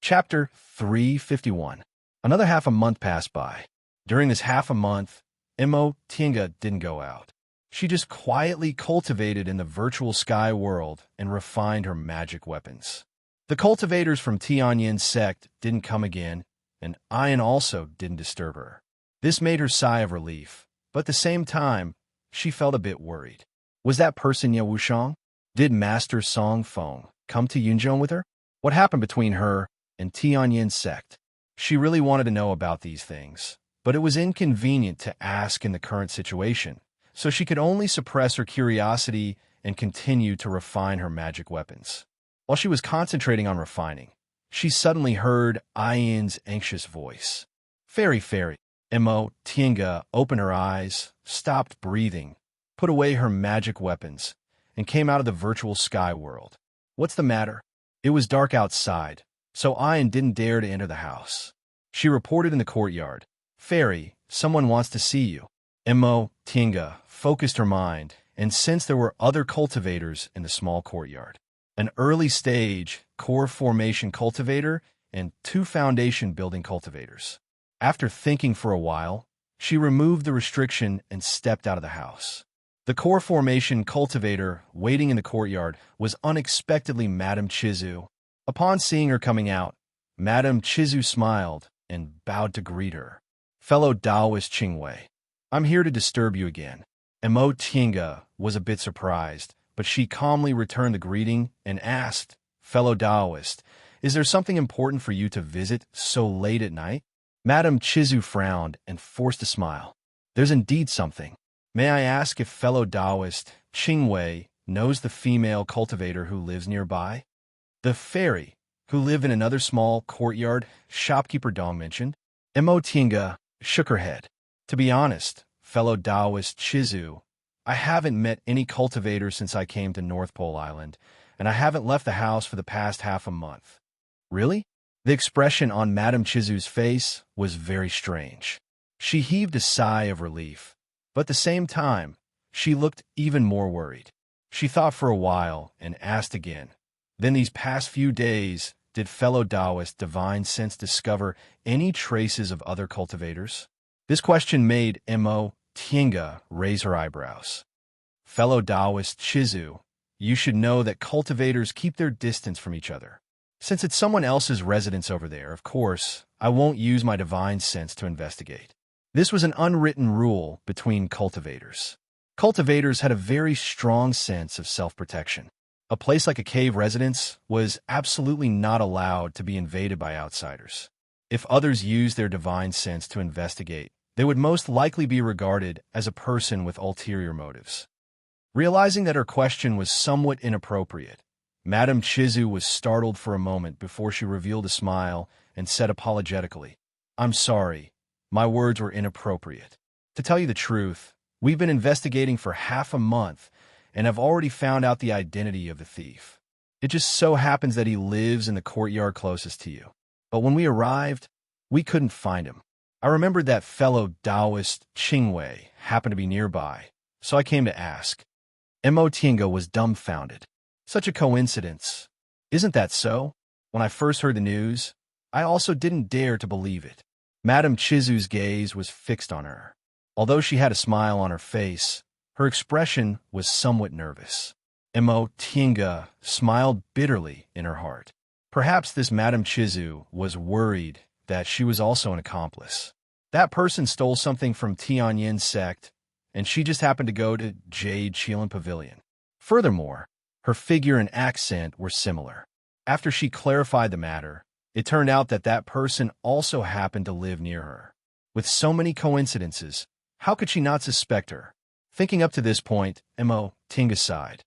Chapter 351. Another half a month passed by. During this half a month, Tinga didn't go out. She just quietly cultivated in the virtual sky world and refined her magic weapons. The cultivators from Tianyin's sect didn't come again, and Ian also didn't disturb her. This made her sigh of relief, but at the same time, she felt a bit worried. Was that person Ye Wushang? Did Master Song Feng come to Yunzhong with her? What happened between her and Tianyin's sect? She really wanted to know about these things, but it was inconvenient to ask in the current situation, so she could only suppress her curiosity and continue to refine her magic weapons. While she was concentrating on refining, she suddenly heard Ian's anxious voice. Fairy. Tinga opened her eyes, stopped breathing, put away her magic weapons, and came out of the virtual sky world. What's the matter? It was dark outside, so Ian didn't dare to enter the house. She reported in the courtyard. Fairy, someone wants to see you. Tinga focused her mind, and sensed there were other cultivators in the small courtyard. An early-stage core formation cultivator and 2 foundation building cultivators. After thinking for a while, she removed the restriction and stepped out of the house. The core formation cultivator waiting in the courtyard was unexpectedly Madame Chizu. Upon seeing her coming out, Madame Chizu smiled and bowed to greet her. Fellow Taoist Qingwei, I'm here to disturb you again. Tinga was a bit surprised, but she calmly returned the greeting and asked, Fellow Taoist, is there something important for you to visit so late at night? Madame Chizu frowned and forced a smile. There's indeed something. May I ask if fellow Taoist Qingwei knows the female cultivator who lives nearby? The fairy, who lived in another small courtyard, shopkeeper Dong mentioned. Tinga shook her head. To be honest, fellow Taoist Chizu, I haven't met any cultivator since I came to North Pole Island, and I haven't left the house for the past half a month. Really? The expression on Madame Chizu's face was very strange. She heaved a sigh of relief, but at the same time, she looked even more worried. She thought for a while and asked again, then these past few days, did fellow Taoist Divine Sense discover any traces of other cultivators? This question made Tinga raise her eyebrows. Fellow Taoist Chizu, you should know that cultivators keep their distance from each other. Since it's someone else's residence over there, of course, I won't use my divine sense to investigate. This was an unwritten rule between cultivators. Cultivators had a very strong sense of self-protection. A place like a cave residence was absolutely not allowed to be invaded by outsiders. If others used their divine sense to investigate, they would most likely be regarded as a person with ulterior motives. Realizing that her question was somewhat inappropriate, Madame Chizu was startled for a moment before she revealed a smile and said apologetically, I'm sorry, my words were inappropriate. To tell you the truth, we've been investigating for half a month and have already found out the identity of the thief. It just so happens that he lives in the courtyard closest to you. But when we arrived, we couldn't find him. I remembered that fellow Taoist Qingwei happened to be nearby, so I came to ask. Tinga was dumbfounded. Such a coincidence. Isn't that so? When I first heard the news, I also didn't dare to believe it. Madame Chizu's gaze was fixed on her. Although she had a smile on her face, her expression was somewhat nervous. Tinga smiled bitterly in her heart. Perhaps this Madame Chizu was worried that she was also an accomplice. That person stole something from Tianyin's sect, and she just happened to go to Jade Qilin Pavilion. Furthermore, her figure and accent were similar. After she clarified the matter, it turned out that that person also happened to live near her. With so many coincidences, how could she not suspect her? Thinking up to this point, Tinga sighed.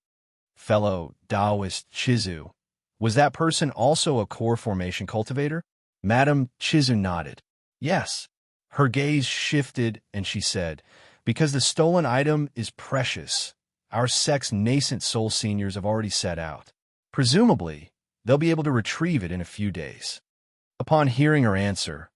Fellow Taoist Chizu, was that person also a core formation cultivator? Madame Chizu nodded. Yes. Her gaze shifted and she said, because the stolen item is precious, our sect's nascent soul seniors have already set out. Presumably, they'll be able to retrieve it in a few days. Upon hearing her answer,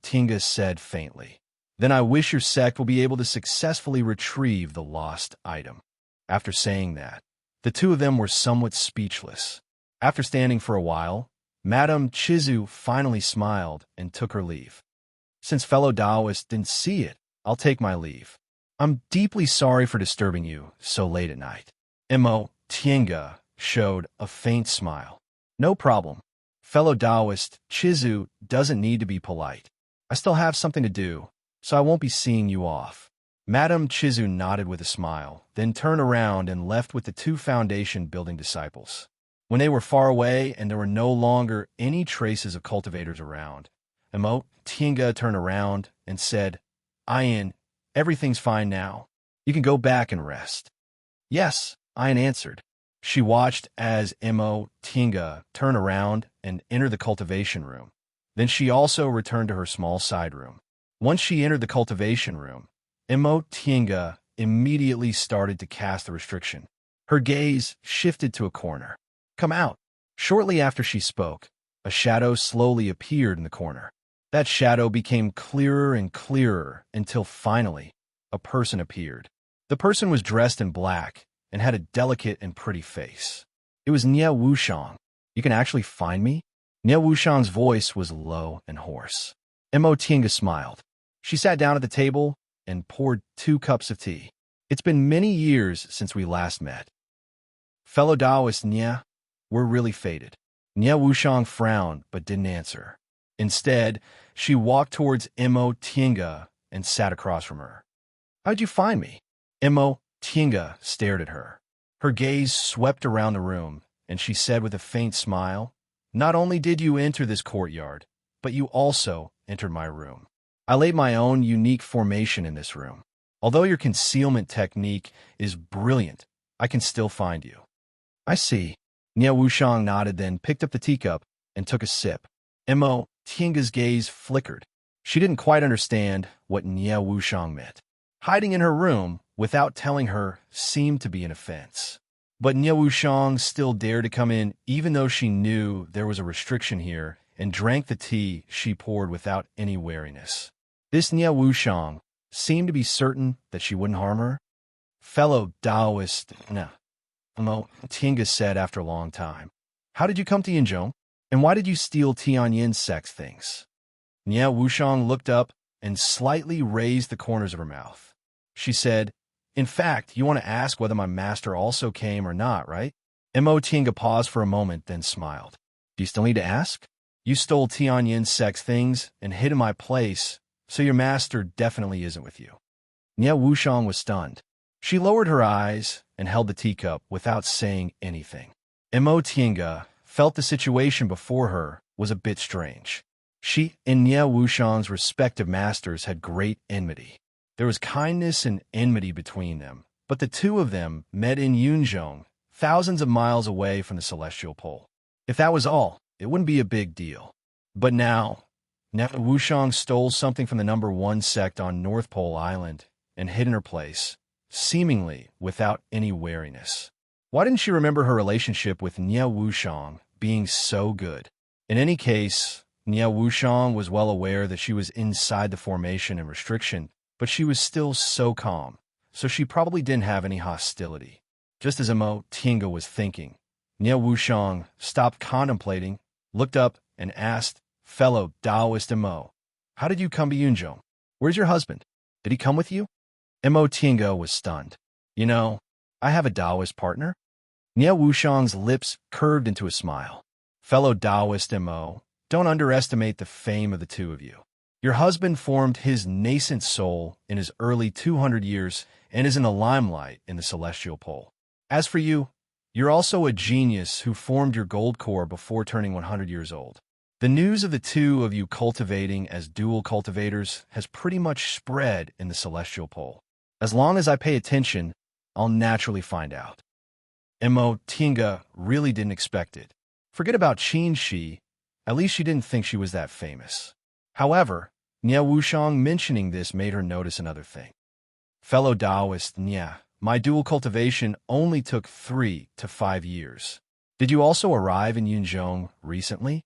Tinga said faintly, then I wish your sect will be able to successfully retrieve the lost item. After saying that, the two of them were somewhat speechless. After standing for a while, Madame Chizu finally smiled and took her leave. Since fellow Taoist didn't see it, I'll take my leave. I'm deeply sorry for disturbing you so late at night. Mo Tienga showed a faint smile. No problem. Fellow Taoist Chizu doesn't need to be polite. I still have something to do, so I won't be seeing you off. Madame Chizu nodded with a smile, then turned around and left with the two foundation-building disciples. When they were far away and there were no longer any traces of cultivators around, Mo Tienga turned around and said, Ian, everything's fine now. You can go back and rest. Yes, Ian answered. She watched as Mo Tienga turned around and entered the cultivation room. Then she also returned to her small side room. Once she entered the cultivation room, Mo Tienga immediately started to cast the restriction. Her gaze shifted to a corner. Come out. Shortly after she spoke, a shadow slowly appeared in the corner. That shadow became clearer and clearer until finally a person appeared. The person was dressed in black and had a delicate and pretty face. It was Nie Wuxiang. You can actually find me? Nie Wuxiang's voice was low and hoarse. Mo Tienga smiled. She sat down at the table and poured 2 cups of tea. It's been many years since we last met. Fellow Taoist Nie, we're really fated. Nie Wuxiang frowned but didn't answer. Instead, she walked towards Mo Tienga and sat across from her. How'd you find me? Mo Tienga stared at her. Her gaze swept around the room, and she said with a faint smile, Not only did you enter this courtyard, but you also entered my room. I laid my own unique formation in this room. Although your concealment technique is brilliant, I can still find you. I see. Nie Wuxiang nodded, then picked up the teacup and took a sip. Mo Tienga's gaze flickered. She didn't quite understand what Nie Wuxiang meant. Hiding in her room without telling her seemed to be an offense. But Nie Wuxiang still dared to come in even though she knew there was a restriction here and drank the tea she poured without any wariness. This Nie Wuxiang seemed to be certain that she wouldn't harm her. Fellow Taoist, Mo Tienga said after a long time. How did you come to Yinzhong? And why did you steal Tianyin's sex things? Nie Wuxiang looked up and slightly raised the corners of her mouth. She said, In fact, you want to ask whether my master also came or not, right? Mo Tienga paused for a moment, then smiled. Do you still need to ask? You stole Tianyin's sex things and hid in my place, so your master definitely isn't with you. Nie Wuxiang was stunned. She lowered her eyes and held the teacup without saying anything. Mo Tienga felt the situation before her was a bit strange. She and Nie Wuxiang's respective masters had great enmity. There was kindness and enmity between them, but the two of them met in Yunzhong, thousands of miles away from the Celestial Pole. If that was all, it wouldn't be a big deal. But now, Nie Wuxiang stole something from the number 1 sect on North Pole Island and hid in her place, seemingly without any wariness. Why didn't she remember her relationship with Nie Wuxiang being so good? In any case, Nie Wuxiang was well aware that she was inside the formation and restriction, but she was still so calm, so she probably didn't have any hostility. Just as Mo Tienga was thinking, Nie Wuxiang stopped contemplating, looked up, and asked, Fellow Taoist Mo, how did you come to Yunzhong? Where's your husband? Did he come with you? Mo Tienga was stunned. You know, I have a Taoist partner. Nie Wuxiang's lips curved into a smile. Fellow Taoist Mo, don't underestimate the fame of the two of you. Your husband formed his nascent soul in his early 200 years and is in the limelight in the Celestial Pole. As for you, you're also a genius who formed your gold core before turning 100 years old. The news of the two of you cultivating as dual cultivators has pretty much spread in the Celestial Pole. As long as I pay attention, I'll naturally find out. Mo Tienga really didn't expect it. Forget about Qin Shi, at least she didn't think she was that famous. However, Nie Wuxiang mentioning this made her notice another thing. Fellow Taoist Nie, my dual cultivation only took 3 to 5 years. Did you also arrive in Yunzhong recently?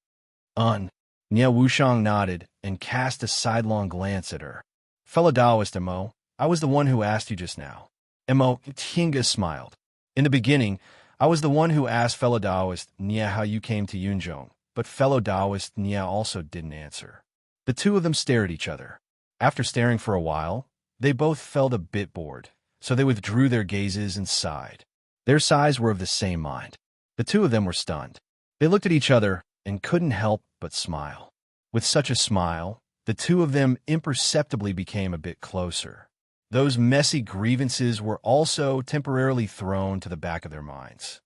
Nie Wuxiang nodded and cast a sidelong glance at her. Fellow Taoist Mo, I was the one who asked you just now. Mo Tienga smiled. In the beginning, I was the one who asked fellow Taoist Nie how you came to Yunzhong, but fellow Taoist Nia also didn't answer. The two of them stared at each other. After staring for a while, they both felt a bit bored, so they withdrew their gazes and sighed. Their sighs were of the same mind. The two of them were stunned. They looked at each other and couldn't help but smile. With such a smile, the two of them imperceptibly became a bit closer. Those messy grievances were also temporarily thrown to the back of their minds.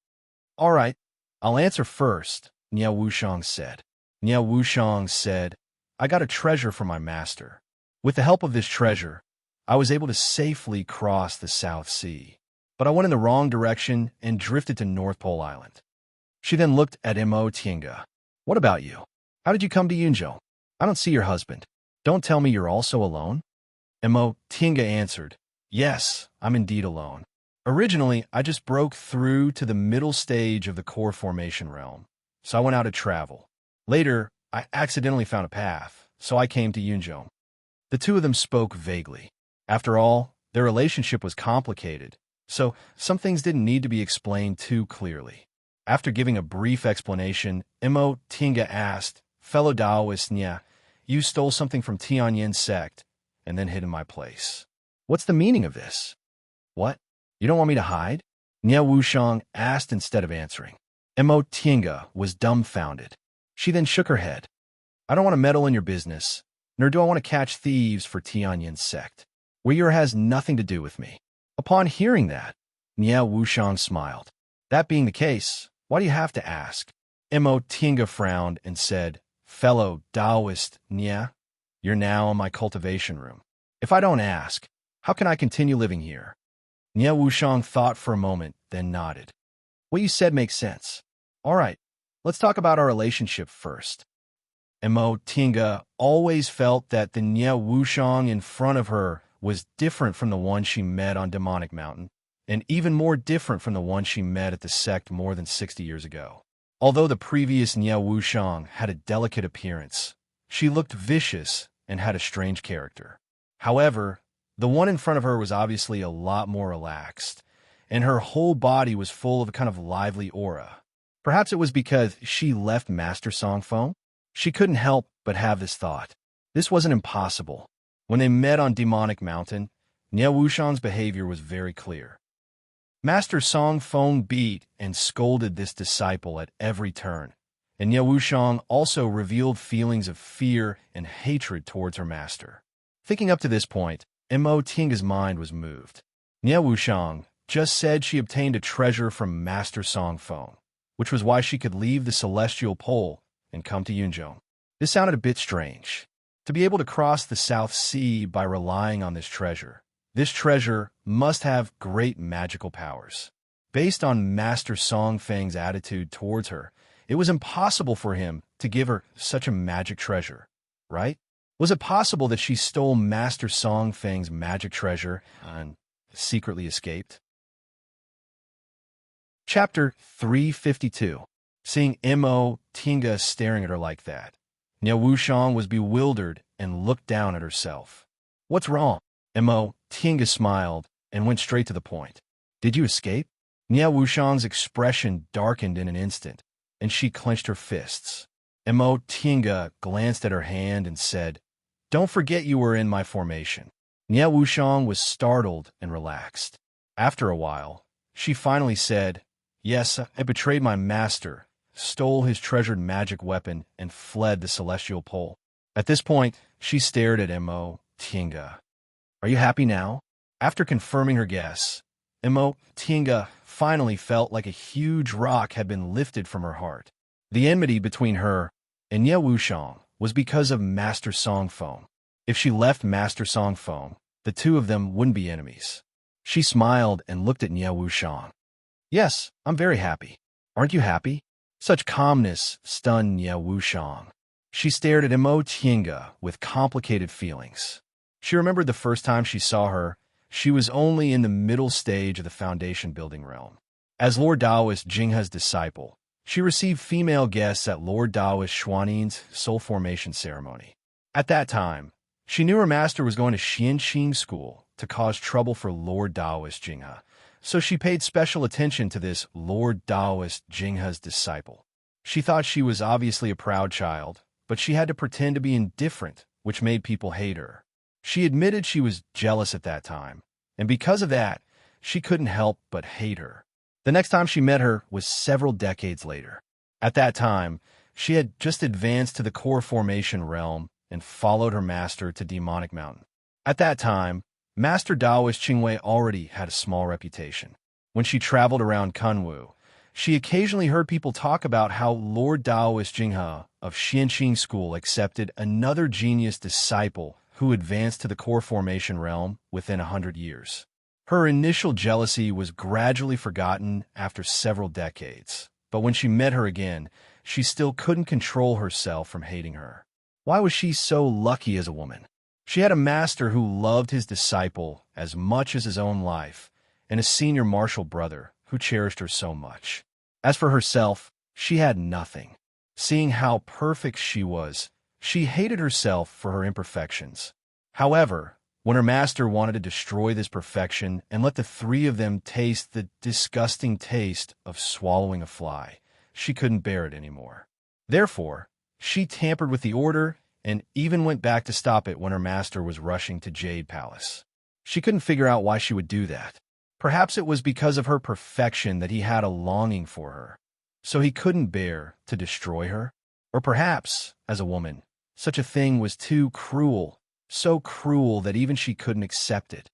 "All right, I'll answer first," Nia Wushang said. Nia Wushang said, "I got a treasure from my master. With the help of this treasure, I was able to safely cross the South Sea. But I went in the wrong direction and drifted to North Pole Island." She then looked at Mo Tienga. "What about you? How did you come to Yunzhou? I don't see your husband. Don't tell me you're also alone?" Mo Tienga answered, "Yes, I'm indeed alone. Originally, I just broke through to the middle stage of the core formation realm, so I went out to travel. Later, I accidentally found a path, so I came to Yunzhou." The two of them spoke vaguely. After all, their relationship was complicated, so some things didn't need to be explained too clearly. After giving a brief explanation, Mo Tienga asked, "Fellow Taoist Nia, you stole something from Tianyin sect and then hid in my place. What's the meaning of this?" "What? You don't want me to hide?" Nia Wushang asked instead of answering. Mo Tienga was dumbfounded. She then shook her head. "I don't want to meddle in your business, nor do I want to catch thieves for Tianyin sect. Weir has nothing to do with me." Upon hearing that, Nia Wushang smiled. "That being the case, why do you have to ask?" Mo Tienga frowned and said, "Fellow Taoist Nia, you're now in my cultivation room. If I don't ask, how can I continue living here?" Nia Wushang thought for a moment, then nodded. "What you said makes sense. All right, let's talk about our relationship first." Mo Tienga always felt that the Nia Wushang in front of her was different from the one she met on Demonic Mountain, and even more different from the one she met at the sect more than 60 years ago. Although the previous Nia Wushang had a delicate appearance, she looked vicious and had a strange character. However, the one in front of her was obviously a lot more relaxed, and her whole body was full of a kind of lively aura. Perhaps it was because she left Master Song Feng? She couldn't help but have this thought. This wasn't impossible. When they met on Demonic Mountain, Nia Wushang's behavior was very clear. Master Song Feng beat and scolded this disciple at every turn, and Nia Wushang also revealed feelings of fear and hatred towards her master. Thinking up to this point, Mo Tienga's mind was moved. Nia Wushang just said she obtained a treasure from Master Song Feng, which was why she could leave the Celestial Pole and come to Yunzhou. This sounded a bit strange. To be able to cross the South Sea by relying on this treasure must have great magical powers. Based on Master Song Feng's attitude towards her, it was impossible for him to give her such a magic treasure, right? Was it possible that she stole Master Song Feng's magic treasure and secretly escaped? Chapter 352. Seeing Mo Tienga staring at her like that, Nia Wushang was bewildered and looked down at herself. "What's wrong?" Mo Tienga smiled and went straight to the point. "Did you escape?" Nia Wushang's expression darkened in an instant, and she clenched her fists. Mo Tienga glanced at her hand and said, "Don't forget you were in my formation." Nia Wushang was startled and relaxed. After a while, she finally said, "Yes, I betrayed my master, stole his treasured magic weapon, and fled the Celestial Pole." At this point, she stared at Mo Tienga. "Are you happy now?" After confirming her guess, Mo Tienga finally felt like a huge rock had been lifted from her heart. The enmity between her and Nia Wushang was because of Master Song Feng. If she left Master Song Feng, the two of them wouldn't be enemies. She smiled and looked at Nia Wushang. "Yes, I'm very happy. Aren't you happy?" Such calmness stunned Nia Wushang. She stared at Mo Tienga with complicated feelings. She remembered the first time she saw her, she was only in the middle stage of the foundation building realm. As Lord Taoist Jinghe's disciple, she received female guests at Lord Taoist Xuanin's soul formation ceremony. At that time, she knew her master was going to Xianqing school to cause trouble for Lord Taoist Jinghe, so she paid special attention to this Lord Taoist Jinghe's disciple. She thought she was obviously a proud child, but she had to pretend to be indifferent, which made people hate her. She admitted she was jealous at that time, and because of that, she couldn't help but hate her. The next time she met her was several decades later. At that time, she had just advanced to the core formation realm and followed her master to Demonic Mountain. At that time, Master Daoist Qingwei already had a small reputation. When she traveled around Kunwu, she occasionally heard people talk about how Lord Daoist Jinghe of Xianqing School accepted another genius disciple who advanced to the core formation realm within 100 years. Her initial jealousy was gradually forgotten after several decades, but when she met her again, she still couldn't control herself from hating her. Why was she so lucky as a woman? She had a master who loved his disciple as much as his own life, and a senior martial brother who cherished her so much. As for herself, she had nothing. Seeing how perfect she was, she hated herself for her imperfections. However, when her master wanted to destroy this perfection and let the three of them taste the disgusting taste of swallowing a fly, she couldn't bear it anymore. Therefore, she tampered with the order and even went back to stop it when her master was rushing to Jade Palace. She couldn't figure out why she would do that. Perhaps it was because of her perfection that he had a longing for her, so he couldn't bear to destroy her. Or perhaps, as a woman, such a thing was too cruel, so cruel that even she couldn't accept it.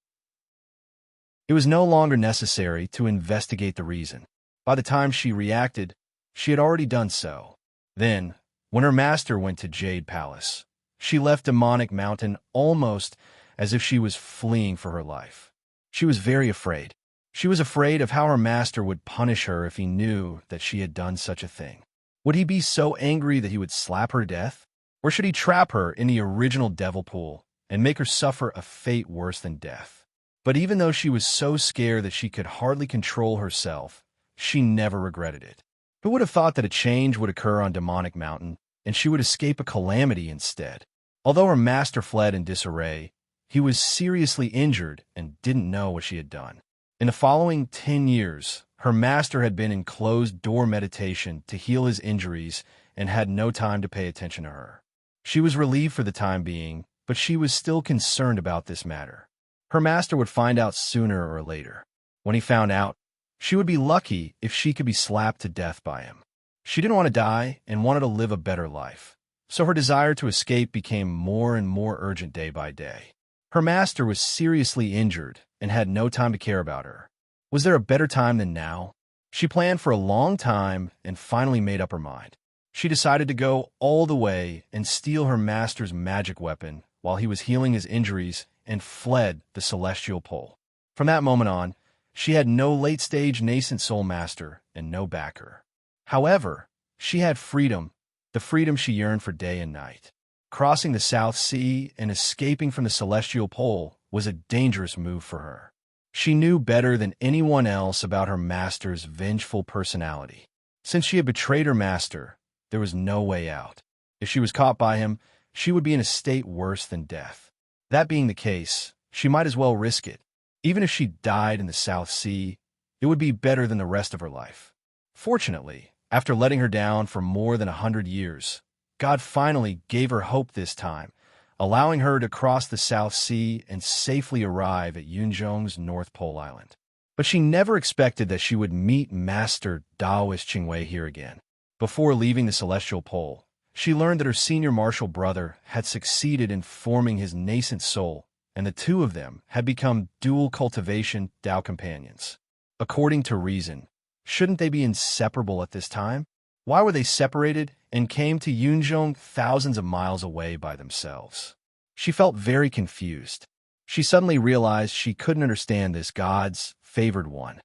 It was no longer necessary to investigate the reason. By the time she reacted, she had already done so. Then, when her master went to Jade Palace, she left Demonic Mountain almost as if she was fleeing for her life. She was very afraid. She was afraid of how her master would punish her if he knew that she had done such a thing. Would he be so angry that he would slap her to death? Or should he trap her in the original devil pool and make her suffer a fate worse than death? But even though she was so scared that she could hardly control herself, she never regretted it. Who would have thought that a change would occur on Demonic Mountain, and she would escape a calamity instead? Although her master fled in disarray, he was seriously injured and didn't know what she had done. In the following 10 years, her master had been in closed-door meditation to heal his injuries and had no time to pay attention to her. She was relieved for the time being, but she was still concerned about this matter. Her master would find out sooner or later. When he found out, she would be lucky if she could be slapped to death by him. She didn't want to die and wanted to live a better life, so her desire to escape became more and more urgent day by day. Her master was seriously injured and had no time to care about her. Was there a better time than now? She planned for a long time and finally made up her mind. She decided to go all the way and steal her master's magic weapon while he was healing his injuries and fled the Celestial Pole. From that moment on, she had no late-stage nascent soul master and no backer. However, she had freedom, the freedom she yearned for day and night. Crossing the South Sea and escaping from the Celestial Pole was a dangerous move for her. She knew better than anyone else about her master's vengeful personality. Since she had betrayed her master, there was no way out. If she was caught by him, she would be in a state worse than death. That being the case, she might as well risk it. Even if she died in the South Sea, it would be better than the rest of her life. Fortunately, after letting her down for more than 100 years, God finally gave her hope this time, allowing her to cross the South Sea and safely arrive at Yunzhong's North Pole Island. But she never expected that she would meet Master Daoist Qingwei here again. Before leaving the Celestial Pole, she learned that her senior martial brother had succeeded in forming his nascent soul, and the two of them had become dual cultivation Dao companions. According to reason, shouldn't they be inseparable at this time? Why were they separated and came to Yunzhong thousands of miles away by themselves? She felt very confused. She suddenly realized she couldn't understand this God's favored one.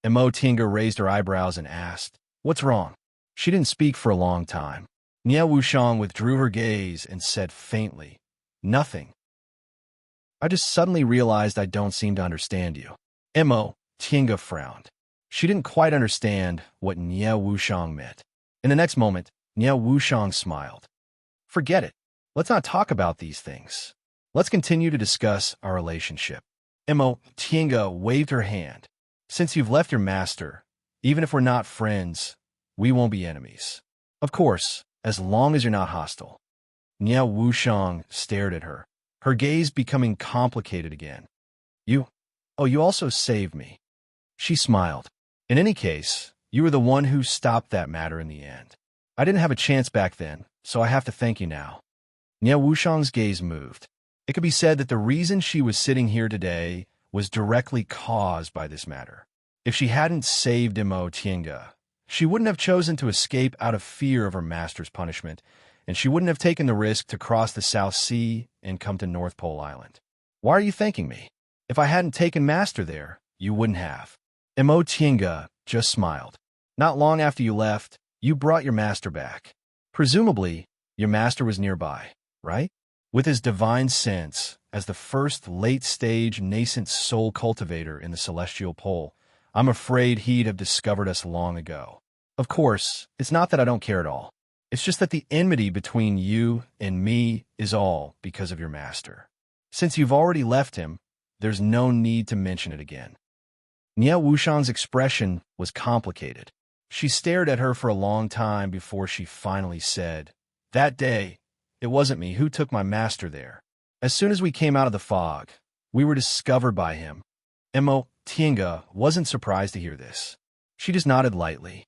Imo Tinga raised her eyebrows and asked, "What's wrong?" She didn't speak for a long time. Nie Wushang withdrew her gaze and said faintly, "Nothing. I just suddenly realized I don't seem to understand you." Imo Tinga frowned. She didn't quite understand what Nie Wushang meant. In the next moment, Nie Wushang smiled. "Forget it. Let's not talk about these things. Let's continue to discuss our relationship." Imo Tinga waved her hand. "Since you've left your master, even if we're not friends, we won't be enemies." Of course, as long as you're not hostile. Niao Wushang stared at her, her gaze becoming complicated again. You also saved me. She smiled. In any case, you were the one who stopped that matter in the end. I didn't have a chance back then, so I have to thank you now. Niao Wushang's gaze moved. It could be said that the reason she was sitting here today was directly caused by this matter. If she hadn't saved Imo Tienga, she wouldn't have chosen to escape out of fear of her master's punishment, and she wouldn't have taken the risk to cross the South Sea and come to North Pole Island. Why are you thanking me? If I hadn't taken Master there, you wouldn't have. Imo Tienga just smiled. Not long after you left, you brought your master back. Presumably, your master was nearby, right? With his divine sense, as the first late-stage nascent soul cultivator in the Celestial Pole, I'm afraid he'd have discovered us long ago. Of course, it's not that I don't care at all. It's just that the enmity between you and me is all because of your master. Since you've already left him, there's no need to mention it again. Niao Wushang's expression was complicated. She stared at her for a long time before she finally said, "That day, it wasn't me who took my master there. As soon as we came out of the fog, we were discovered by him." Imo Tienga wasn't surprised to hear this. She just nodded lightly.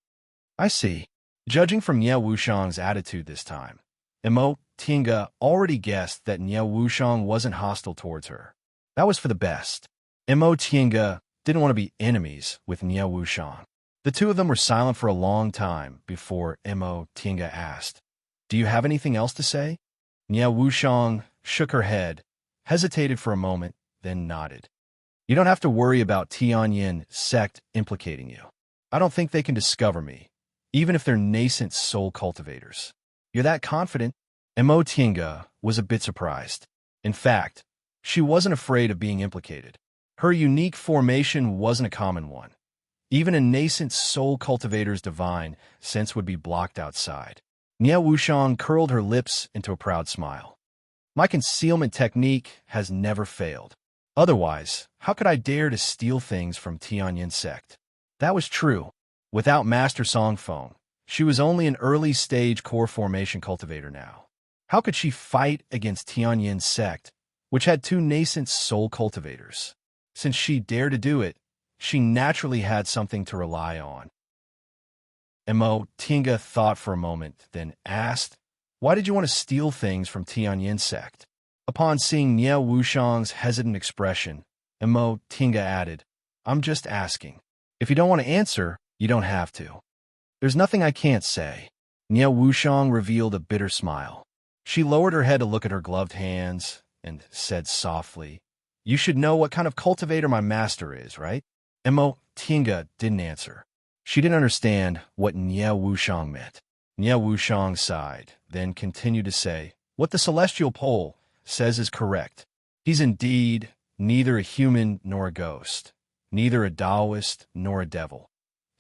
I see. Judging from Niao Wushang's attitude this time, Imo Tienga already guessed that Niao Wushang wasn't hostile towards her. That was for the best. Imo Tienga didn't want to be enemies with Niao Wushang. The two of them were silent for a long time before Imo Tienga asked, "Do you have anything else to say?" Niao Wushang shook her head, hesitated for a moment, then nodded. "You don't have to worry about Tianyin sect implicating you. I don't think they can discover me, even if they're nascent soul cultivators." "You're that confident?" Imo Tienga was a bit surprised. In fact, she wasn't afraid of being implicated. Her unique formation wasn't a common one. Even a nascent soul cultivator's divine sense would be blocked outside. Niao Wushang curled her lips into a proud smile. "My concealment technique has never failed. Otherwise, how could I dare to steal things from Tianyin sect?" That was true. Without Master Songfeng, she was only an early-stage core formation cultivator now. How could she fight against Tianyin sect, which had two nascent soul cultivators? Since she dared to do it, she naturally had something to rely on. Imo Tienga thought for a moment, then asked, "Why did you want to steal things from Tianyin sect?" Upon seeing Niao Wushang's hesitant expression, Imo Tienga added, "I'm just asking. If you don't want to answer, you don't have to." "There's nothing I can't say." Niao Wushang revealed a bitter smile. She lowered her head to look at her gloved hands and said softly, "You should know what kind of cultivator my master is, right?" Imo Tienga didn't answer. She didn't understand what Niao Wushang meant. Niao Wushang sighed, then continued to say, "What the Celestial Pole says is correct. He's indeed neither a human nor a ghost, neither a Taoist nor a devil.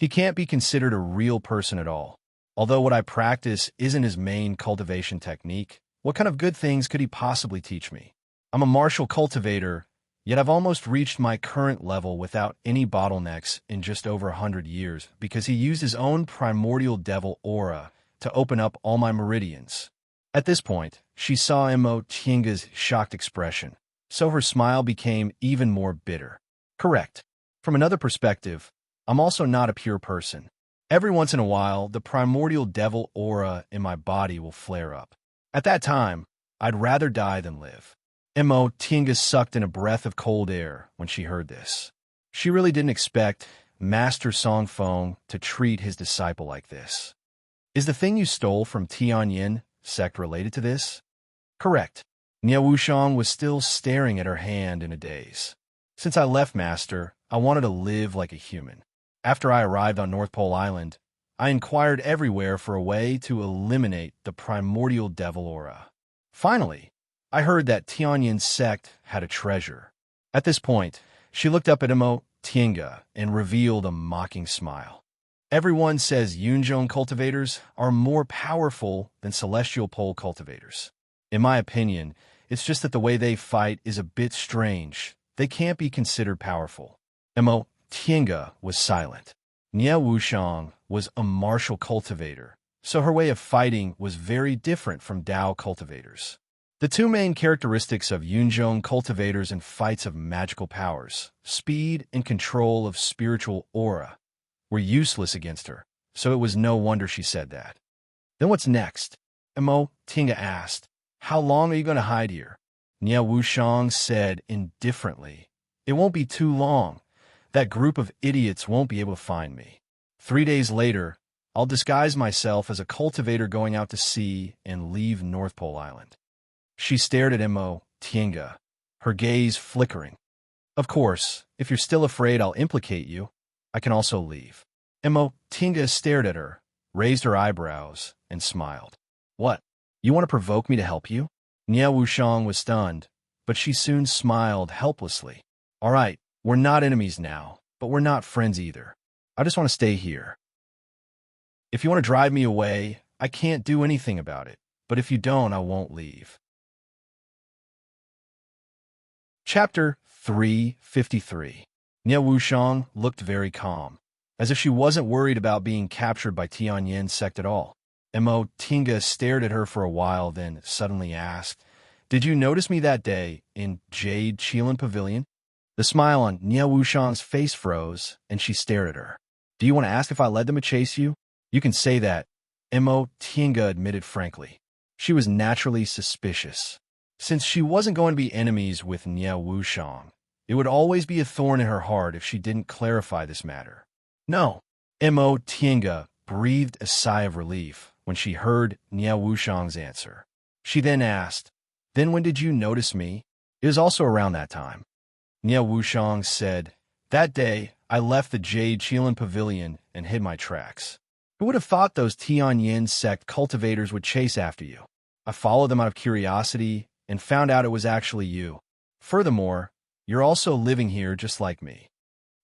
He can't be considered a real person at all. Although what I practice isn't his main cultivation technique, what kind of good things could he possibly teach me? I'm a martial cultivator, yet I've almost reached my current level without any bottlenecks in just over 100 years because he used his own primordial devil aura to open up all my meridians." At this point, she saw Imo Tienga's shocked expression, so her smile became even more bitter. "Correct. From another perspective, I'm also not a pure person. Every once in a while, the primordial devil aura in my body will flare up. At that time, I'd rather die than live." Imo Tienga sucked in a breath of cold air when she heard this. She really didn't expect Master Songfeng to treat his disciple like this. "Is the thing you stole from Tianyin sect related to this?" "Correct." Niao Wushang was still staring at her hand in a daze. "Since I left Master, I wanted to live like a human. After I arrived on North Pole Island, I inquired everywhere for a way to eliminate the primordial devil aura. Finally, I heard that Tianyin sect had a treasure." At this point, she looked up at Imo Tienga and revealed a mocking smile. "Everyone says Yunzhong cultivators are more powerful than Celestial Pole cultivators. In my opinion, it's just that the way they fight is a bit strange. They can't be considered powerful." Imo Tienga was silent. Niao Wushang was a martial cultivator, so her way of fighting was very different from Dao cultivators. The two main characteristics of Yunzhong cultivators in fights of magical powers, speed and control of spiritual aura, were useless against her, so it was no wonder she said that. Then what's next? Mo Tinga asked. How long are you going to hide here? Nie Wushang said indifferently. It won't be too long. That group of idiots won't be able to find me. 3 days later, I'll disguise myself as a cultivator going out to sea and leave North Pole Island. She stared at Mo Tinga, her gaze flickering. Of course, if you're still afraid I'll implicate you, I can also leave. Mo Tinga stared at her, raised her eyebrows, and smiled. What? You want to provoke me to help you? Nie Wushang was stunned, but she soon smiled helplessly. All right, we're not enemies now, but we're not friends either. I just want to stay here. If you want to drive me away, I can't do anything about it, but if you don't, I won't leave. Chapter 353. Nie Wushang looked very calm, as if she wasn't worried about being captured by Tianyin's sect at all. Mo Tinga stared at her for a while, then suddenly asked, Did you notice me that day in Jade Qilin Pavilion? The smile on Nie Wushang's face froze, and she stared at her. Do you want to ask if I led them to chase you? You can say that, Mo Tinga admitted frankly. She was naturally suspicious. Since she wasn't going to be enemies with Nie Wushang, it would always be a thorn in her heart if she didn't clarify this matter. No. Mo Tinga breathed a sigh of relief when she heard Nie Wushang's answer. She then asked, Then when did you notice me? It was also around that time. Nie Wushang said, That day, I left the Jade Qilin Pavilion and hid my tracks. Who would have thought those Tianyin sect cultivators would chase after you? I followed them out of curiosity and found out it was actually you. Furthermore, you're also living here just like me.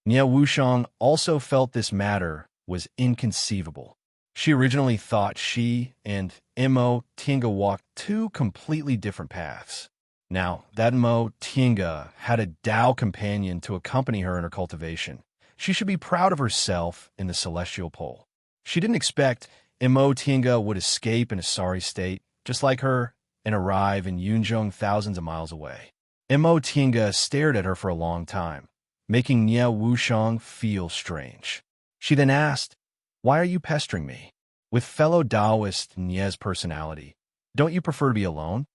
Nie Wushang also felt this matter was inconceivable. She originally thought she and Mo Tinga walked two completely different paths. Now, that Mo Tinga had a Dao companion to accompany her in her cultivation. She should be proud of herself in the Celestial Pole. She didn't expect Mo Tinga would escape in a sorry state, just like her, and arrive in Yunzhong thousands of miles away. Mo Tinga stared at her for a long time, making Nie Wushang feel strange. She then asked, Why are you pestering me? With fellow Taoist Nie's personality, don't you prefer to be alone?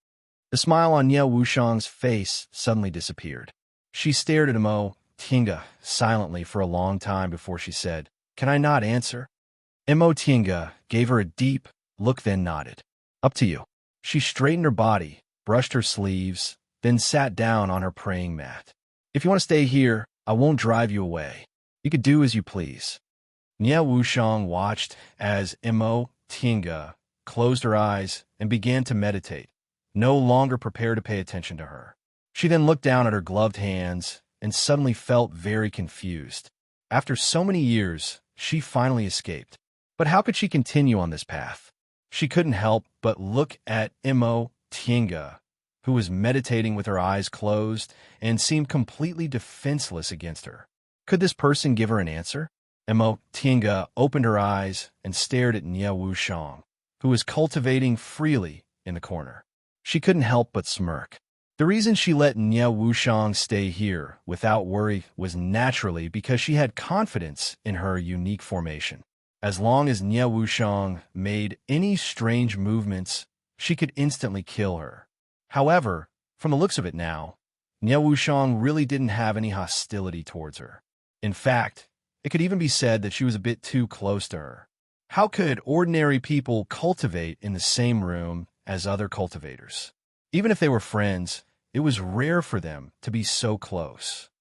The smile on Nie Wushang's face suddenly disappeared. She stared at Mo Tinga silently for a long time before she said, Can I not answer? Mo Tinga gave her a deep look, then nodded. Up to you. She straightened her body, brushed her sleeves, then sat down on her praying mat. If you want to stay here, I won't drive you away. You could do as you please. Nie Wushang watched as Mo Tinga closed her eyes and began to meditate, no longer prepared to pay attention to her. She then looked down at her gloved hands and suddenly felt very confused. After so many years, she finally escaped. But how could she continue on this path? She couldn't help but look at Mo Tinga, who was meditating with her eyes closed and seemed completely defenseless against her. Could this person give her an answer? Mo Tinga opened her eyes and stared at Nie Wushang, who was cultivating freely in the corner. She couldn't help but smirk. The reason she let Nie Wushang stay here without worry was naturally because she had confidence in her unique formation. As long as Nie Wushang made any strange movements, she could instantly kill her. However, from the looks of it now, Nie Wushang really didn't have any hostility towards her. In fact, it could even be said that she was a bit too close to her. How could ordinary people cultivate in the same room as other cultivators? Even if they were friends, it was rare for them to be so close.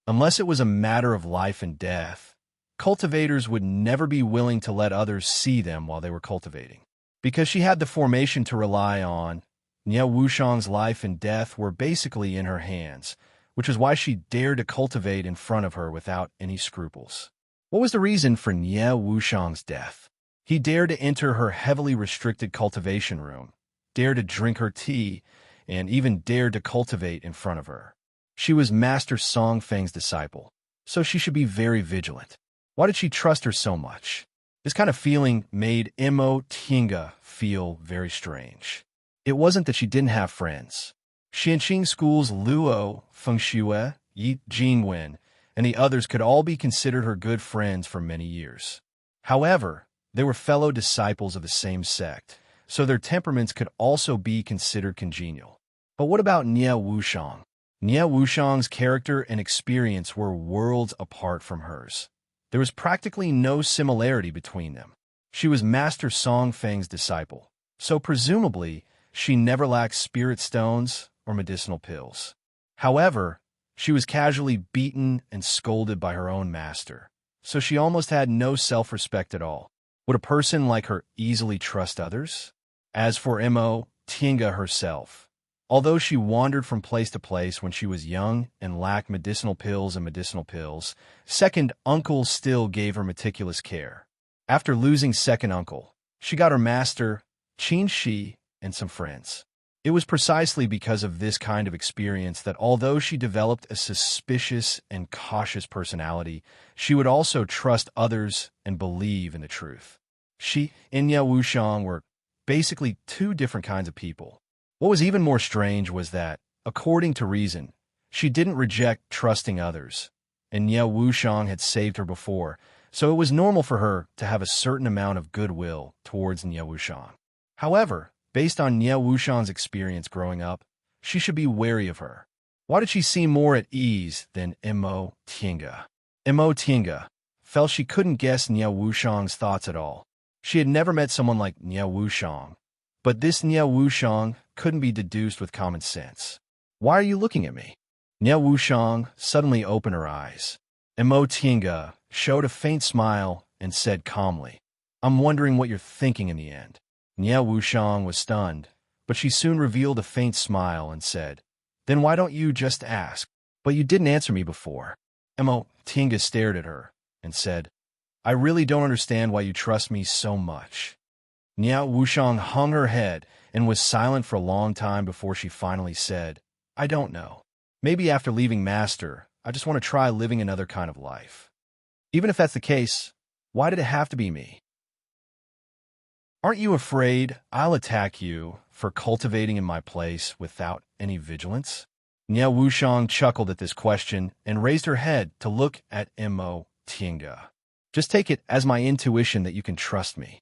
Unless it was a matter of life and death, cultivators would never be willing to let others see them while they were cultivating. Because she had the formation to rely on, Nie Wushang's life and death were basically in her hands, which is why she dared to cultivate in front of her without any scruples. What was the reason for Nie Wushang's death? He dared to enter her heavily restricted cultivation room, dared to drink her tea, and even dared to cultivate in front of her. She was Master Song Feng's disciple, so she should be very vigilant. Why did she trust her so much? This kind of feeling made Imo Tinga feel very strange. It wasn't that she didn't have friends. Xianqing School's Luo, Fengxue, Yi Jingwen, and the others could all be considered her good friends for many years. However, they were fellow disciples of the same sect, so their temperaments could also be considered congenial. But what about Nie Wuxiang? Nie Wuxiang's character and experience were worlds apart from hers. There was practically no similarity between them. She was Master Songfeng's disciple, so presumably she never lacked spirit stones or medicinal pills. However, she was casually beaten and scolded by her own master, so she almost had no self-respect at all. Would a person like her easily trust others? As for Imo Tinga herself, although she wandered from place to place when she was young and lacked medicinal pills, second uncle still gave her meticulous care. After losing second uncle, she got her master, Qin Shi, and some friends. It was precisely because of this kind of experience that although she developed a suspicious and cautious personality, she would also trust others and believe in the truth. She and Nie Wuxiang were basically two different kinds of people. What was even more strange was that, according to reason, she didn't reject trusting others, and Nie Wuxiang had saved her before, so it was normal for her to have a certain amount of goodwill towards Nie Wuxiang. However, based on Nie Wuxiang's experience growing up, she should be wary of her. Why did she seem more at ease than Imo Tinga? Imo Tinga felt she couldn't guess Nie Wuxiang's thoughts at all. She had never met someone like Nie Wuxiang, but this Nie Wuxiang couldn't be deduced with common sense. Why are you looking at me? Nie Wuxiang suddenly opened her eyes. Imo Tinga showed a faint smile and said calmly, "I'm wondering what you're thinking in the end." Nie Wuxiang was stunned, but she soon revealed a faint smile and said, "Then why don't you just ask? But you didn't answer me before." Imo Tinga stared at her and said, "I really don't understand why you trust me so much." Nie Wuxiang hung her head and was silent for a long time before she finally said, "I don't know. Maybe after leaving Master, I just want to try living another kind of life. Even if that's the case, why did it have to be me? Aren't you afraid I'll attack you for cultivating in my place without any vigilance?" Nie Wuxiang chuckled at this question and raised her head to look at Imo Tinga. "Just take it as my intuition that you can trust me."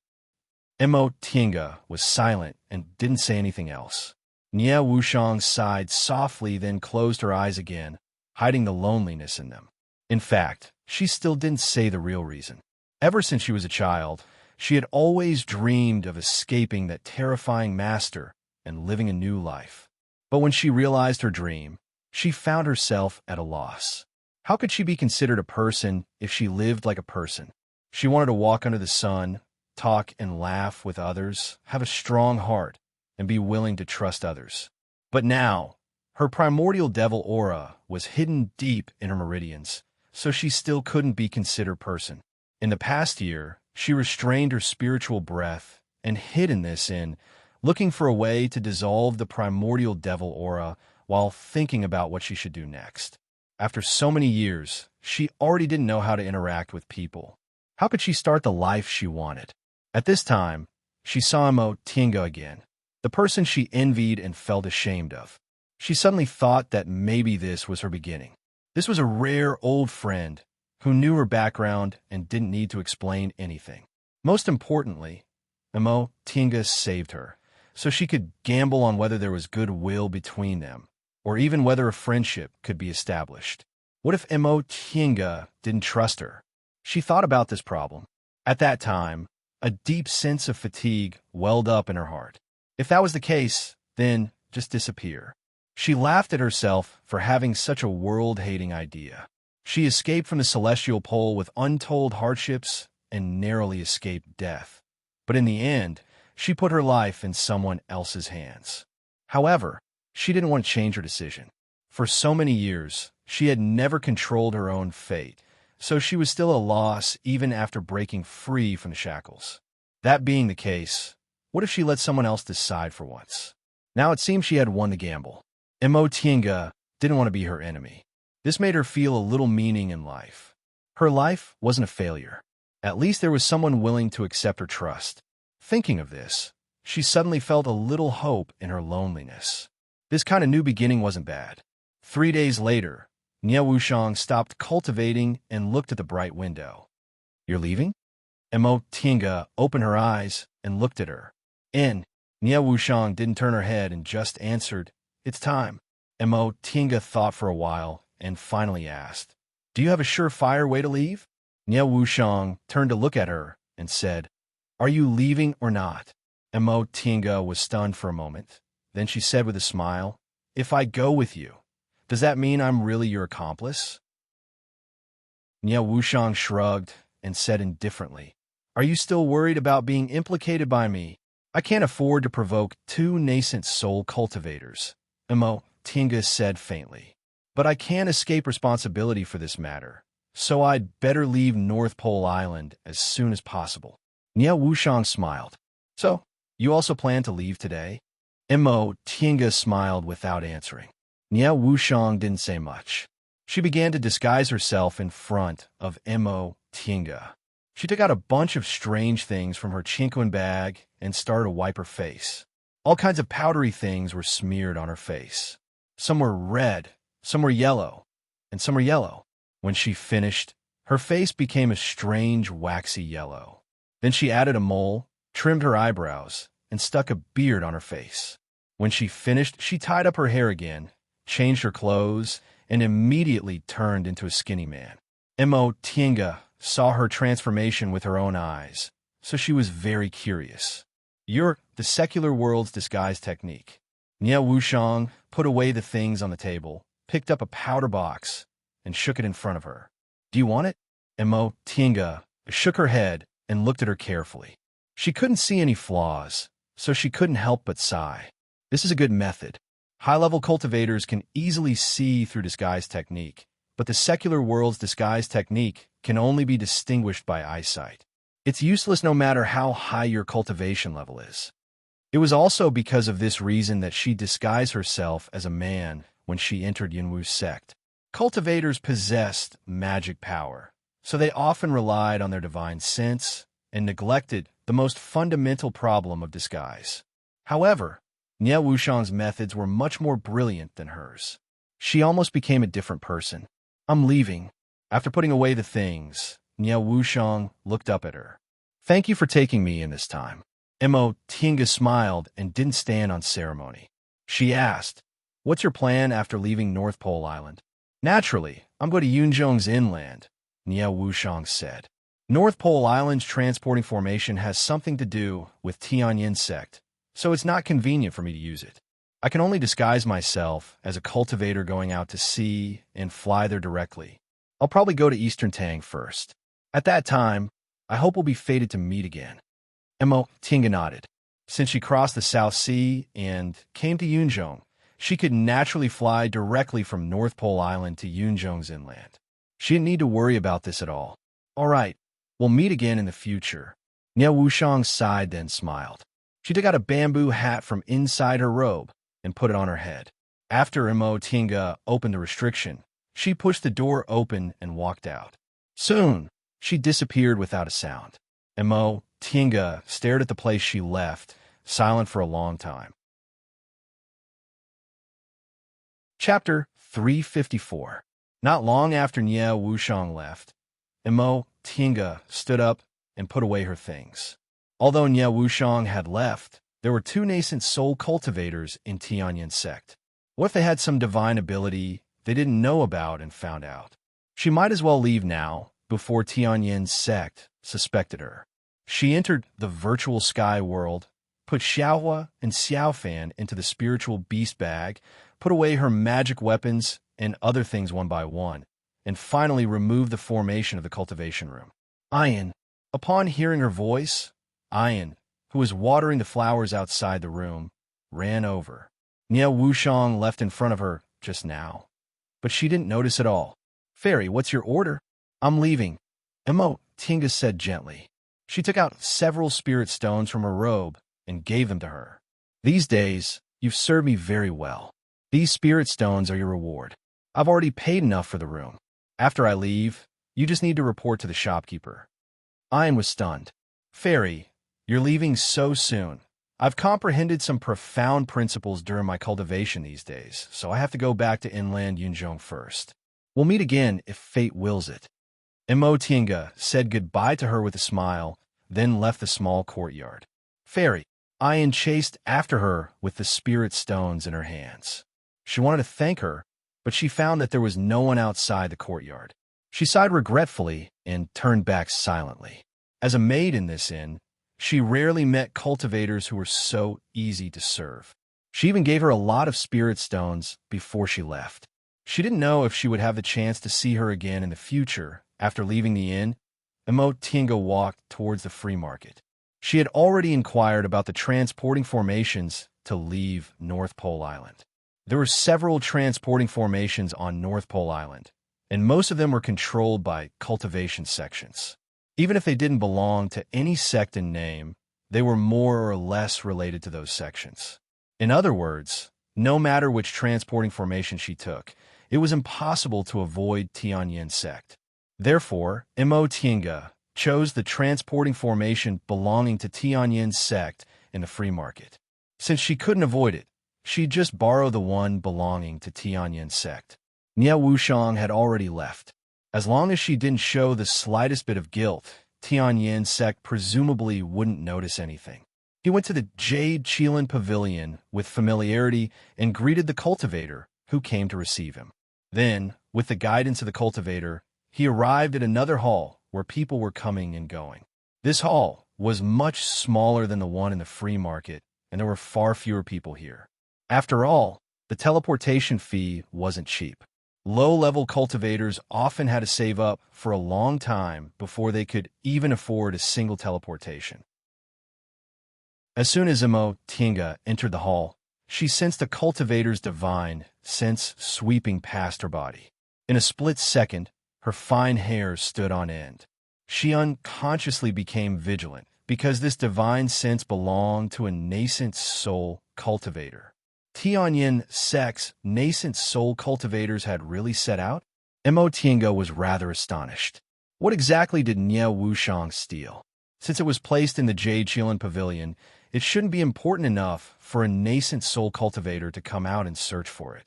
Imo Tinga was silent and didn't say anything else. Nie Wuxiang sighed softly, then closed her eyes again, hiding the loneliness in them. In fact, she still didn't say the real reason. Ever since she was a child, she had always dreamed of escaping that terrifying master and living a new life. But when she realized her dream, she found herself at a loss. How could she be considered a person if she lived like a person? She wanted to walk under the sun, talk and laugh with others, have a strong heart, and be willing to trust others. But now, her primordial devil aura was hidden deep in her meridians, so she still couldn't be considered person. In the past year, she restrained her spiritual breath and hidden this in looking for a way to dissolve the primordial devil aura while thinking about what she should do next. After so many years, she already didn't know how to interact with people. How could she start the life she wanted? At this time, she saw Imo Tinga again, the person she envied and felt ashamed of. She suddenly thought that maybe this was her beginning. This was a rare old friend who knew her background and didn't need to explain anything. Most importantly, Imo Tinga saved her, so she could gamble on whether there was goodwill between them, or even whether a friendship could be established. What if Imo Tinga didn't trust her? She thought about this problem. At that time, a deep sense of fatigue welled up in her heart. If that was the case, then just disappear. She laughed at herself for having such a world-hating idea. She escaped from the celestial pole with untold hardships and narrowly escaped death. But in the end, she put her life in someone else's hands. However, she didn't want to change her decision. For so many years, she had never controlled her own fate, so she was still a loss even after breaking free from the shackles. That being the case, what if she let someone else decide for once? Now it seemed she had won the gamble. Imo Tinga didn't want to be her enemy. This made her feel a little meaning in life. Her life wasn't a failure. At least there was someone willing to accept her trust. Thinking of this, she suddenly felt a little hope in her loneliness. This kind of new beginning wasn't bad. 3 days later, Nie Wuxiang stopped cultivating and looked at the bright window. "You're leaving?" Mo Tinga opened her eyes and looked at her. Nie Wuxiang didn't turn her head and just answered, "It's time." Mo Tinga thought for a while and finally asked, "Do you have a surefire way to leave?" Nie Wuxiang turned to look at her and said, "Are you leaving or not?" Mo Tinga was stunned for a moment. Then she said with a smile, "If I go with you, does that mean I'm really your accomplice?" Nie Wuxiang shrugged and said indifferently, "Are you still worried about being implicated by me? I can't afford to provoke 2 nascent soul cultivators," Mo Tinga said faintly. "But I can't escape responsibility for this matter, so I'd better leave North Pole Island as soon as possible." Nie Wuxiang smiled. "So, you also plan to leave today?" Mo Tinga smiled without answering. Nie Wuxiang didn't say much. She began to disguise herself in front of Mo Tinga. She took out a bunch of strange things from her chinquan bag and started to wipe her face. All kinds of powdery things were smeared on her face. Some were red, some were yellow, and some were yellow. When she finished, her face became a strange waxy yellow. Then she added a mole, trimmed her eyebrows, and stuck a beard on her face. When she finished, she tied up her hair again, changed her clothes, and immediately turned into a skinny man. Mo Tinga saw her transformation with her own eyes, so she was very curious. "You're the secular world's disguise technique." Nie Wuxiang put away the things on the table, picked up a powder box, and shook it in front of her. "Do you want it?" Mo Tinga shook her head and looked at her carefully. She couldn't see any flaws, so she couldn't help but sigh. This is a good method. High-level cultivators can easily see through disguise technique, but the secular world's disguise technique can only be distinguished by eyesight. It's useless no matter how high your cultivation level is. It was also because of this reason that she disguised herself as a man when she entered Yunwu's sect. Cultivators possessed magic power, so they often relied on their divine sense and neglected the most fundamental problem of disguise. However, Nie Wuxiang's methods were much more brilliant than hers. She almost became a different person. "I'm leaving." After putting away the things, Nie Wuxiang looked up at her. "Thank you for taking me in this time." Mo Tinga smiled and didn't stand on ceremony. She asked, "What's your plan after leaving North Pole Island?" "Naturally, I'm going to Yunzhong's inland," Nie Wuxiang said. "North Pole Island's transporting formation has something to do with Tianyin sect, so it's not convenient for me to use it. I can only disguise myself as a cultivator going out to sea and fly there directly. I'll probably go to Eastern Tang first. At that time, I hope we'll be fated to meet again." Mo Tinga nodded. Since she crossed the South Sea and came to Yunzhong, she could naturally fly directly from North Pole Island to Yunzhong's inland. She didn't need to worry about this at all. "All right, we'll meet again in the future." Nie Wuxiang sighed, then smiled. She took out a bamboo hat from inside her robe and put it on her head. After Mo Tinga opened the restriction, she pushed the door open and walked out. Soon, she disappeared without a sound. Mo Tinga stared at the place she left, silent for a long time. Chapter 354. Not long after Nie Wuxiang left, Mo Tinga stood up and put away her things. Although Nie Wuxiang had left, there were 2 nascent soul cultivators in Tianyin sect. What if they had some divine ability they didn't know about and found out? She might as well leave now, before Tianyin's sect suspected her. She entered the virtual sky world, put Xiaohua and Xiaofan into the spiritual beast bag, put away her magic weapons and other things one by one, and finally removed the formation of the cultivation room. Ayan. Upon hearing her voice, Ayan, who was watering the flowers outside the room, ran over. Nie Wuxiang left in front of her just now, but she didn't notice at all. "Fairy, what's your order?" "I'm leaving," Mo Tinga said gently. She took out several spirit stones from her robe and gave them to her. "These days, you've served me very well. These spirit stones are your reward. I've already paid enough for the room. After I leave, you just need to report to the shopkeeper." Ian was stunned. Fairy, you're leaving so soon. I've comprehended some profound principles during my cultivation these days, so I have to go back to inland Yunzhong first. We'll meet again if fate wills it. Mo Tiange said goodbye to her with a smile, then left the small courtyard. Fairy, Ian chased after her with the spirit stones in her hands. She wanted to thank her, but she found that there was no one outside the courtyard. She sighed regretfully and turned back silently. As a maid in this inn, she rarely met cultivators who were so easy to serve. She even gave her a lot of spirit stones before she left. She didn't know if she would have the chance to see her again in the future. After leaving the inn, Mo Tiange walked towards the free market. She had already inquired about the transporting formations to leave North Pole Island. There were several transporting formations on North Pole Island, and most of them were controlled by cultivation sections. Even if they didn't belong to any sect in name, they were more or less related to those sections. In other words, no matter which transporting formation she took, it was impossible to avoid Tianyin sect. Therefore, Mo Tiange chose the transporting formation belonging to Tianyin sect in the free market. Since she couldn't avoid it, she'd just borrow the one belonging to Tianyin sect. Nie Wuxiang had already left. As long as she didn't show the slightest bit of guilt, Tianyin sect presumably wouldn't notice anything. He went to the Jade Qilin Pavilion with familiarity and greeted the cultivator, who came to receive him. Then, with the guidance of the cultivator, he arrived at another hall where people were coming and going. This hall was much smaller than the one in the free market, and there were far fewer people here. After all, the teleportation fee wasn't cheap. Low-level cultivators often had to save up for a long time before they could even afford a single teleportation. As soon as Mo Tiange entered the hall, she sensed a cultivator's divine sense sweeping past her body. In a split second, her fine hair stood on end. She unconsciously became vigilant because this divine sense belonged to a nascent soul cultivator. Tianyin sect's nascent soul cultivators had really set out? Mo Tiange was rather astonished. What exactly did Nie Wuxiang steal? Since it was placed in the Jade Qilin Pavilion, it shouldn't be important enough for a nascent soul cultivator to come out and search for it,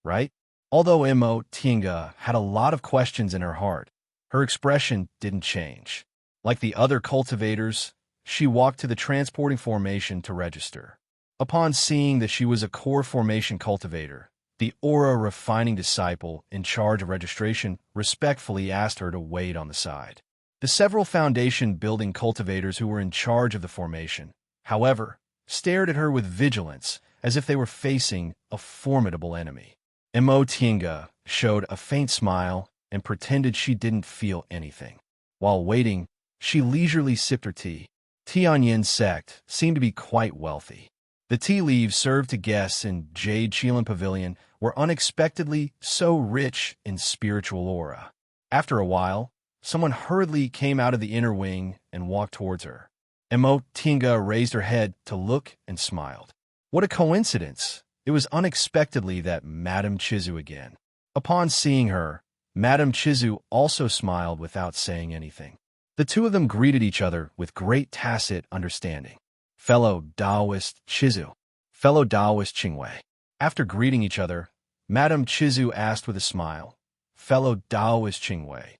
right? Although Mo Tiange had a lot of questions in her heart, her expression didn't change. Like the other cultivators, she walked to the transporting formation to register. Upon seeing that she was a core formation cultivator, the aura refining disciple in charge of registration respectfully asked her to wait on the side. The several foundation building cultivators who were in charge of the formation, however, stared at her with vigilance as if they were facing a formidable enemy. Mo Tiange showed a faint smile and pretended she didn't feel anything. While waiting, she leisurely sipped her tea. Tianyin sect seemed to be quite wealthy. The tea leaves served to guests in Jade Qilin Pavilion were unexpectedly so rich in spiritual aura. After a while, someone hurriedly came out of the inner wing and walked towards her. Mo Tiange raised her head to look and smiled. What a coincidence! It was unexpectedly that Madame Chizu again. Upon seeing her, Madame Chizu also smiled without saying anything. The two of them greeted each other with great tacit understanding. Fellow Taoist Chizu. Fellow Taoist Qingwei. After greeting each other, Madame Chizu asked with a smile, Fellow Taoist Qingwei,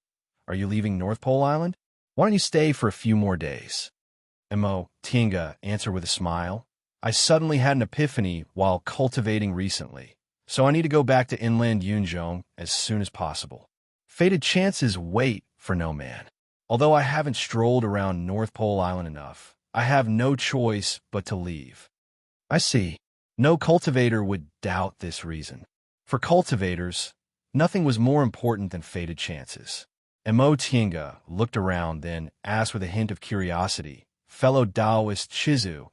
are you leaving North Pole Island? Why don't you stay for a few more days? Mo Tiange answered with a smile, I suddenly had an epiphany while cultivating recently, so I need to go back to inland Yunzhong as soon as possible. Fated chances wait for no man. Although I haven't strolled around North Pole Island enough, I have no choice but to leave. I see. No cultivator would doubt this reason. For cultivators, nothing was more important than fated chances. Mo Tiange looked around, then asked with a hint of curiosity, Fellow Taoist Chizu,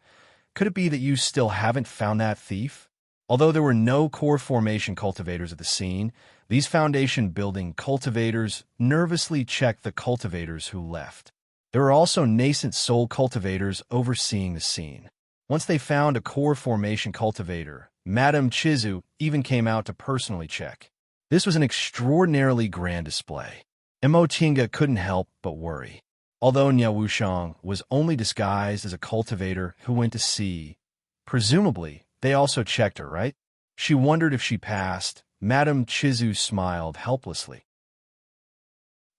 could it be that you still haven't found that thief? Although there were no core formation cultivators at the scene, these foundation-building cultivators nervously checked the cultivators who left. There were also nascent soul cultivators overseeing the scene. Once they found a core formation cultivator, Madame Chizu even came out to personally check. This was an extraordinarily grand display. Mo Tiange couldn't help but worry. Although Nya Wushang was only disguised as a cultivator who went to sea, presumably they also checked her, right? She wondered if she passed. Madame Chizu smiled helplessly.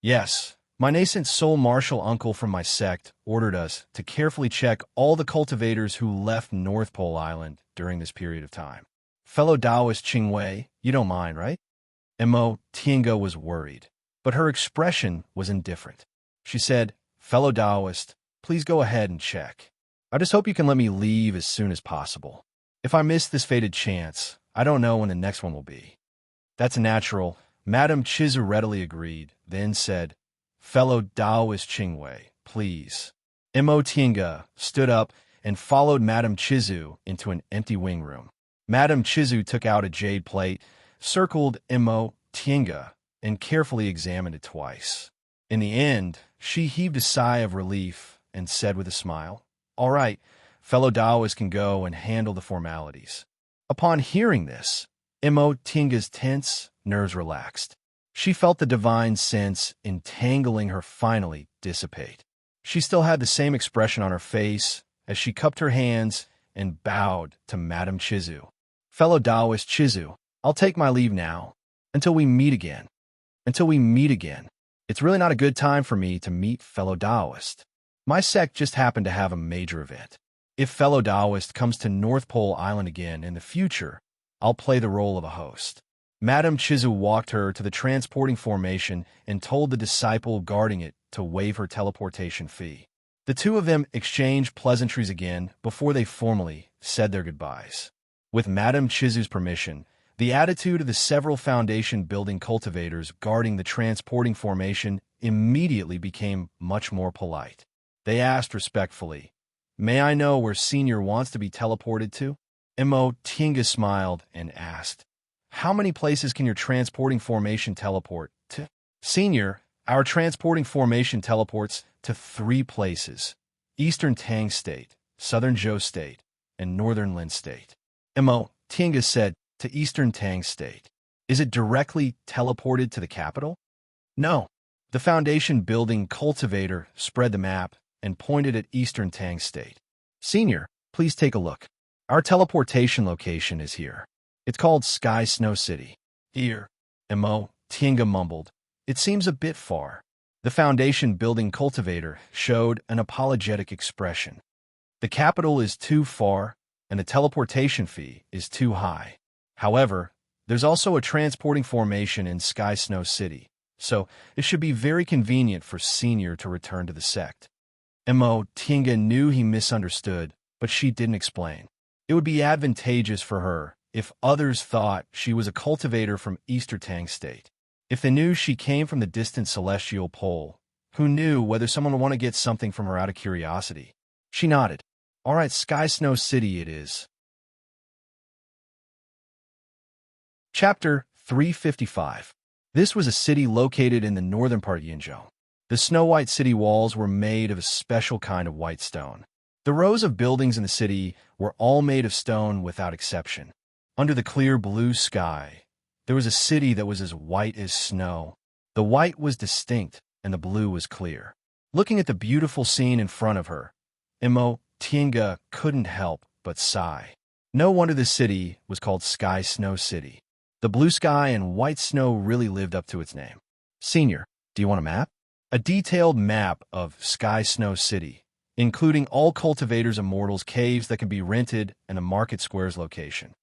Yes, my nascent soul martial uncle from my sect ordered us to carefully check all the cultivators who left North Pole Island during this period of time. Fellow Taoist Qingwei, you don't mind, right? Mo Tiange was worried, but her expression was indifferent. She said, Fellow Taoist, please go ahead and check. I just hope you can let me leave as soon as possible. If I miss this fated chance, I don't know when the next one will be. That's natural. Madame Chizu readily agreed, then said, Fellow Taoist Qingwei, please. Mo Tiange stood up and followed Madame Chizu into an empty wing room. Madame Chizu took out a jade plate, circled Mo Tiange, and carefully examined it twice. In the end, she heaved a sigh of relief and said with a smile, All right, fellow Taoists can go and handle the formalities. Upon hearing this, Mo Tiange's tense nerves relaxed. She felt the divine sense entangling her finally dissipate. She still had the same expression on her face as she cupped her hands and bowed to Madame Chizu. Fellow Taoist Chizu, I'll take my leave now. Until we meet again. Until we meet again. It's really not a good time for me to meet fellow Taoist. My sect just happened to have a major event. If fellow Taoist comes to North Pole Island again in the future, I'll play the role of a host. Madame Chizu walked her to the transporting formation and told the disciple guarding it to waive her teleportation fee. The two of them exchanged pleasantries again before they formally said their goodbyes. With Madame Chizu's permission, the attitude of the several foundation-building cultivators guarding the transporting formation immediately became much more polite. They asked respectfully, May I know where Senior wants to be teleported to? Mo Tiange smiled and asked, How many places can your transporting formation teleport to? Senior, our transporting formation teleports to 3 places: Eastern Tang State, Southern Zhou State, and Northern Lin State. Mo Tiange said, to Eastern Tang State. Is it directly teleported to the capital? No. The foundation building cultivator spread the map and pointed at Eastern Tang State. Senior, please take a look. Our teleportation location is here. It's called Sky Snow City. Here, Mo Tiange mumbled. It seems a bit far. The foundation building cultivator showed an apologetic expression. The capital is too far, and the teleportation fee is too high. However, there's also a transporting formation in Sky Snow City, so it should be very convenient for Senior to return to the sect. Mo Tiange knew he misunderstood, but she didn't explain. It would be advantageous for her if others thought she was a cultivator from Eastern Tang State. If they knew she came from the distant celestial pole, who knew whether someone would want to get something from her out of curiosity? She nodded. All right, Sky Snow City it is. Chapter 355. This was a city located in the northern part of Yinzhou. The snow-white city walls were made of a special kind of white stone. The rows of buildings in the city were all made of stone without exception. Under the clear blue sky, there was a city that was as white as snow. The white was distinct, and the blue was clear. Looking at the beautiful scene in front of her, Mo Tiange couldn't help but sigh. No wonder the city was called Sky Snow City. The blue sky and white snow really lived up to its name. Senior, do you want a map? A detailed map of Sky Snow City, including all cultivators' immortals' caves that can be rented and the market square's location.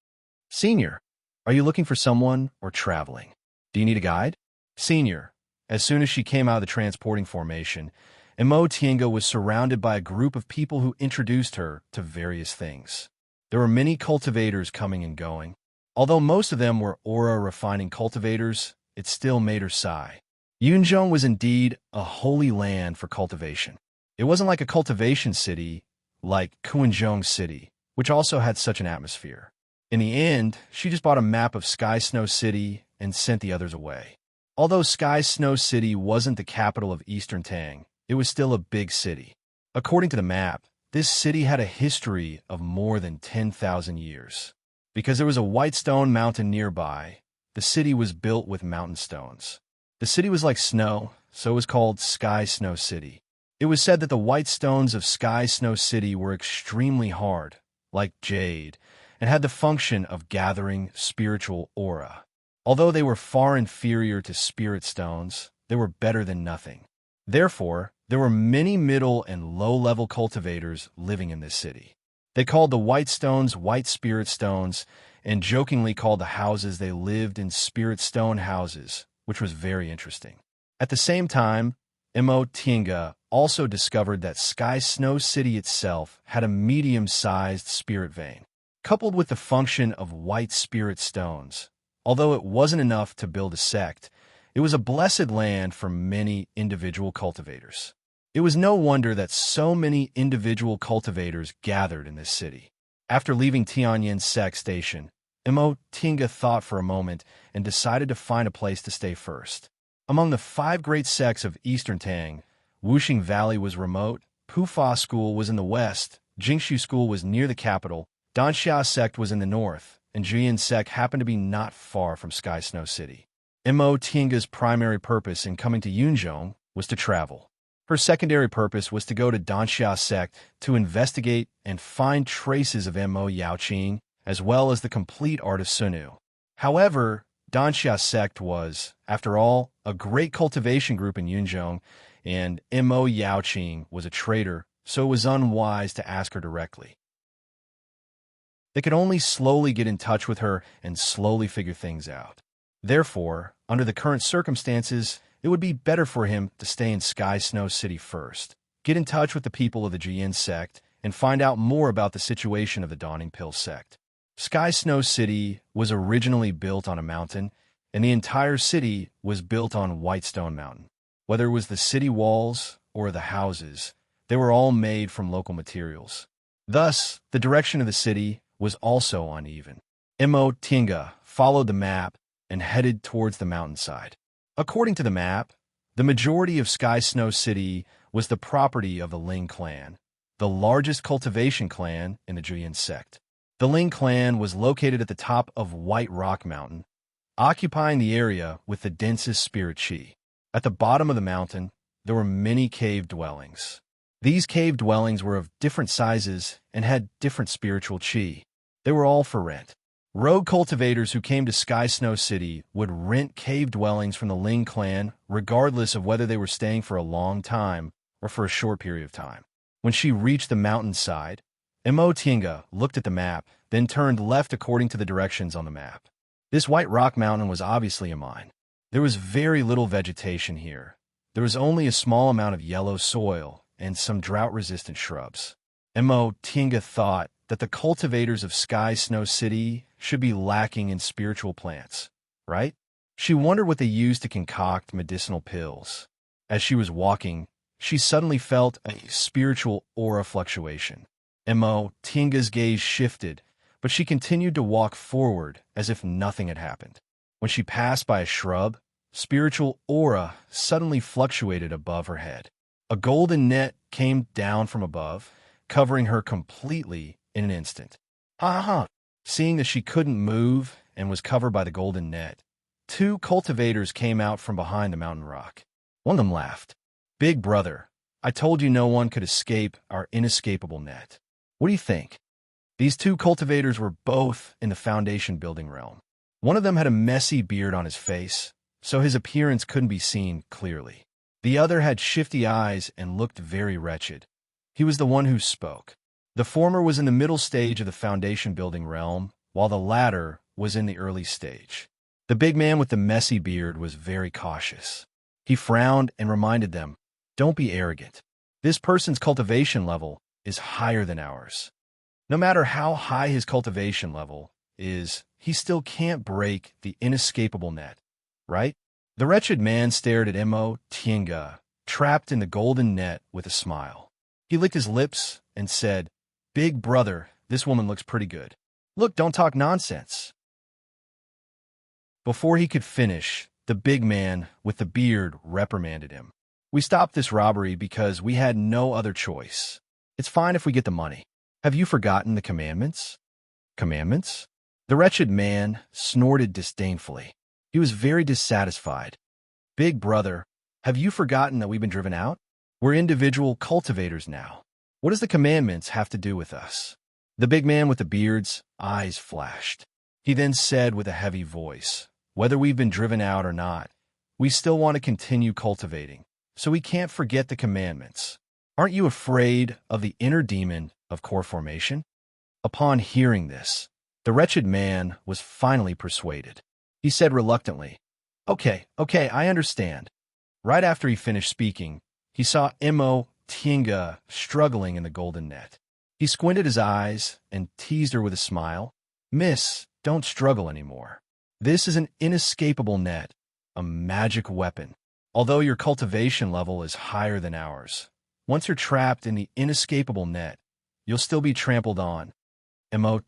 Senior, are you looking for someone or traveling? Do you need a guide? Senior, as soon as she came out of the transporting formation, Mo Tiange was surrounded by a group of people who introduced her to various things. There were many cultivators coming and going. Although most of them were aura-refining cultivators, it still made her sigh. Yunzhong was indeed a holy land for cultivation. It wasn't like a cultivation city like Kuanzhong City, which also had such an atmosphere. In the end, she just bought a map of Sky Snow City and sent the others away. Although Sky Snow City wasn't the capital of Eastern Tang, it was still a big city. According to the map, this city had a history of more than 10,000 years. Because there was a white stone mountain nearby, the city was built with mountain stones. The city was like snow, so it was called Sky Snow City. It was said that the white stones of Sky Snow City were extremely hard, like jade, and had the function of gathering spiritual aura. Although they were far inferior to spirit stones, they were better than nothing. Therefore, there were many middle and low-level cultivators living in this city. They called the white stones white spirit stones and jokingly called the houses they lived in spirit stone houses, which was very interesting. At the same time, Tinga also discovered that Sky Snow City itself had a medium-sized spirit vein, coupled with the function of white spirit stones. Although it wasn't enough to build a sect, it was a blessed land for many individual cultivators. It was no wonder that so many individual cultivators gathered in this city. After leaving Tianyan's sect station, Tinga thought for a moment and decided to find a place to stay first. Among the 5 great sects of Eastern Tang, Wuxing Valley was remote, Pufa School was in the west, Jingshu School was near the capital, Danxia sect was in the north, and Jian sect happened to be not far from Sky Snow City. Tinga's primary purpose in coming to Yunzhong was to travel. Her secondary purpose was to go to Danxia sect to investigate and find traces of Yaoqing, as well as the complete art of Sunu. However, Danxia sect was, after all, a great cultivation group in Yunzhong, and Yaoqing was a traitor, so it was unwise to ask her directly. They could only slowly get in touch with her and slowly figure things out. Therefore, under the current circumstances, it would be better for him to stay in Sky Snow City first, get in touch with the people of the Jian sect, and find out more about the situation of the Dawning Pill sect. Sky Snow City was originally built on a mountain, and the entire city was built on Whitestone Mountain. Whether it was the city walls or the houses, they were all made from local materials. Thus, the direction of the city was also uneven. Tinga followed the map and headed towards the mountainside. According to the map, the majority of Sky Snow City was the property of the Ling clan, the largest cultivation clan in the Jian sect. The Ling clan was located at the top of White Rock Mountain, occupying the area with the densest spirit chi. At the bottom of the mountain, there were many cave dwellings. These cave dwellings were of different sizes and had different spiritual chi. They were all for rent. Rogue cultivators who came to Sky Snow City would rent cave dwellings from the Ling clan regardless of whether they were staying for a long time or for a short period of time. When she reached the mountainside, Tinga looked at the map, then turned left according to the directions on the map. This White Rock Mountain was obviously a mine. There was very little vegetation here. There was only a small amount of yellow soil and some drought-resistant shrubs. Tinga thought that the cultivators of Sky Snow City should be lacking in spiritual plants, right? She wondered what they used to concoct medicinal pills. As she was walking, she suddenly felt a spiritual aura fluctuation. Tinga's gaze shifted, but she continued to walk forward as if nothing had happened. When she passed by a shrub, spiritual aura suddenly fluctuated above her head. A golden net came down from above, covering her completely in an instant. Seeing that she couldn't move and was covered by the golden net, 2 cultivators came out from behind the mountain rock. One of them laughed. "Big brother, I told you no one could escape our inescapable net. What do you think?" These 2 cultivators were both in the foundation building realm. One of them had a messy beard on his face, so his appearance couldn't be seen clearly. The other had shifty eyes and looked very wretched. He was the one who spoke. The former was in the middle stage of the foundation building realm, while the latter was in the early stage. The big man with the messy beard was very cautious. He frowned and reminded them, "Don't be arrogant. This person's cultivation level is higher than ours. No matter how high his cultivation level is, he still can't break the inescapable net, right?" The wretched man stared at Tinga, trapped in the golden net, with a smile. He licked his lips and said, "Big brother, this woman looks pretty good. Look, don't talk nonsense." Before he could finish, the big man with the beard reprimanded him. "We stopped this robbery because we had no other choice. It's fine if we get the money. Have you forgotten the commandments?" "Commandments?" The wretched man snorted disdainfully. He was very dissatisfied. "Big brother, have you forgotten that we've been driven out? We're individual cultivators now. What does the commandments have to do with us? The big man with the beard's eyes flashed. He then said with a heavy voice, whether we've been driven out or not, we still want to continue cultivating, so we can't forget the commandments. Aren't you afraid of the inner demon of core formation? Upon hearing this, the wretched man was finally persuaded. He said reluctantly, Okay, I understand. Right after he finished speaking, he saw Tinga struggling in the golden net. He squinted his eyes and teased her with a smile. Miss, don't struggle anymore. This is an inescapable net, a magic weapon. Although your cultivation level is higher than ours, once you're trapped in the inescapable net, you'll still be trampled on.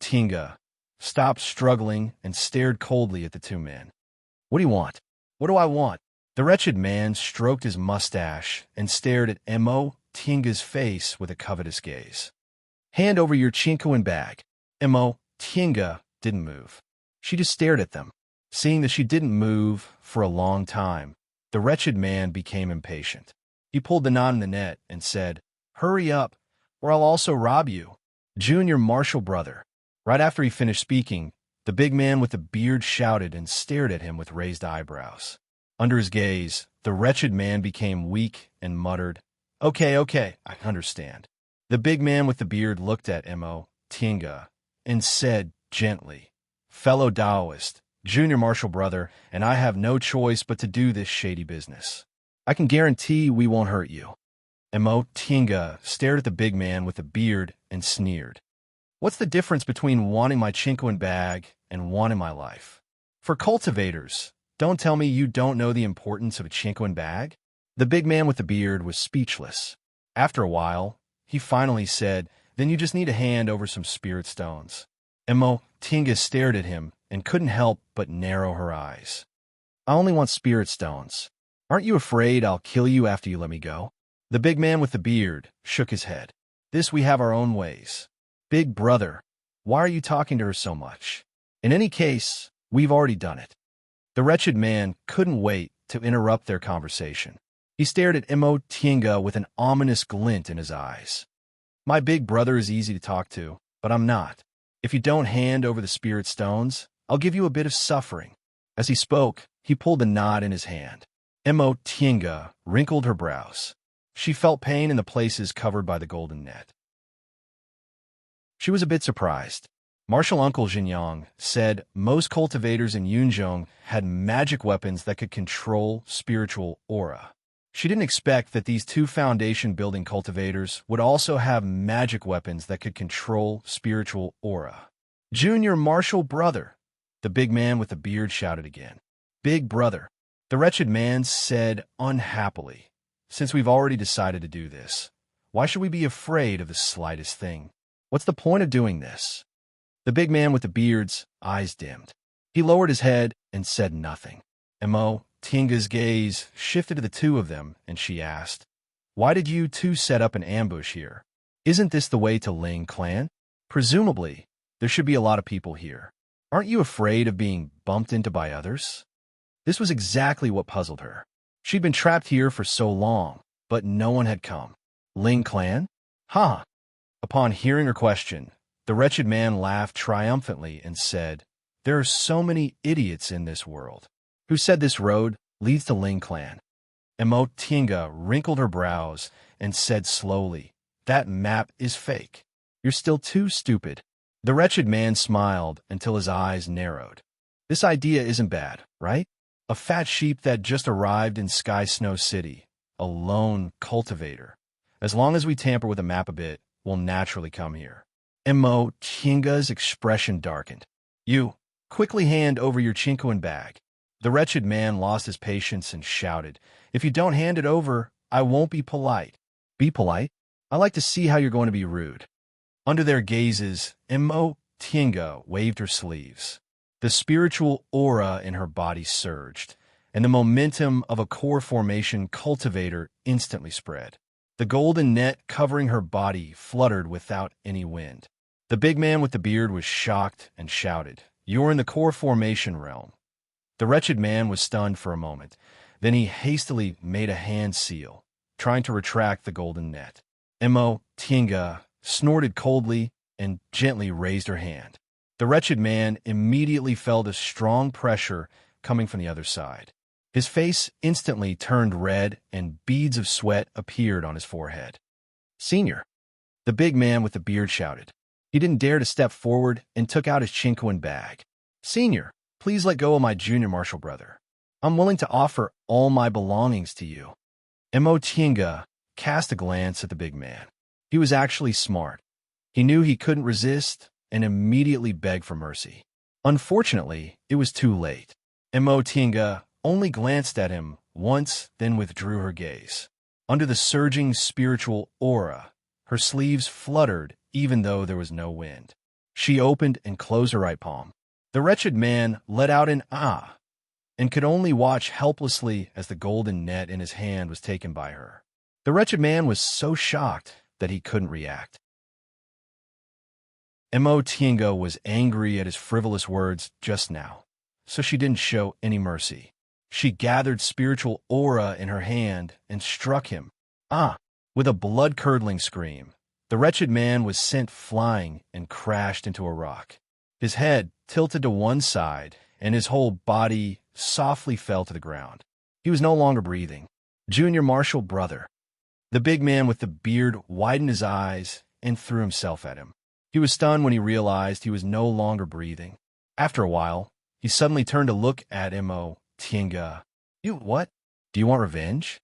Tinga stopped struggling and stared coldly at the two men. What do you want? What do I want? The wretched man stroked his mustache and stared at Tinga's face with a covetous gaze. Hand over your chinko bag. Tinga didn't move. She just stared at them. Seeing that she didn't move for a long time, the wretched man became impatient. He pulled the knot in the net and said, Hurry up, or I'll also rob you. Junior Marshall brother. Right after he finished speaking, the big man with the beard shouted and stared at him with raised eyebrows. Under his gaze, the wretched man became weak and muttered, Okay, I understand. The big man with the beard looked at Tinga and said gently, Fellow Taoist, Junior Marshall brother, and I have no choice but to do this shady business. I can guarantee we won't hurt you. Tinga stared at the big man with the beard and sneered. What's the difference between wanting my chinko bag and wanting my life? For cultivators, don't tell me you don't know the importance of a chinko bag? The big man with the beard was speechless. After a while, he finally said, Then you just need to hand over some spirit stones. Tinga stared at him and couldn't help but narrow her eyes. I only want spirit stones. Aren't you afraid I'll kill you after you let me go? The big man with the beard shook his head. This we have our own ways. Big brother, why are you talking to her so much? In any case, we've already done it. The wretched man couldn't wait to interrupt their conversation. He stared at Tinga with an ominous glint in his eyes. My big brother is easy to talk to, but I'm not. If you don't hand over the spirit stones, I'll give you a bit of suffering. As he spoke, he pulled the knot in his hand. Tinga wrinkled her brows. She felt pain in the places covered by the golden net. She was a bit surprised. Martial Uncle Jinyang said most cultivators in Yunzhong had magic weapons that could control spiritual aura. She didn't expect that these two foundation-building cultivators would also have magic weapons that could control spiritual aura. Junior Marshall brother, the big man with the beard shouted again. Big brother, the wretched man said unhappily. Since we've already decided to do this, why should we be afraid of the slightest thing? What's the point of doing this? The big man with the beard's eyes dimmed. He lowered his head and said nothing. Tinga's gaze shifted to the two of them, and she asked, Why did you two set up an ambush here? Isn't this the way to Ling clan? Presumably, there should be a lot of people here. Aren't you afraid of being bumped into by others? This was exactly what puzzled her. She'd been trapped here for so long, but no one had come. Ling clan? Huh. Upon hearing her question, the wretched man laughed triumphantly and said, There are so many idiots in this world. Who said this road leads to Ling clan? Tinga wrinkled her brows and said slowly, That map is fake. You're still too stupid. The wretched man smiled until his eyes narrowed. This idea isn't bad, right? A fat sheep that just arrived in Sky Snow City, a lone cultivator. As long as we tamper with the map a bit, we'll naturally come here. Tinga's expression darkened. You, quickly hand over your chinko bag. The wretched man lost his patience and shouted, If you don't hand it over, I won't be polite. Be polite? I like to see how you're going to be rude. Under their gazes, Tinga waved her sleeves. The spiritual aura in her body surged, and the momentum of a core formation cultivator instantly spread. The golden net covering her body fluttered without any wind. The big man with the beard was shocked and shouted, You're in the core formation realm. The wretched man was stunned for a moment. Then he hastily made a hand seal. trying to retract the golden net. Imo Tinga snorted coldly and gently raised her hand. The wretched man immediately felt a strong pressure coming from the other side. His face instantly turned red and beads of sweat appeared on his forehead. "Senior," the big man with the beard shouted. He didn't dare to step forward and took out his chinquin bag. "Senior, please let go of my junior marshal brother. I'm willing to offer all my belongings to you." Imo Tinga cast a glance at the big man. He was actually smart. He knew he couldn't resist and immediately begged for mercy. Unfortunately, it was too late. Imo Tinga only glanced at him once, then withdrew her gaze. Under the surging spiritual aura, her sleeves fluttered even though there was no wind. She opened and closed her right palm. The wretched man let out an "ah" and could only watch helplessly as the golden net in his hand was taken by her. The wretched man was so shocked that he couldn't react. Imo Tinga was angry at his frivolous words just now, so she didn't show any mercy. She gathered spiritual aura in her hand and struck him. "Ah!" With a blood-curdling scream, the wretched man was sent flying and crashed into a rock. His head tilted to one side, and his whole body softly fell to the ground. He was no longer breathing. "Junior Marshal brother." The big man with the beard widened his eyes and threw himself at him. He was stunned when he realized he was no longer breathing. After a while, he suddenly turned to look at Imo Tinga. "You what? Do you want revenge?"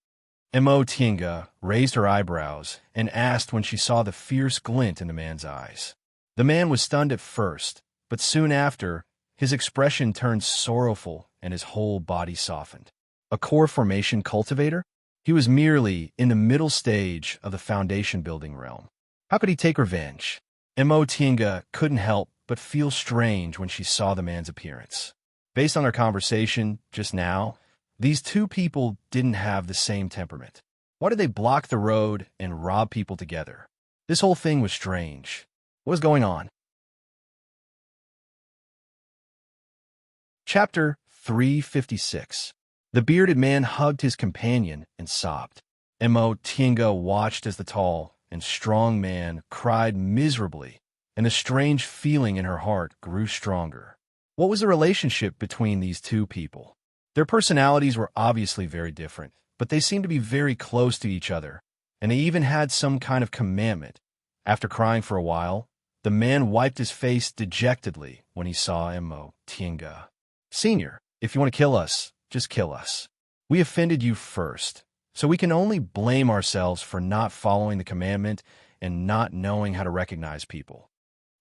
Imo Tinga raised her eyebrows and asked when she saw the fierce glint in the man's eyes. The man was stunned at first, but soon after, his expression turned sorrowful and his whole body softened. A core formation cultivator? He was merely in the middle stage of the foundation building realm. How could he take revenge? Imo Tinga couldn't help but feel strange when she saw the man's appearance. Based on their conversation just now, these two people didn't have the same temperament. Why did they block the road and rob people together? This whole thing was strange. What was going on? Chapter 356. The bearded man hugged his companion and sobbed. Imo Tinga watched as the tall and strong man cried miserably, and the strange feeling in her heart grew stronger. What was the relationship between these two people? Their personalities were obviously very different, but they seemed to be very close to each other, and they even had some kind of commandment. After crying for a while, the man wiped his face dejectedly when he saw Imo Tinga. "Senior, if you want to kill us, just kill us. We offended you first, so we can only blame ourselves for not following the commandment and not knowing how to recognize people."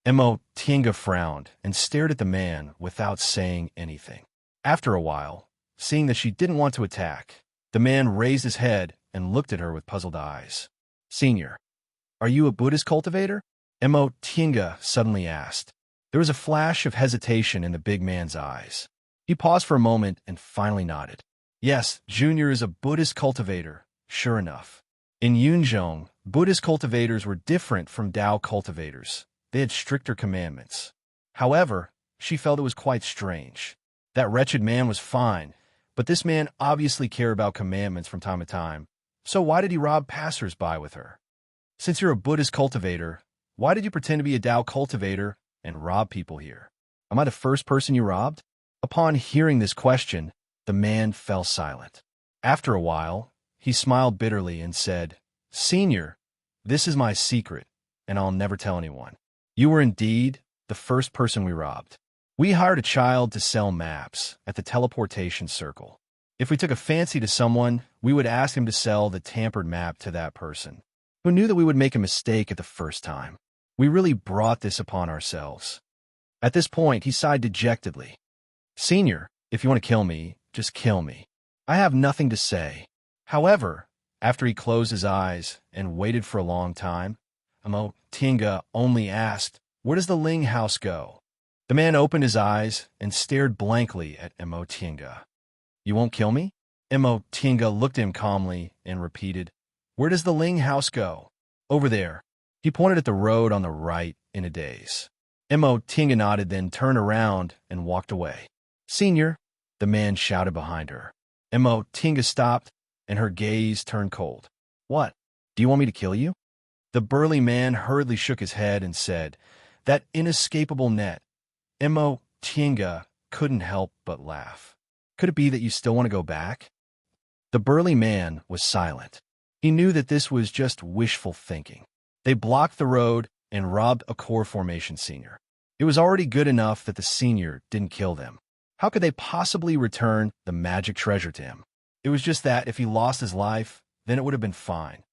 Imo Tinga frowned and stared at the man without saying anything. After a while, seeing that she didn't want to attack, the man raised his head and looked at her with puzzled eyes. "Senior, are you a Buddhist cultivator?" Imo Tinga suddenly asked. There was a flash of hesitation in the big man's eyes. He paused for a moment and finally nodded. "Yes, Junior is a Buddhist cultivator, sure enough." In Yunzhong, Buddhist cultivators were different from Tao cultivators. They had stricter commandments. However, she felt it was quite strange. That wretched man was fine, but this man obviously cared about commandments from time to time, so why did he rob passers-by with her? "Since you're a Buddhist cultivator, why did you pretend to be a Tao cultivator and rob people here? Am I the first person you robbed?" Upon hearing this question, the man fell silent. After a while, he smiled bitterly and said, "Senior, this is my secret, and I'll never tell anyone. You were indeed the first person we robbed. We hired a child to sell maps at the teleportation circle. If we took a fancy to someone, we would ask him to sell the tampered map to that person, who knew that we would make a mistake at the first time. We really brought this upon ourselves." At this point, he sighed dejectedly. "Senior, if you want to kill me, just kill me. I have nothing to say." However, after he closed his eyes and waited for a long time, Imo Tinga only asked, "Where does the Ling house go?" The man opened his eyes and stared blankly at Imo Tinga. "You won't kill me?" Imo Tinga looked at him calmly and repeated, "Where does the Ling house go?" "Over there." He pointed at the road on the right in a daze. Imo Tinga nodded, then turned around and walked away. "Senior," the man shouted behind her. Imo Tinga stopped, and her gaze turned cold. What? Do you want me to kill you? The burly man hurriedly shook his head and said, That inescapable net. Mo Tienga couldn't help but laugh. Could it be that you still want to go back? The burly man was silent. He knew that this was just wishful thinking. They blocked the road and robbed a core formation senior. It was already good enough that the senior didn't kill them. How could they possibly return the magic treasure to him? It was just that if he lost his life, then it would have been fine.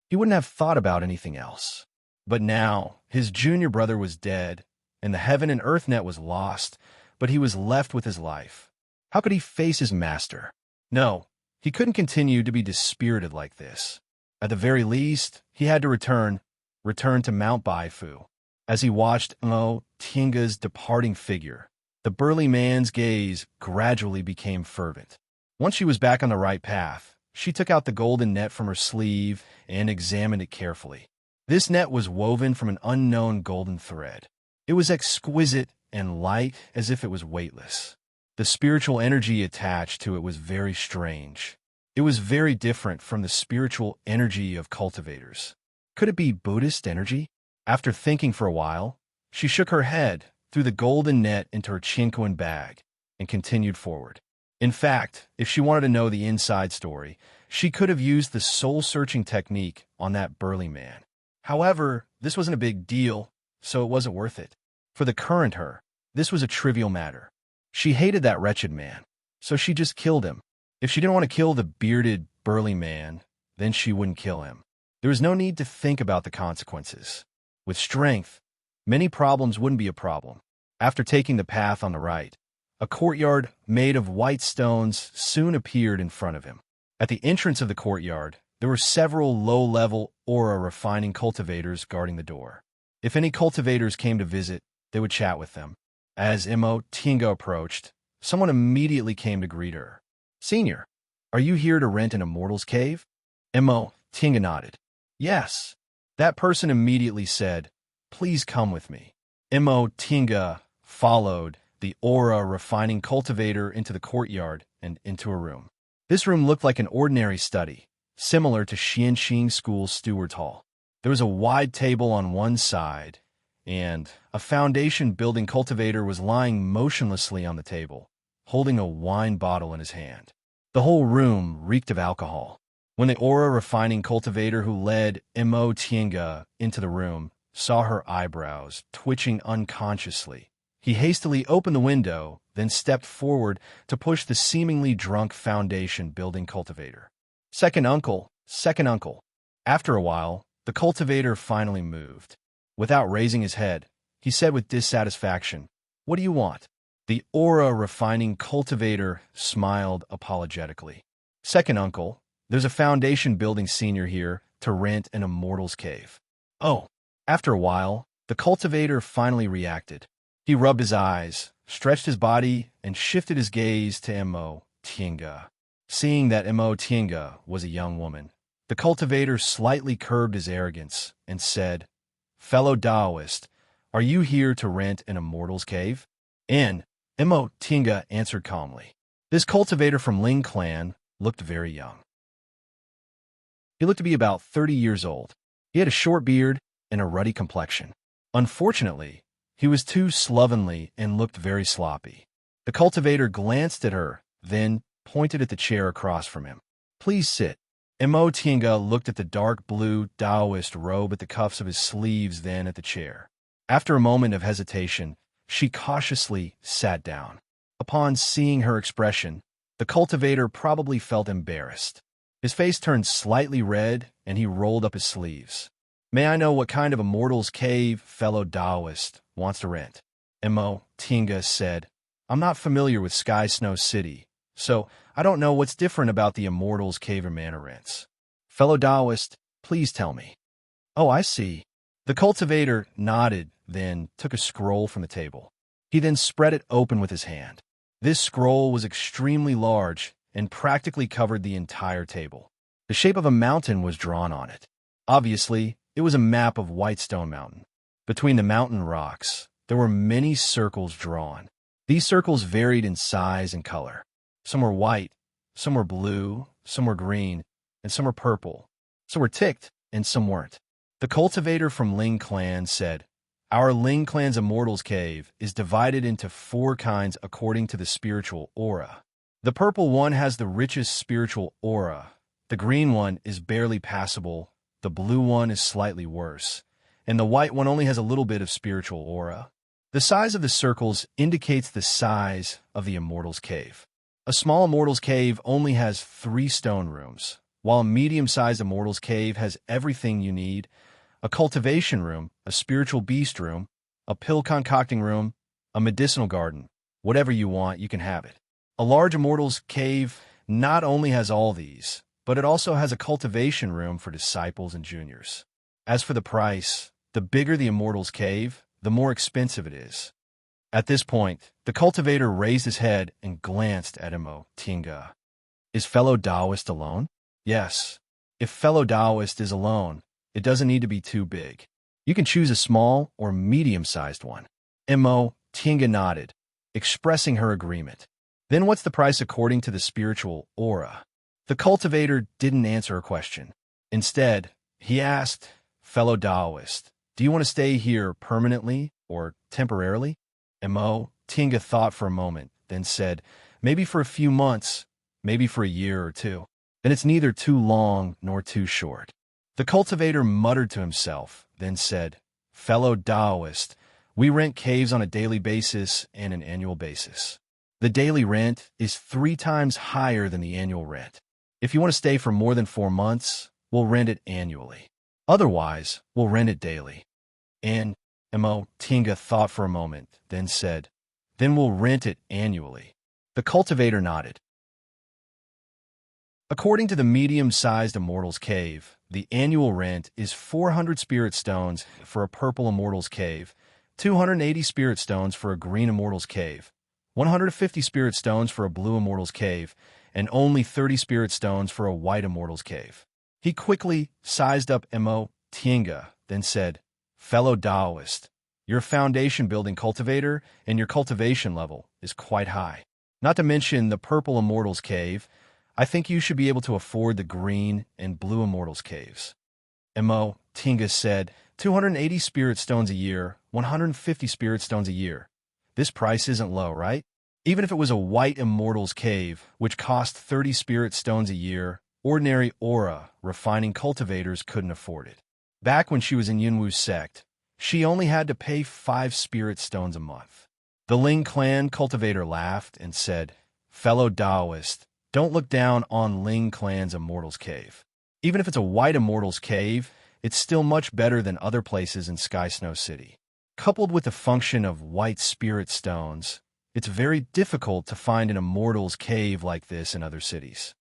He wouldn't have thought about anything else. But now, his junior brother was dead, and the heaven and earth net was lost, but he was left with his life. How could he face his master? No, he couldn't continue to be dispirited like this. At the very least, he had to return to Mount Baifu. As he watched Mo Tienga's departing figure, the burly man's gaze gradually became fervent. Once she was back on the right path, she took out the golden net from her sleeve and examined it carefully. This net was woven from an unknown golden thread. It was exquisite and light as if it was weightless. The spiritual energy attached to it was very strange. It was very different from the spiritual energy of cultivators. Could it be Buddhist energy? After thinking for a while, she shook her head, threw the golden net into her chincoin bag, and continued forward. In fact, if she wanted to know the inside story, she could have used the soul-searching technique on that burly man. However, this wasn't a big deal, so it wasn't worth it. For the current her, this was a trivial matter. She hated that wretched man, so she just killed him. If she didn't want to kill the bearded, burly man, then she wouldn't kill him. There was no need to think about the consequences. With strength, many problems wouldn't be a problem. After taking the path on the right, a courtyard made of white stones soon appeared in front of him. At the entrance of the courtyard, there were several low-level aura refining cultivators guarding the door. If any cultivators came to visit, they would chat with them. As Mo Tienga approached, someone immediately came to greet her. "Senior, are you here to rent an immortal's cave?" Mo Tienga nodded. "Yes." That person immediately said, "Please come with me." Mo Tienga followed the aura refining cultivator into the courtyard and into a room. This room looked like an ordinary study, similar to Xianxing School's steward's hall. There was a wide table on one side, and a foundation building cultivator was lying motionlessly on the table, holding a wine bottle in his hand. The whole room reeked of alcohol. When the aura refining cultivator who led Mo Tienga into the room saw her eyebrows twitching unconsciously, he hastily opened the window, then stepped forward to push the seemingly drunk foundation building cultivator. Second uncle, second uncle." After a while, the cultivator finally moved. Without raising his head, he said with dissatisfaction, "What do you want?" The aura refining cultivator smiled apologetically. "Second uncle, there's a foundation building senior here to rent an immortal's cave." "Oh." After a while, the cultivator finally reacted. He rubbed his eyes, stretched his body, and shifted his gaze to Mo Tienga. Seeing that Mo Tienga was a young woman, the cultivator slightly curbed his arrogance and said, "Fellow Taoist, are you here to rent an immortal's cave?" Mo Tienga answered calmly. This cultivator from Ling clan looked very young. He looked to be about 30 years old. He had a short beard and a ruddy complexion. Unfortunately, he was too slovenly and looked very sloppy. The cultivator glanced at her, then pointed at the chair across from him. "Please sit." Mo Tienga looked at the dark blue Taoist robe at the cuffs of his sleeves, then at the chair. After a moment of hesitation, she cautiously sat down. Upon seeing her expression, the cultivator probably felt embarrassed. His face turned slightly red, and he rolled up his sleeves. "May I know what kind of immortal's cave fellow Taoist wants to rent?" Mo Tienga said, "I'm not familiar with Sky Snow City, so I don't know what's different about the immortal's cave or manor rents. Fellow Taoist, please tell me." "Oh, I see." The cultivator nodded, then took a scroll from the table. He then spread it open with his hand. This scroll was extremely large and practically covered the entire table. The shape of a mountain was drawn on it. Obviously, it was a map of Whitestone Mountain. Between the mountain rocks, there were many circles drawn. These circles varied in size and color. Some were white, some were blue, some were green, and some were purple. Some were ticked, and some weren't. The cultivator from Ling Clan said, "Our Ling Clan's Immortals Cave is divided into 4 kinds according to the spiritual aura. The purple one has the richest spiritual aura. The green one is barely passable. The blue one is slightly worse. And the white one only has a little bit of spiritual aura." The size of the circles indicates the size of the Immortals Cave. A small Immortals Cave only has 3 stone rooms, while a medium-sized Immortals Cave has everything you need: a cultivation room, a spiritual beast room, a pill concocting room, a medicinal garden. Whatever you want, you can have it. A large Immortals Cave not only has all these, but it also has a cultivation room for disciples and juniors. As for the price, the bigger the Immortals Cave, the more expensive it is. At this point, the cultivator raised his head and glanced at Tinga. "Is fellow Taoist alone?" "Yes. If fellow Taoist is alone, it doesn't need to be too big. You can choose a small or medium-sized one." Tinga nodded, expressing her agreement. "Then what's the price according to the spiritual aura?" The cultivator didn't answer her question. Instead, he asked, "Fellow Taoist, do you want to stay here permanently or temporarily?" Tinga thought for a moment, then said, "Maybe for a few months, maybe for a year or 2. Then it's neither too long nor too short." The cultivator muttered to himself, then said, "Fellow Taoist, we rent caves on a daily basis and an annual basis. The daily rent is 3 times higher than the annual rent. If you want to stay for more than 4 months, we'll rent it annually. Otherwise, we'll rent it daily." And Tinga thought for a moment, then said, "Then we'll rent it annually." The cultivator nodded. According to the medium-sized Immortals Cave, the annual rent is 400 spirit stones for a purple Immortals Cave, 280 spirit stones for a green Immortals Cave, 150 spirit stones for a blue Immortals Cave, and only 30 spirit stones for a white Immortals Cave. He quickly sized up Tinga, then said, "Fellow Taoist, you're a foundation-building cultivator, and your cultivation level is quite high. Not to mention the purple Immortals Cave, I think you should be able to afford the green and blue Immortals Caves." Tinga said, 280 spirit stones a year, 150 spirit stones a year. This price isn't low, right? Even if it was a white Immortals Cave, which cost 30 spirit stones a year, ordinary aura refining cultivators couldn't afford it. Back when she was in Yunwu's sect, she only had to pay 5 spirit stones a month. The Ling Clan cultivator laughed and said, "Fellow Taoist, don't look down on Ling Clan's Immortals Cave. Even if it's a white Immortals Cave, it's still much better than other places in Sky Snow City. Coupled with the function of white spirit stones, it's very difficult to find an Immortals Cave like this in other cities."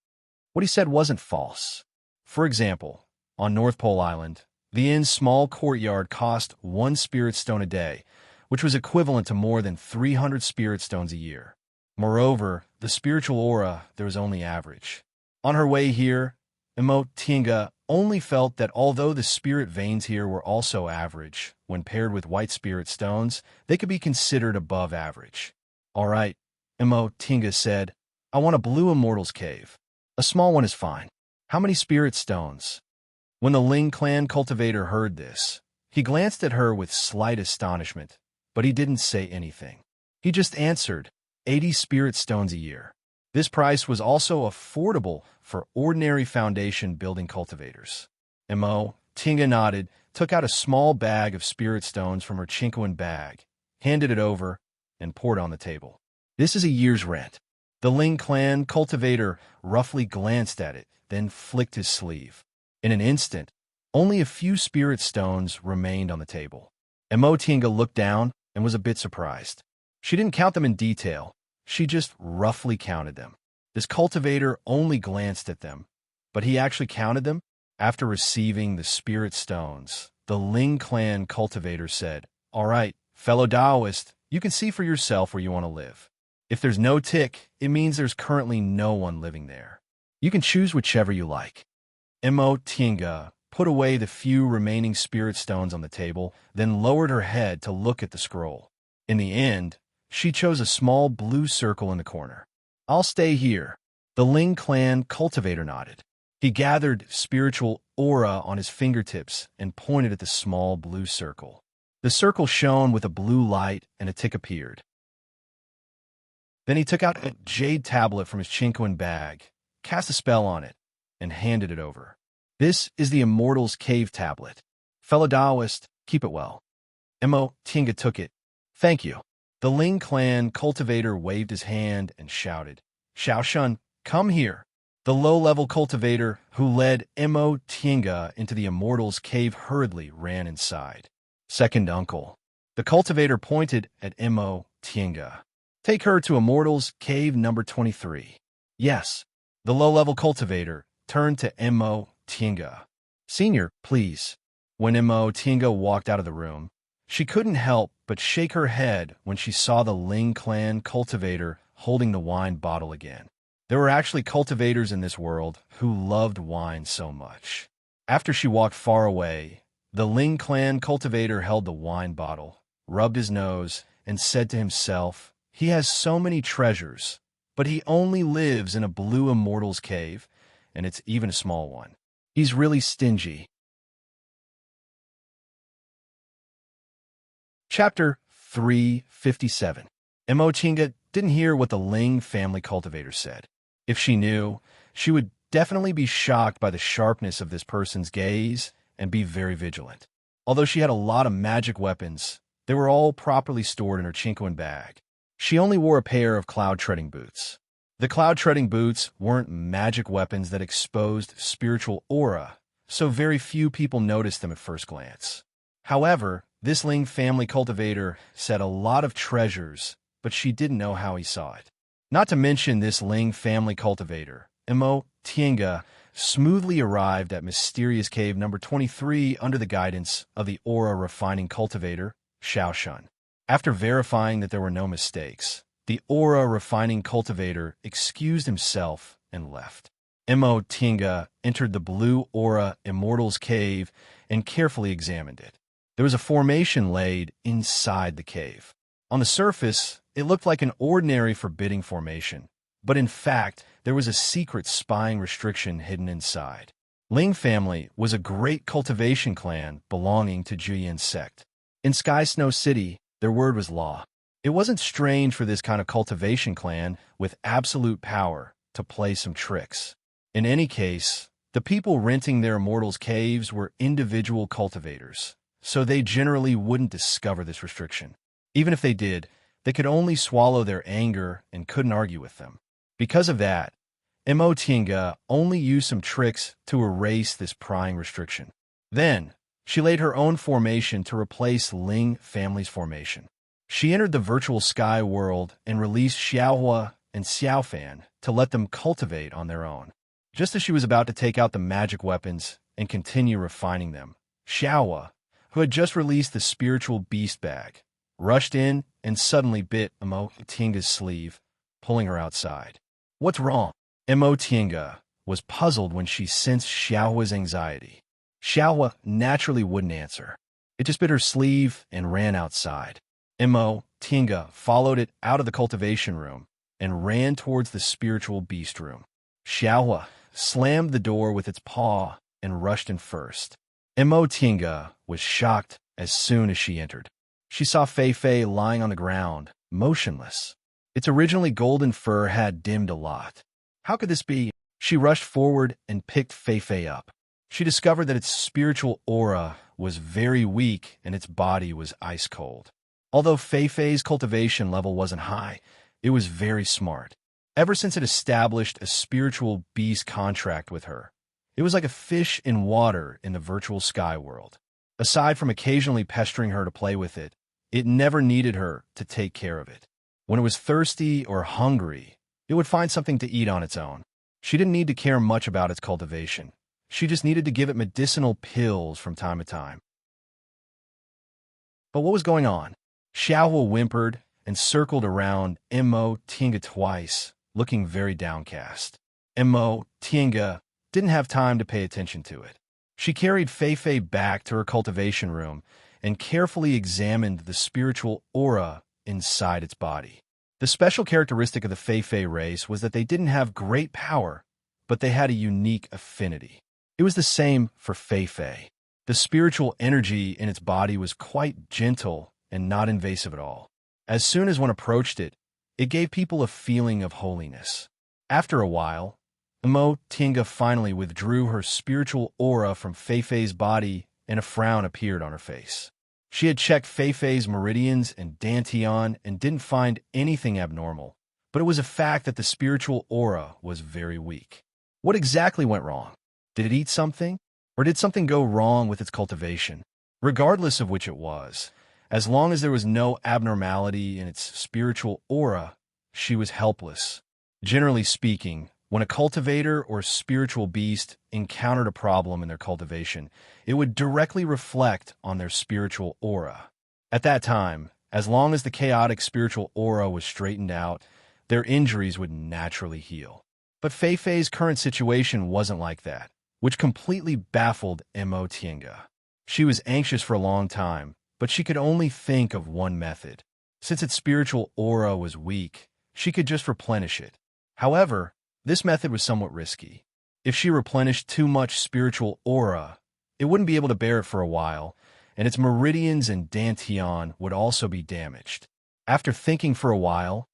What he said wasn't false. For example, on North Pole Island, the inn's small courtyard cost 1 spirit stone a day, which was equivalent to more than 300 spirit stones a year. Moreover, the spiritual aura there was only average. On her way here, Tinga only felt that although the spirit veins here were also average, when paired with white spirit stones, they could be considered above average. "All right," Tinga said, "I want a blue Immortals Cave. A small one is fine. How many spirit stones?" When the Ling Clan cultivator heard this, he glanced at her with slight astonishment, but he didn't say anything. He just answered, 80 spirit stones a year. This price was also affordable for ordinary foundation building cultivators. Tinga nodded, took out a small bag of spirit stones from her Chinkoan bag, handed it over, and poured on the table. "This is a year's rent." The Ling Clan cultivator roughly glanced at it, then flicked his sleeve. In an instant, only a few spirit stones remained on the table. Tinga looked down and was a bit surprised. She didn't count them in detail. She just roughly counted them. This cultivator only glanced at them, but he actually counted them. After receiving the spirit stones, the Ling Clan cultivator said, "All right, fellow Taoist, you can see for yourself where you want to live. If there's no tick, it means there's currently no one living there. You can choose whichever you like." Tinga put away the few remaining spirit stones on the table, then lowered her head to look at the scroll. In the end, she chose a small blue circle in the corner. "I'll stay here." The Ling Clan cultivator nodded. He gathered spiritual aura on his fingertips and pointed at the small blue circle. The circle shone with a blue light and a tick appeared. Then he took out a jade tablet from his chinkoin bag, cast a spell on it, and handed it over. This is the Immortal's Cave tablet. Fellow Taoist, keep it well. Mo Tinga took it. Thank you. The Ling clan cultivator waved his hand and shouted, Xiaoshun, come here. The low-level cultivator who led Mo Tinga into the Immortal's Cave hurriedly ran inside. Second uncle. The cultivator pointed at Mo Tinga. Take her to Immortal's Cave number 23. Yes. The low-level cultivator turned to Mo Tinga. Senior, please. When Mo Tinga walked out of the room, she couldn't help but shake her head when she saw the Ling clan cultivator holding the wine bottle again. There were actually cultivators in this world who loved wine so much. After she walked far away, the Ling clan cultivator held the wine bottle, rubbed his nose, and said to himself, he has so many treasures, but he only lives in a blue Immortal's Cave, and it's even a small one. He's really stingy. Chapter 357. Mo Tinga didn't hear what the Ling family cultivator said. If she knew, she would definitely be shocked by the sharpness of this person's gaze and be very vigilant. Although she had a lot of magic weapons, they were all properly stored in her chinkoin bag. She only wore a pair of cloud-treading boots. The cloud-treading boots weren't magic weapons that exposed spiritual aura, so very few people noticed them at first glance. However, this Ling family cultivator said a lot of treasures, but she didn't know how he saw it. Not to mention this Ling family cultivator, Mo Tinga, smoothly arrived at Mysterious Cave number 23 under the guidance of the aura refining cultivator, Xiaoshun. After verifying that there were no mistakes, the aura refining cultivator excused himself and left. Mo Tinga entered the blue aura Immortal's Cave and carefully examined it. There was a formation laid inside the cave. On the surface, it looked like an ordinary forbidding formation, but in fact, there was a secret spying restriction hidden inside. Ling family was a great cultivation clan belonging to Juyin sect. In Sky Snow City, their word was law. It wasn't strange for this kind of cultivation clan with absolute power to play some tricks. In any case, the people renting their Immortal's Caves were individual cultivators, so they generally wouldn't discover this restriction. Even if they did, they could only swallow their anger and couldn't argue with them. Because of that, Mo Tinga only used some tricks to erase this prying restriction. Then, she laid her own formation to replace Ling family's formation. She entered the virtual sky world and released Xiaohua and Xiaofan to let them cultivate on their own. Just as she was about to take out the magic weapons and continue refining them, Xiaohua, who had just released the spiritual beast bag, rushed in and suddenly bit Mo Tinga's sleeve, pulling her outside. What's wrong? Mo Tinga was puzzled when she sensed Xiaohua's anxiety. Xiaohua naturally wouldn't answer. It just bit her sleeve and ran outside. Mo Tinga followed it out of the cultivation room and ran towards the spiritual beast room. Xiaohua slammed the door with its paw and rushed in first. Mo Tinga was shocked as soon as she entered. She saw Fei Fei lying on the ground, motionless. Its originally golden fur had dimmed a lot. How could this be? She rushed forward and picked Fei Fei up. She discovered that its spiritual aura was very weak and its body was ice cold. Although Fei Fei's cultivation level wasn't high, it was very smart. Ever since it established a spiritual beast contract with her, it was like a fish in water in the virtual sky world. Aside from occasionally pestering her to play with it, it never needed her to take care of it. When it was thirsty or hungry, it would find something to eat on its own. She didn't need to care much about its cultivation. She just needed to give it medicinal pills from time to time. But what was going on? Xiaohua whimpered and circled around Mo Tinga twice, looking very downcast. Mo Tinga didn't have time to pay attention to it. She carried Fei Fei back to her cultivation room and carefully examined the spiritual aura inside its body. The special characteristic of the Fei Fei race was that they didn't have great power, but they had a unique affinity. It was the same for Fei. The spiritual energy in its body was quite gentle and not invasive at all. As soon as one approached it, it gave people a feeling of holiness. After a while, Tinga finally withdrew her spiritual aura from Fei's body and a frown appeared on her face. She had checked Fei's meridians and dantian and didn't find anything abnormal, but it was a fact that the spiritual aura was very weak. What exactly went wrong? Did it eat something? Or did something go wrong with its cultivation? Regardless of which it was, as long as there was no abnormality in its spiritual aura, she was helpless. Generally speaking, when a cultivator or spiritual beast encountered a problem in their cultivation, it would directly reflect on their spiritual aura. At that time, as long as the chaotic spiritual aura was straightened out, their injuries would naturally heal. But Fei's current situation wasn't like that, which completely baffled Tinga. She was anxious for a long time, but she could only think of one method. Since its spiritual aura was weak, she could just replenish it. However, this method was somewhat risky. If she replenished too much spiritual aura, it wouldn't be able to bear it for a while, and its meridians and dantian would also be damaged. After thinking for a while,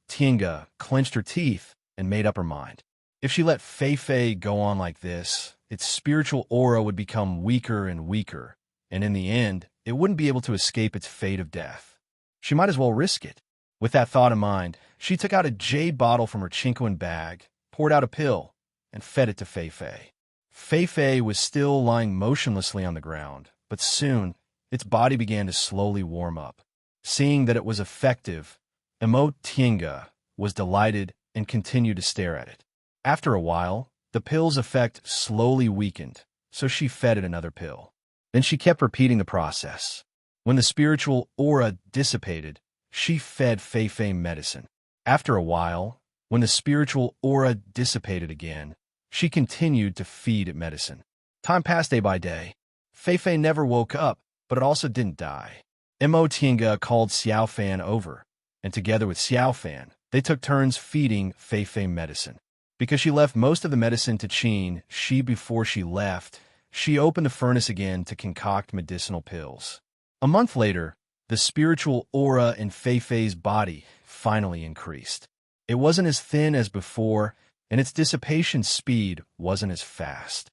Tinga clenched her teeth and made up her mind. If she let Fei go on like this, its spiritual aura would become weaker and weaker, and in the end, it wouldn't be able to escape its fate of death. She might as well risk it. With that thought in mind, she took out a jade bottle from her chinquin bag, poured out a pill, and fed it to Fei. Fei was still lying motionlessly on the ground, but soon, its body began to slowly warm up. Seeing that it was effective, Tinga was delighted and continued to stare at it. After a while, the pill's effect slowly weakened, so she fed it another pill. Then she kept repeating the process. When the spiritual aura dissipated, she fed Fei medicine. After a while, when the spiritual aura dissipated again, she continued to feed it medicine. Time passed day by day. Fei never woke up, but it also didn't die. Tinga called Xiaofan over, and together with Xiaofan, they took turns feeding Fei medicine. Because she left most of the medicine to Qin, before she left, she opened the furnace again to concoct medicinal pills. A month later, the spiritual aura in Fei's body finally increased. It wasn't as thin as before, and its dissipation speed wasn't as fast.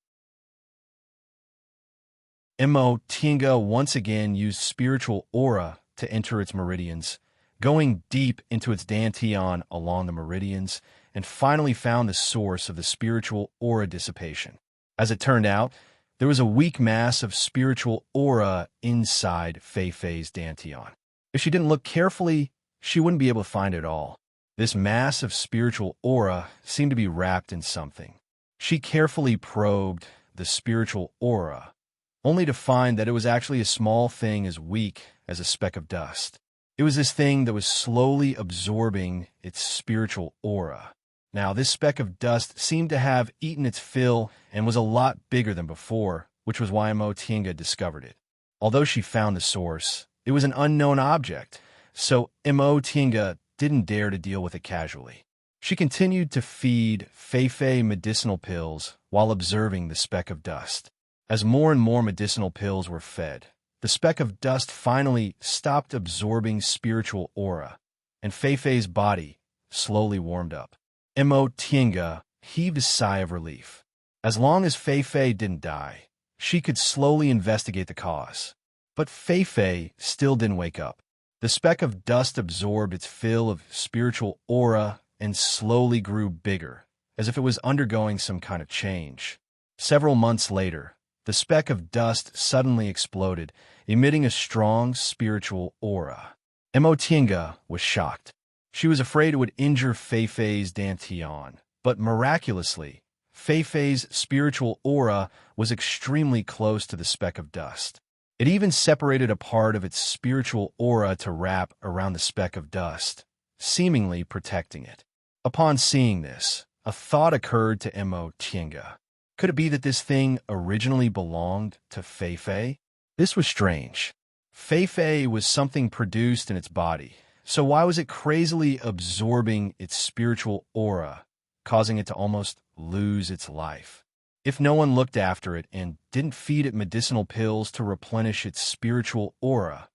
Tinga once again used spiritual aura to enter its meridians, going deep into its dantian along the meridians, and finally found the source of the spiritual aura dissipation. As it turned out, there was a weak mass of spiritual aura inside Fei's dantian. If she didn't look carefully, she wouldn't be able to find it at all. This mass of spiritual aura seemed to be wrapped in something. She carefully probed the spiritual aura, only to find that it was actually a small thing as weak as a speck of dust. It was this thing that was slowly absorbing its spiritual aura. Now, this speck of dust seemed to have eaten its fill and was a lot bigger than before, which was why Tinga discovered it. Although she found the source, it was an unknown object, so Tinga didn't dare to deal with it casually. She continued to feed Fei medicinal pills while observing the speck of dust. As more and more medicinal pills were fed, the speck of dust finally stopped absorbing spiritual aura, and Fei's body slowly warmed up. Tinga heaved a sigh of relief. As long as Fei didn't die, she could slowly investigate the cause. But Fei still didn't wake up. The speck of dust absorbed its fill of spiritual aura and slowly grew bigger, as if it was undergoing some kind of change. Several months later, the speck of dust suddenly exploded, emitting a strong spiritual aura. Tinga was shocked. She was afraid it would injure Fei's dantian, but miraculously, Fei's spiritual aura was extremely close to the speck of dust. It even separated a part of its spiritual aura to wrap around the speck of dust, seemingly protecting it. Upon seeing this, a thought occurred to Tinga. Could it be that this thing originally belonged to Fei? This was strange. Fei was something produced in its body, so why was it crazily absorbing its spiritual aura, causing it to almost lose its life. If no one looked after it and didn't feed it medicinal pills to replenish its spiritual aura,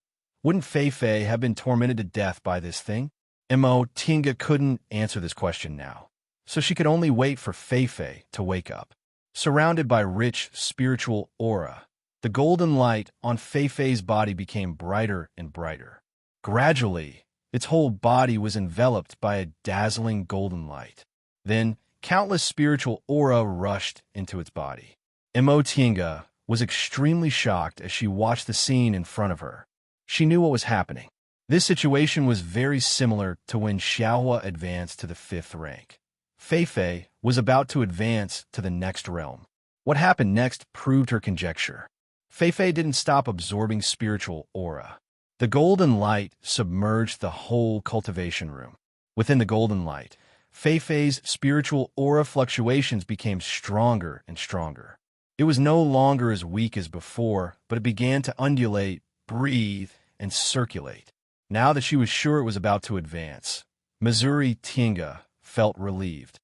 wouldn't Fei Fei have been tormented to death by this thing? Tinga couldn't answer this question now, so she could only wait for Fei Fei to wake up. Surrounded by rich spiritual aura, the golden light on Fei Fei's body became brighter and brighter. Gradually, its whole body was enveloped by a dazzling golden light. Then, countless spiritual aura rushed into its body. Tinga was extremely shocked as she watched the scene in front of her. She knew what was happening. This situation was very similar to when Xiaohua advanced to the 5th rank. Fei Fei was about to advance to the next realm. What happened next proved her conjecture. Fei Fei didn't stop absorbing spiritual aura. The golden light submerged the whole cultivation room. Within the golden light, Fei Fei's spiritual aura fluctuations became stronger and stronger. It was no longer as weak as before, but it began to undulate, breathe, and circulate. Now that she was sure it was about to advance, Tinga felt relieved.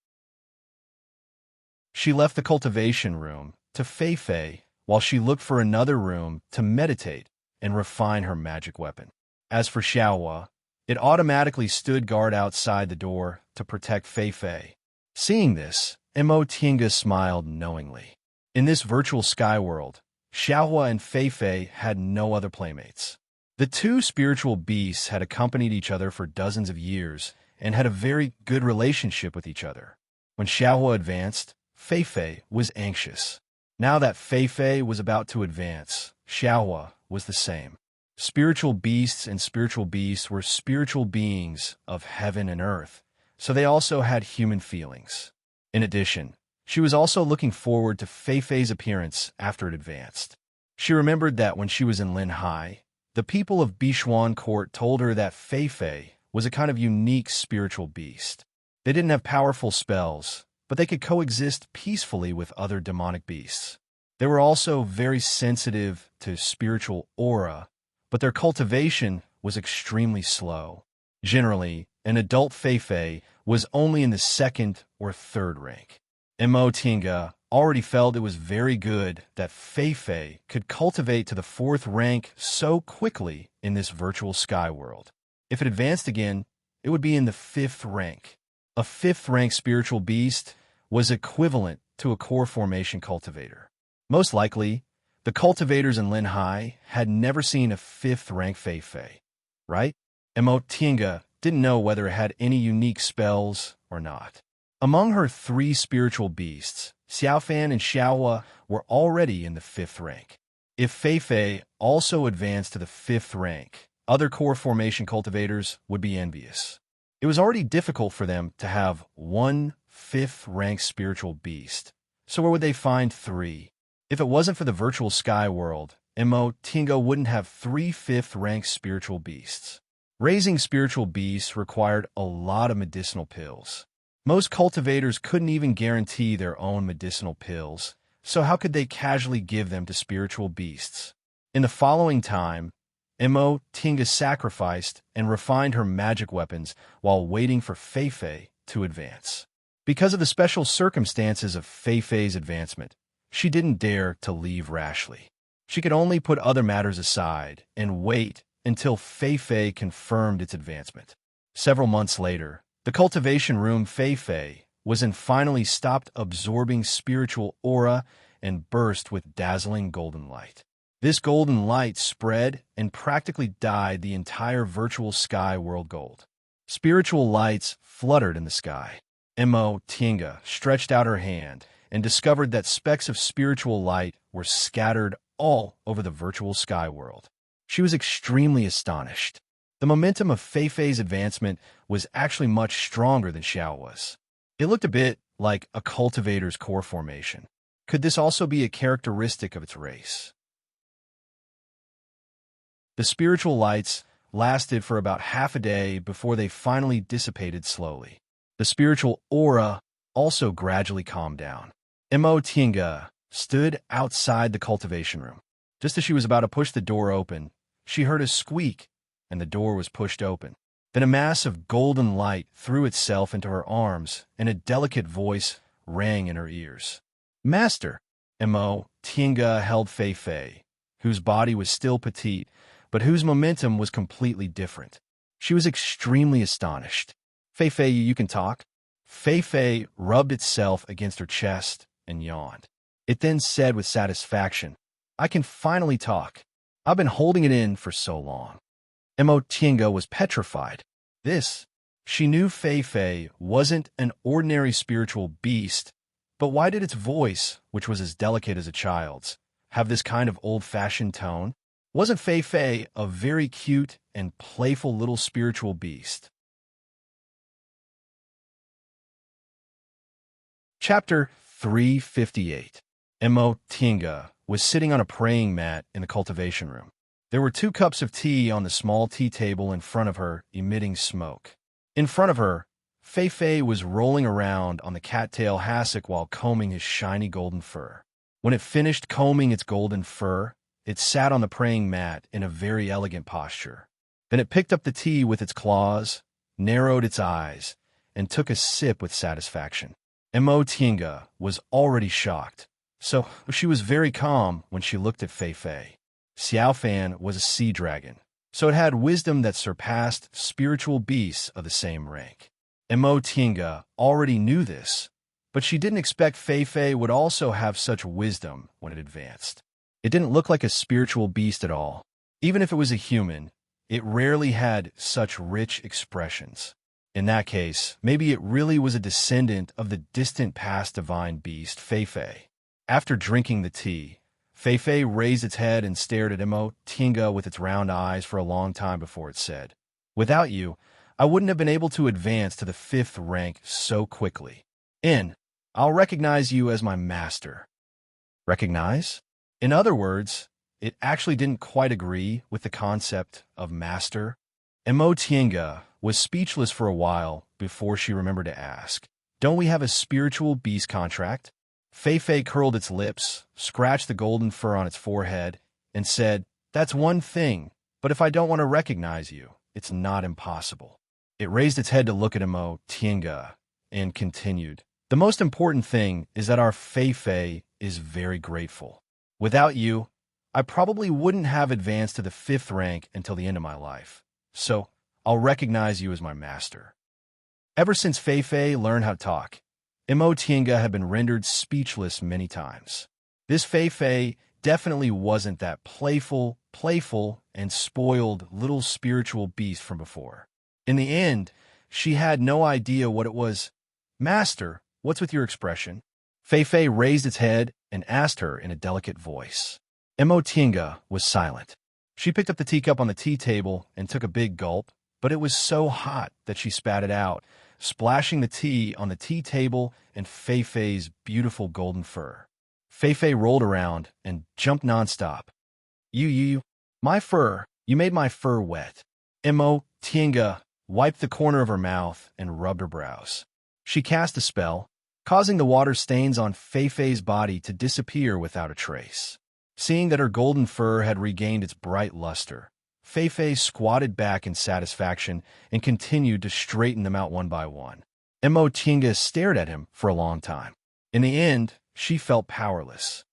She left the cultivation room to Fei Fei while she looked for another room to meditate and refine her magic weapon. As for Xiaohua, it automatically stood guard outside the door to protect Fei Fei. Seeing this, Tinga smiled knowingly. In this virtual sky world, Xiaohua and Fei Fei had no other playmates. The two spiritual beasts had accompanied each other for dozens of years and had a very good relationship with each other. When Xiaohua advanced, Fei Fei was anxious. Now that Fei Fei was about to advance, Xiaohua was the same. Spiritual beasts and spiritual beasts were spiritual beings of heaven and earth, so they also had human feelings. In addition, she was also looking forward to Fei Fei's appearance after it advanced. She remembered that when she was in Linhai, the people of Bishuan Court told her that Fei Fei was a kind of unique spiritual beast. They didn't have powerful spells, but they could coexist peacefully with other demonic beasts. They were also very sensitive to spiritual aura, but their cultivation was extremely slow. Generally, an adult Fei Fei was only in the 2nd or 3rd rank. Tinga already felt it was very good that Fei Fei could cultivate to the 4th rank so quickly in this virtual sky world. If it advanced again, it would be in the 5th rank. A 5th rank spiritual beast was equivalent to a core formation cultivator. Most likely, the cultivators in Linhai had never seen a 5th rank Fei Fei, right? Tinga didn't know whether it had any unique spells or not. Among her 3 spiritual beasts, Xiaofan and Xiaohua were already in the 5th rank. If Fei Fei also advanced to the 5th rank, other core formation cultivators would be envious. It was already difficult for them to have one 5th rank spiritual beast, so where would they find 3? If it wasn't for the virtual sky world, Tinga wouldn't have 3 5th rank spiritual beasts. Raising spiritual beasts required a lot of medicinal pills. Most cultivators couldn't even guarantee their own medicinal pills, so how could they casually give them to spiritual beasts? In the following time, Tinga sacrificed and refined her magic weapons while waiting for Fei Fei to advance. Because of the special circumstances of Fei Fei's advancement, she didn't dare to leave rashly. She could only put other matters aside and wait until Fei Fei confirmed its advancement. Several months later, the cultivation room Fei Fei was in finally stopped absorbing spiritual aura and burst with dazzling golden light. This golden light spread and practically dyed the entire virtual sky world gold. Spiritual lights fluttered in the sky. Tinga stretched out her hand and discovered that specks of spiritual light were scattered all over the virtual sky world. She was extremely astonished. The momentum of Fei Fei's advancement was actually much stronger than Xiaohua's. It looked a bit like a cultivator's core formation. Could this also be a characteristic of its race? The spiritual lights lasted for about half a day before they finally dissipated slowly. The spiritual aura also gradually calmed down. Tinga stood outside the cultivation room. Just as she was about to push the door open, she heard a squeak, and the door was pushed open. Then a mass of golden light threw itself into her arms, and a delicate voice rang in her ears. Master! Mo Tienga held Fei Fei, whose body was still petite, but whose momentum was completely different. She was extremely astonished. Fei Fei, you can talk? Fei Fei rubbed itself against her chest and yawned. It then said with satisfaction, I can finally talk. I've been holding it in for so long. Mo Tienga was petrified. She knew Fei Fei wasn't an ordinary spiritual beast, but why did its voice, which was as delicate as a child's, have this kind of old-fashioned tone? Wasn't Fei Fei a very cute and playful little spiritual beast? Chapter 358. Mo Tienga was sitting on a praying mat in the cultivation room. There were 2 cups of tea on the small tea table in front of her, emitting smoke. In front of her, Fei Fei was rolling around on the cattail hassock while combing his shiny golden fur. When it finished combing its golden fur, it sat on the praying mat in a very elegant posture. Then it picked up the tea with its claws, narrowed its eyes, and took a sip with satisfaction. Mo Tienga was already shocked, so she was very calm when she looked at Fei Fei. Xiao Fan was a sea dragon, so it had wisdom that surpassed spiritual beasts of the same rank. Mo Tienga already knew this, but she didn't expect Fei Fei would also have such wisdom when it advanced. It didn't look like a spiritual beast at all. Even if it was a human, it rarely had such rich expressions. In that case, maybe it really was a descendant of the distant past divine beast, Fei Fei. After drinking the tea, Fei Fei raised its head and stared at Mo Tienga with its round eyes for a long time before it said, Without you, I wouldn't have been able to advance to the 5th rank so quickly. I'll recognize you as my master. Recognize? In other words, it actually didn't quite agree with the concept of master. Mo Tienga was speechless for a while before she remembered to ask, Don't we have a spiritual beast contract? Fei Fei curled its lips, scratched the golden fur on its forehead, and said, That's one thing, but if I don't want to recognize you, it's not impossible. It raised its head to look at Mo Tienga and continued, The most important thing is that our Fei Fei is very grateful. Without you, I probably wouldn't have advanced to the 5th rank until the end of my life. So, I'll recognize you as my master. Ever since Fei Fei learned how to talk, Mo Tienga had been rendered speechless many times. This Fei Fei definitely wasn't that playful, and spoiled little spiritual beast from before. In the end, she had no idea what it was. Master, what's with your expression? Fei Fei raised its head and asked her in a delicate voice. Mo Tienga was silent. She picked up the teacup on the tea table and took a big gulp, but it was so hot that she spat it out, splashing the tea on the tea table and Fei Fei's beautiful golden fur. Fei Fei rolled around and jumped nonstop. My fur, you made my fur wet. Mo Tienga wiped the corner of her mouth and rubbed her brows. She cast a spell, causing the water stains on Fei Fei's body to disappear without a trace. Seeing that her golden fur had regained its bright luster, Fei Fei squatted back in satisfaction and continued to straighten them out one by one. Mo Tienga stared at him for a long time. In the end, she felt powerless.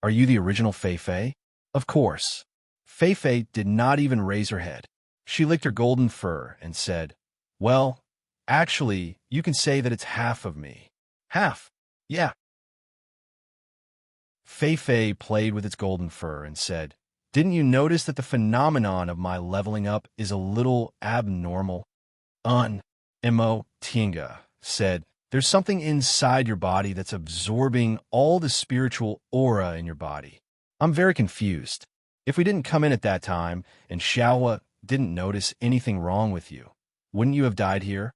Are you the original Fei Fei? Of course. Fei Fei did not even raise her head. She licked her golden fur and said, Well, actually, you can say that it's half of me. Half? Yeah. Fei Fei played with its golden fur and said, Didn't you notice that the phenomenon of my leveling up is a little abnormal? Mo Tienga said, There's something inside your body that's absorbing all the spiritual aura in your body. I'm very confused. If we didn't come in at that time and Xiaohua didn't notice anything wrong with you, wouldn't you have died here?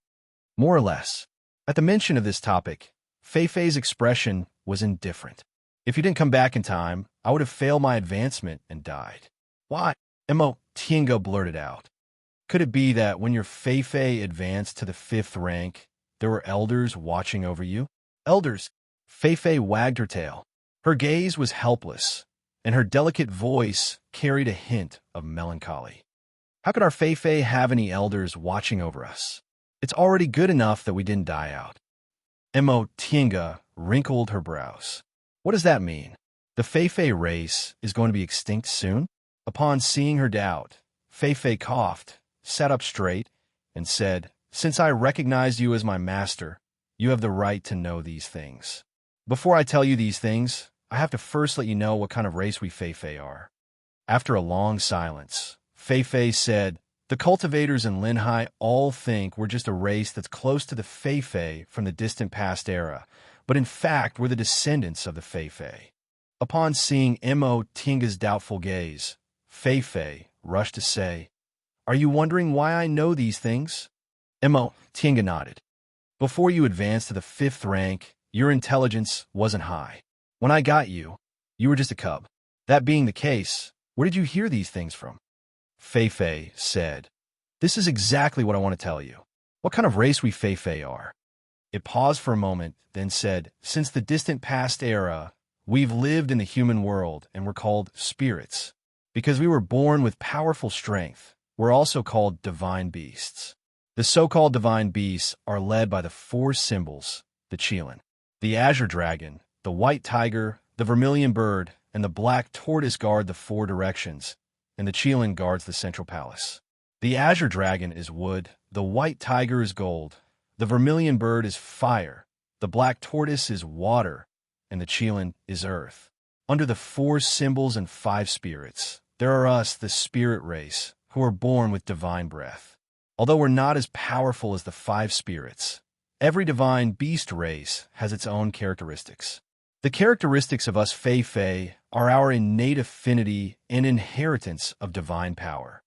More or less. At the mention of this topic, Fei Fei's expression was indifferent. If you didn't come back in time, I would have failed my advancement and died. Why? Mo Tienga blurted out. Could it be that when your Fei Fei advanced to the 5th rank, there were elders watching over you? Elders? Fei Fei wagged her tail. Her gaze was helpless, and her delicate voice carried a hint of melancholy. How could our Fei Fei have any elders watching over us? It's already good enough that we didn't die out. Mo Tienga wrinkled her brows. What does that mean? The Feifei race is going to be extinct soon? Upon seeing her doubt, Feifei coughed, sat up straight, and said, "Since I recognize you as my master, you have the right to know these things. Before I tell you these things, I have to first let you know what kind of race we Feifei are." After a long silence, Feifei said, "The cultivators in Linhai all think we're just a race that's close to the Feifei from the distant past era, but in fact we're the descendants of the Feifei." Upon seeing Mo Tinga's doubtful gaze, Feifei rushed to say, "Are you wondering why I know these things?" Mo Tinga nodded. "Before you advanced to the 5th rank, your intelligence wasn't high. When I got you, you were just a cub. That being the case, where did you hear these things from?" Feifei said, "This is exactly what I want to tell you. What kind of race we Feifei are." It paused for a moment, then said, "Since the distant past era, we've lived in the human world and we're called spirits. Because we were born with powerful strength, we're also called divine beasts. The so-called divine beasts are led by the 4 symbols, the Qilin, the azure dragon, the white tiger, the vermilion bird, and the black tortoise guard the 4 directions, and the Qilin guards the central palace. The azure dragon is wood, the white tiger is gold, the vermilion bird is fire, the black tortoise is water, and the Qilin is earth. Under the 4 symbols and 5 spirits, there are us, the spirit race, who are born with divine breath. Although we're not as powerful as the 5 spirits, every divine beast race has its own characteristics. The characteristics of us Feifei are our innate affinity and inheritance of divine power."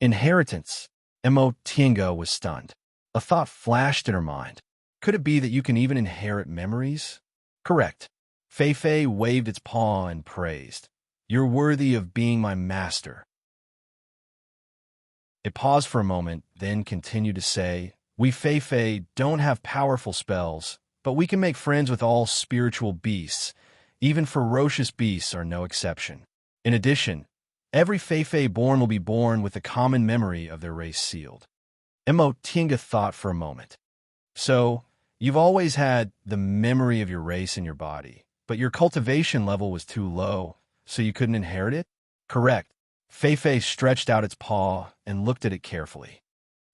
Inheritance? Mo Tinga was stunned. A thought flashed in her mind. Could it be that you can even inherit memories? Correct. Feifei waved its paw and praised, "You're worthy of being my master." It paused for a moment, then continued to say, "We Feifei don't have powerful spells, but we can make friends with all spiritual beasts. Even ferocious beasts are no exception. In addition, every Feifei born will be born with the common memory of their race sealed." Mo Tinga thought for a moment. "So, you've always had the memory of your race in your body, but your cultivation level was too low, so you couldn't inherit it?" Correct. Feifei stretched out its paw and looked at it carefully.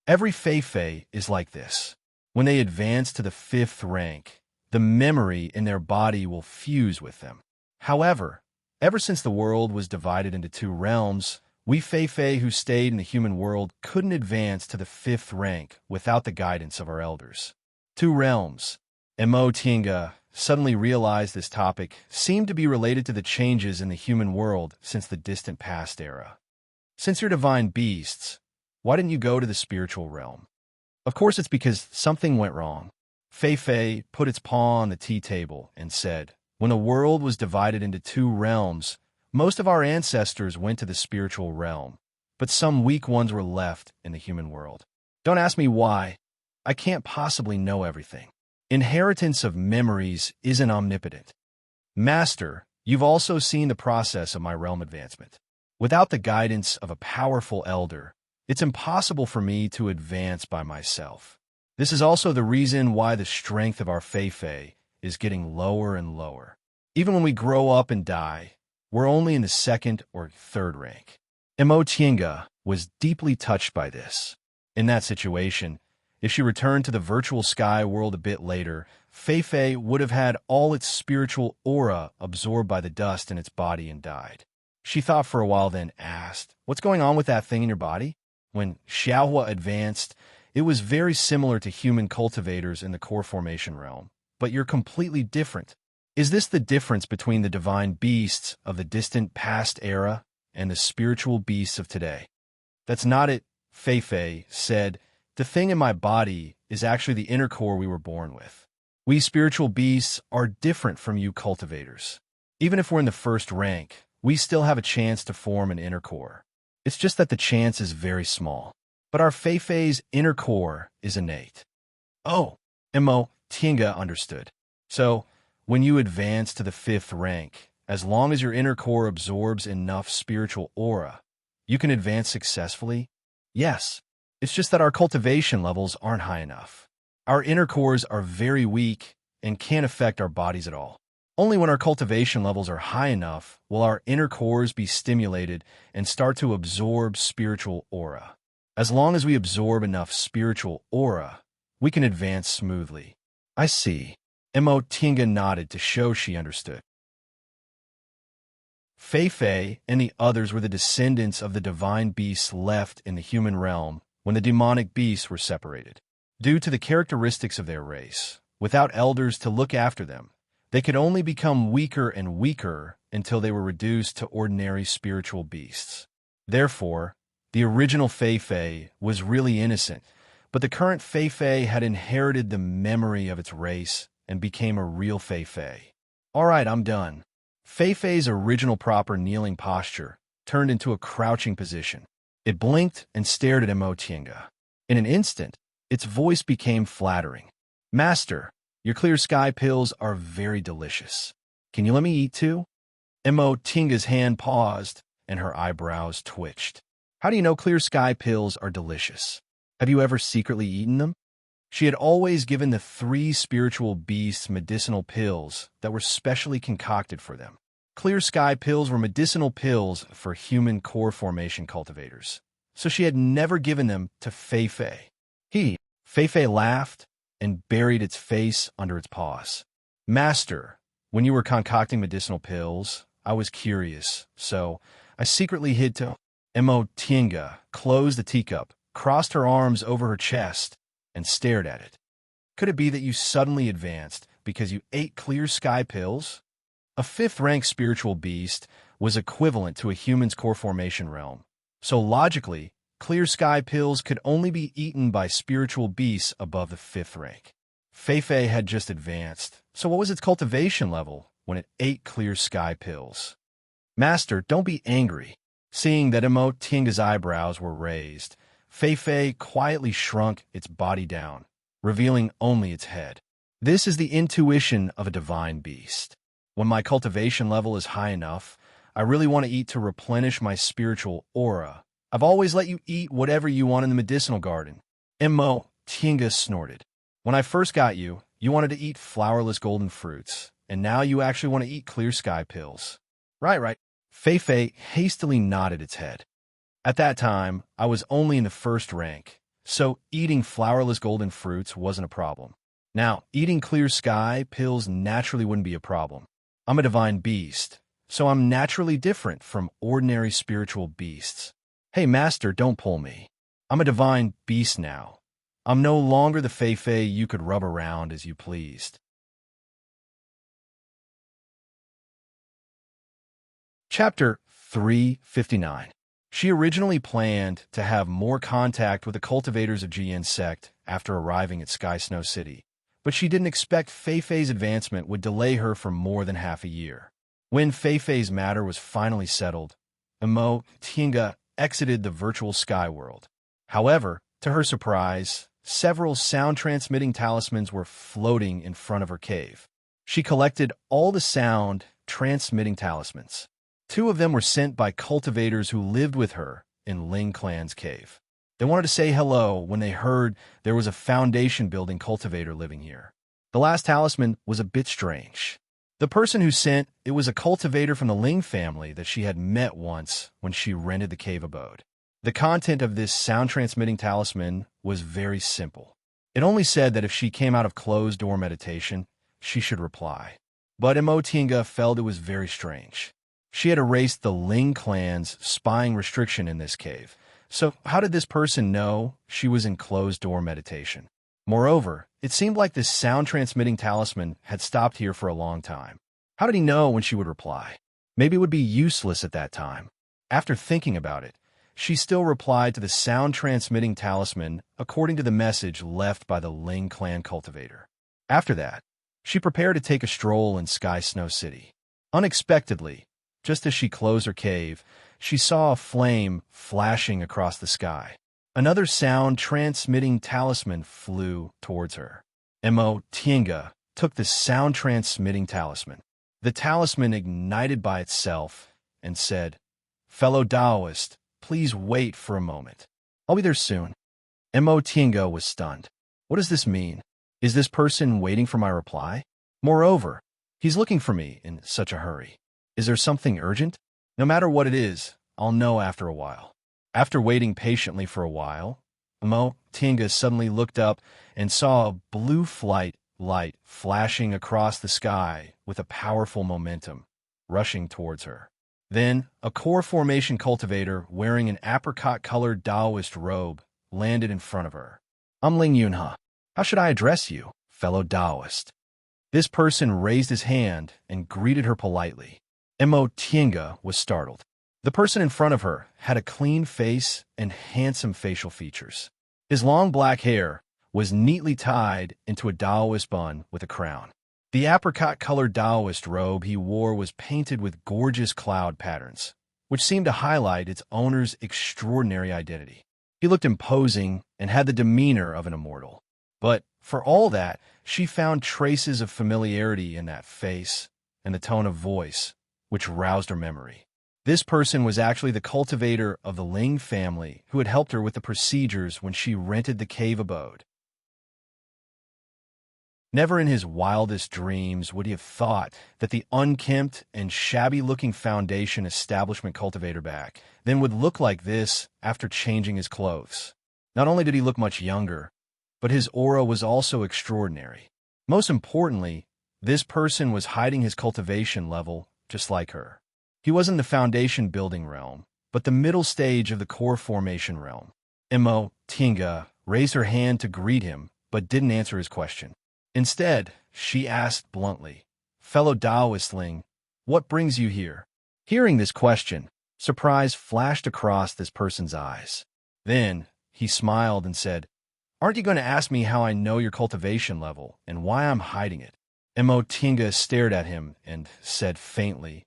Every Feifei is like this. When they advance to the 5th rank, the memory in their body will fuse with them. However, ever since the world was divided into 2 realms, we Feifei who stayed in the human world couldn't advance to the 5th rank without the guidance of our elders. 2 realms. Mo Tinga suddenly realized this topic seemed to be related to the changes in the human world since the distant past era. Since you're divine beasts, why didn't you go to the spiritual realm? Of course it's because something went wrong. Feifei put its paw on the tea table and said, "When the world was divided into 2 realms, most of our ancestors went to the spiritual realm, but some weak ones were left in the human world. Don't ask me why. I can't possibly know everything. Inheritance of memories isn't omnipotent. Master, you've also seen the process of my realm advancement. Without the guidance of a powerful elder, it's impossible for me to advance by myself. This is also the reason why the strength of our Feifei is getting lower and lower. Even when we grow up and die, we're only in the 2nd or 3rd rank." Mo Tinga was deeply touched by this. In that situation, if she returned to the virtual sky world a bit later, Feifei would have had all its spiritual aura absorbed by the dust in its body and died. She thought for a while, then asked, "What's going on with that thing in your body?" When Xiaohua advanced, it was very similar to human cultivators in the core formation realm, but you're completely different. Is this the difference between the divine beasts of the distant past era and the spiritual beasts of today? That's not it, Feifei said. The thing in my body is actually the inner core we were born with. We spiritual beasts are different from you cultivators. Even if we're in the 1st rank, we still have a chance to form an inner core. It's just that the chance is very small. But our Feifei's inner core is innate. Oh, Mo Tinga understood. So, when you advance to the 5th rank, as long as your inner core absorbs enough spiritual aura, you can advance successfully? Yes. It's just that our cultivation levels aren't high enough. Our inner cores are very weak, and can't affect our bodies at all. Only when our cultivation levels are high enough will our inner cores be stimulated and start to absorb spiritual aura. As long as we absorb enough spiritual aura, we can advance smoothly. I see. Tinga nodded to show she understood. Fei and the others were the descendants of the divine beasts left in the human realm when the demonic beasts were separated. Due to the characteristics of their race, without elders to look after them, they could only become weaker and weaker until they were reduced to ordinary spiritual beasts. Therefore, the original Fei was really innocent, but the current Fei had inherited the memory of its race and became a real Fei. All right, I'm done. Fei's original proper kneeling posture turned into a crouching position. It blinked and stared at Tinga. In an instant, its voice became flattering. Master, your clear sky pills are very delicious. Can you let me eat too? Tinga's hand paused, and her eyebrows twitched. How do you know clear sky pills are delicious? Have you ever secretly eaten them? She had always given the 3 spiritual beasts medicinal pills that were specially concocted for them. Clear sky pills were medicinal pills for human core formation cultivators, so she had never given them to Fei. Fei laughed and buried its face under its paws. Master, when you were concocting medicinal pills, I was curious, so I secretly hid to... Tinga closed the teacup, crossed her arms over her chest, and stared at it. Could it be that you suddenly advanced because you ate clear sky pills? A 5th-rank spiritual beast was equivalent to a human's core formation realm, so logically, clear sky pills could only be eaten by spiritual beasts above the 5th rank. Fei had just advanced, so what was its cultivation level when it ate clear sky pills? Master, don't be angry. Seeing that Tinga's eyebrows were raised, Fei quietly shrunk its body down, revealing only its head. This is the intuition of a divine beast. When my cultivation level is high enough, I really want to eat to replenish my spiritual aura. I've always let you eat whatever you want in the medicinal garden. Tinga snorted. When I first got you, you wanted to eat flowerless golden fruits, and now you actually want to eat clear sky pills. Right. Fei hastily nodded its head. At that time, I was only in the 1st rank, so eating flowerless golden fruits wasn't a problem. Now, eating clear sky pills naturally wouldn't be a problem. I'm a divine beast, so I'm naturally different from ordinary spiritual beasts. Hey, Master, don't pull me. I'm a divine beast now. I'm no longer the Fei you could rub around as you pleased. Chapter 359. She originally planned to have more contact with the cultivators of Jian sect after arriving at Sky Snow City, but she didn't expect Fei's advancement would delay her for more than half a year. When Fei's matter was finally settled, Tinga exited the virtual sky world. However, to her surprise, several sound-transmitting talismans were floating in front of her cave. She collected all the sound-transmitting talismans. 2 of them were sent by cultivators who lived with her in Ling Clan's cave. They wanted to say hello when they heard there was a foundation-building cultivator living here. The last talisman was a bit strange. The person who sent it was a cultivator from the Ling family that she had met once when she rented the cave abode. The content of this sound-transmitting talisman was very simple. It only said that if she came out of closed-door meditation, she should reply. But Tinga felt it was very strange. She had erased the Ling clan's spying restriction in this cave, so how did this person know she was in closed-door meditation? Moreover, it seemed like this sound-transmitting talisman had stopped here for a long time. How did he know when she would reply? Maybe it would be useless at that time. After thinking about it, she still replied to the sound-transmitting talisman according to the message left by the Ling clan cultivator. After that, she prepared to take a stroll in Sky Snow City. Unexpectedly, just as she closed her cave, she saw a flame flashing across the sky. Another sound-transmitting talisman flew towards her. Tinga took the sound-transmitting talisman. The talisman ignited by itself and said, "Fellow Taoist, please wait for a moment. I'll be there soon." Tinga was stunned. What does this mean? Is this person waiting for my reply? Moreover, he's looking for me in such a hurry. Is there something urgent? No matter what it is, I'll know after a while. After waiting patiently for a while, Tinga suddenly looked up and saw a blue light flashing across the sky with a powerful momentum, rushing towards her. Then, a core formation cultivator wearing an apricot-colored Taoist robe landed in front of her. I'm Ling Yunha. How should I address you, fellow Taoist? This person raised his hand and greeted her politely. Tinga was startled. The person in front of her had a clean face and handsome facial features. His long black hair was neatly tied into a Taoist bun with a crown. The apricot-colored Taoist robe he wore was painted with gorgeous cloud patterns, which seemed to highlight its owner's extraordinary identity. He looked imposing and had the demeanor of an immortal. But for all that, she found traces of familiarity in that face and the tone of voice, which roused her memory. This person was actually the cultivator of the Ling family who had helped her with the procedures when she rented the cave abode. Never in his wildest dreams would he have thought that the unkempt and shabby-looking foundation establishment cultivator back then would look like this after changing his clothes. Not only did he look much younger, but his aura was also extraordinary. Most importantly, this person was hiding his cultivation level just like her. He wasn't the foundation building realm, but the middle stage of the core formation realm. Tinga raised her hand to greet him, but didn't answer his question. Instead, she asked bluntly, "Fellow Taoist Ling, what brings you here?" Hearing this question, surprise flashed across this person's eyes. Then, he smiled and said, "Aren't you going to ask me how I know your cultivation level and why I'm hiding it?" Tinga stared at him and said faintly,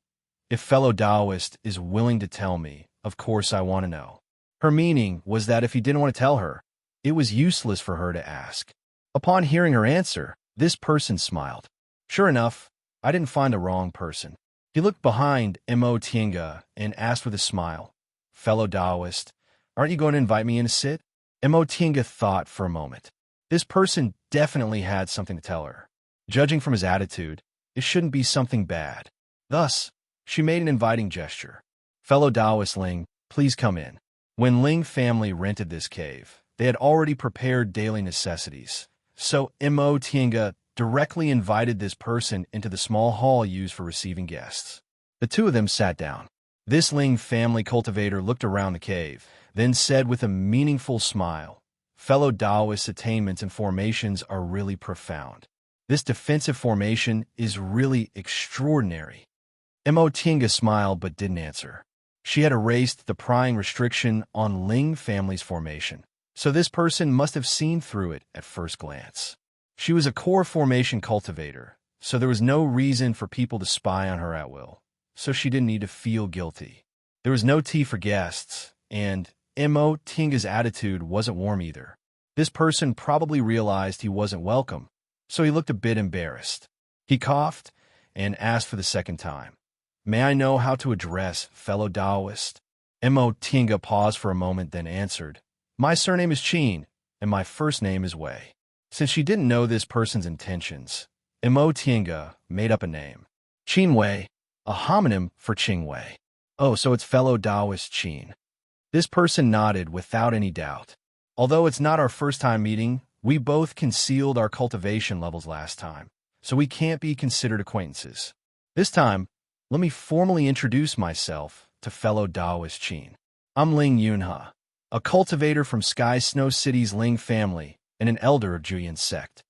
"If fellow Taoist is willing to tell me, of course I want to know." Her meaning was that if he didn't want to tell her, it was useless for her to ask. Upon hearing her answer, this person smiled. Sure enough, I didn't find the wrong person. He looked behind Tinga and asked with a smile, "Fellow Taoist, aren't you going to invite me in to sit?" Tinga thought for a moment. This person definitely had something to tell her. Judging from his attitude, it shouldn't be something bad. Thus, she made an inviting gesture. "Fellow Taoist Ling, please come in." When Ling family rented this cave, they had already prepared daily necessities. So Tinga directly invited this person into the small hall used for receiving guests. The two of them sat down. This Ling family cultivator looked around the cave, then said with a meaningful smile, "Fellow Taoist attainments and formations are really profound. This defensive formation is really extraordinary." Tinga smiled but didn't answer. She had erased the prying restriction on Ling family's formation, so this person must have seen through it at first glance. She was a core formation cultivator, so there was no reason for people to spy on her at will, so she didn't need to feel guilty. There was no tea for guests, and Tinga's attitude wasn't warm either. This person probably realized he wasn't welcome, so he looked a bit embarrassed. He coughed and asked for the second time, "May I know how to address fellow Taoist?" Tinga paused for a moment, then answered, "My surname is Qin, and my first name is Wei." Since she didn't know this person's intentions, Tinga made up a name. Qin Wei, a homonym for Qing Wei. "Oh, so it's fellow Taoist Qin." This person nodded without any doubt. "Although it's not our first time meeting, we both concealed our cultivation levels last time, so we can't be considered acquaintances. This time, let me formally introduce myself to fellow Taoist Qin. I'm Ling Yunha, a cultivator from Sky Snow City's Ling family and an elder of Juyan's sect."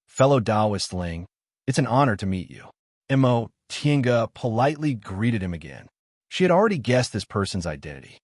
"Fellow Taoist Ling, it's an honor to meet you." Tinga politely greeted him again. She had already guessed this person's identity.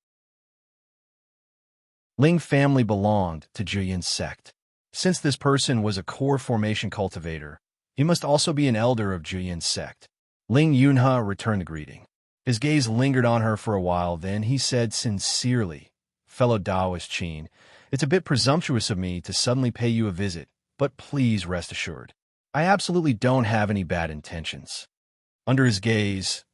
Ling family belonged to Juyan's sect. Since this person was a core formation cultivator, he must also be an elder of Juyan's sect. Ling Yunha returned the greeting. His gaze lingered on her for a while, then he said sincerely, "Fellow Taoist Qin, it's a bit presumptuous of me to suddenly pay you a visit, but please rest assured, I absolutely don't have any bad intentions." Under his gaze,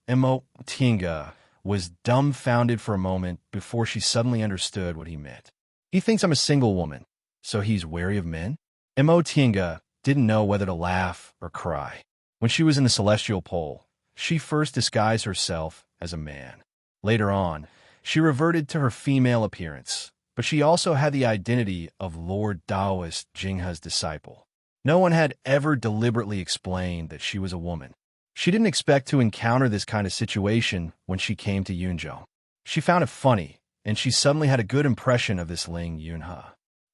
Tinga was dumbfounded for a moment before she suddenly understood what he meant. "He thinks I'm a single woman, so he's wary of men?" Tinga didn't know whether to laugh or cry. When she was in the Celestial Pole, she first disguised herself as a man. Later on, she reverted to her female appearance, but she also had the identity of Lord Taoist Jinghe's disciple. No one had ever deliberately explained that she was a woman. She didn't expect to encounter this kind of situation when she came to Yunzhou. She found it funny, and she suddenly had a good impression of this Ling Yunhe.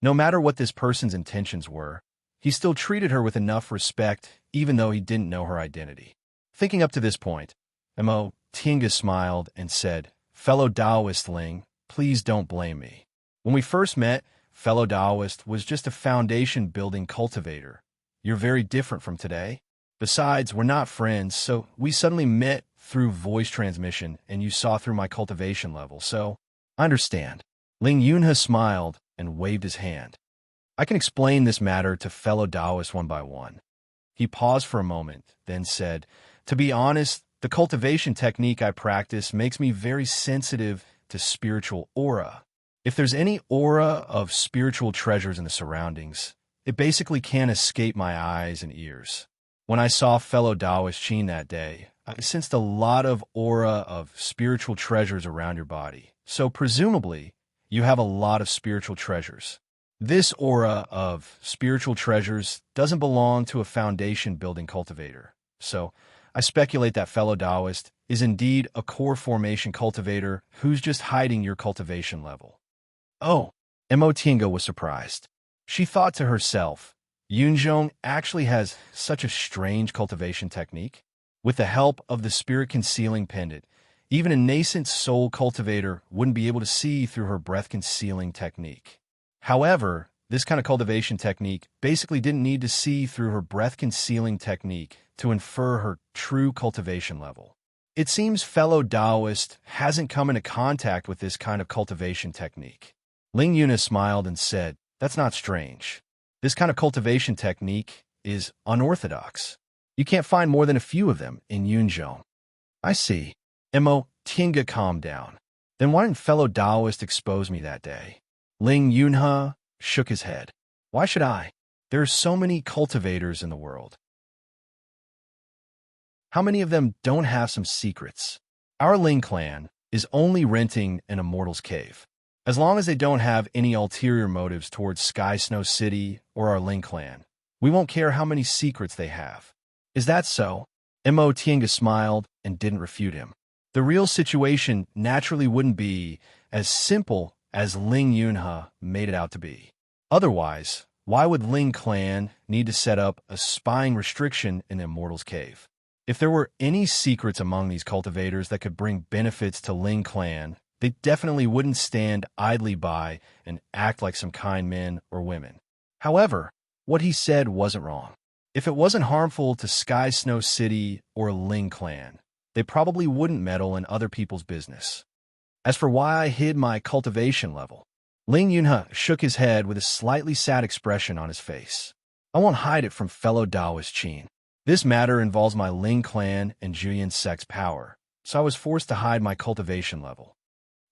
No matter what this person's intentions were, he still treated her with enough respect even though he didn't know her identity. Thinking up to this point, Mo Tinga smiled and said, "Fellow Taoist Ling, please don't blame me. When we first met, fellow Taoist was just a foundation-building cultivator. You're very different from today. Besides, we're not friends, so we suddenly met through voice transmission, and you saw through my cultivation level, so I understand." Ling Yunhe smiled and waved his hand. "I can explain this matter to fellow Taoists one by one." He paused for a moment, then said, "To be honest, the cultivation technique I practice makes me very sensitive to spiritual aura. If there's any aura of spiritual treasures in the surroundings, it basically can't escape my eyes and ears. When I saw fellow Taoist Qin that day, I sensed a lot of aura of spiritual treasures around your body. So presumably, you have a lot of spiritual treasures. This aura of spiritual treasures doesn't belong to a foundation-building cultivator. So I speculate that fellow Taoist is indeed a core formation cultivator who's just hiding your cultivation level." Oh, Mo Tinga was surprised. She thought to herself, Yunzhong actually has such a strange cultivation technique. With the help of the spirit-concealing pendant, even a nascent soul cultivator wouldn't be able to see through her breath-concealing technique. However, this kind of cultivation technique basically didn't need to see through her breath-concealing technique to infer her true cultivation level. It seems fellow Taoist hasn't come into contact with this kind of cultivation technique. Ling Yunhe smiled and said, "That's not strange. This kind of cultivation technique is unorthodox. You can't find more than a few of them in Yunzhou." "I see." Mo Tinga calmed down. "Then why didn't fellow Taoist expose me that day?" Ling Yunhe shook his head. "Why should I? There are so many cultivators in the world. How many of them don't have some secrets? Our Ling clan is only renting an immortal's cave. As long as they don't have any ulterior motives towards Sky Snow City or our Ling clan, we won't care how many secrets they have." "Is that so?" Mo Tinga smiled and didn't refute him. The real situation naturally wouldn't be as simple as Ling Yunhe made it out to be. Otherwise, why would Ling clan need to set up a spying restriction in the Immortal's Cave? If there were any secrets among these cultivators that could bring benefits to Ling clan, they definitely wouldn't stand idly by and act like some kind men or women. However, what he said wasn't wrong. If it wasn't harmful to Sky Snow City or Ling clan, they probably wouldn't meddle in other people's business. As for why I hid my cultivation level, Ling Yunhe shook his head with a slightly sad expression on his face. "I won't hide it from fellow Taoist Qin. This matter involves my Ling clan and Juyin sect's power, so I was forced to hide my cultivation level."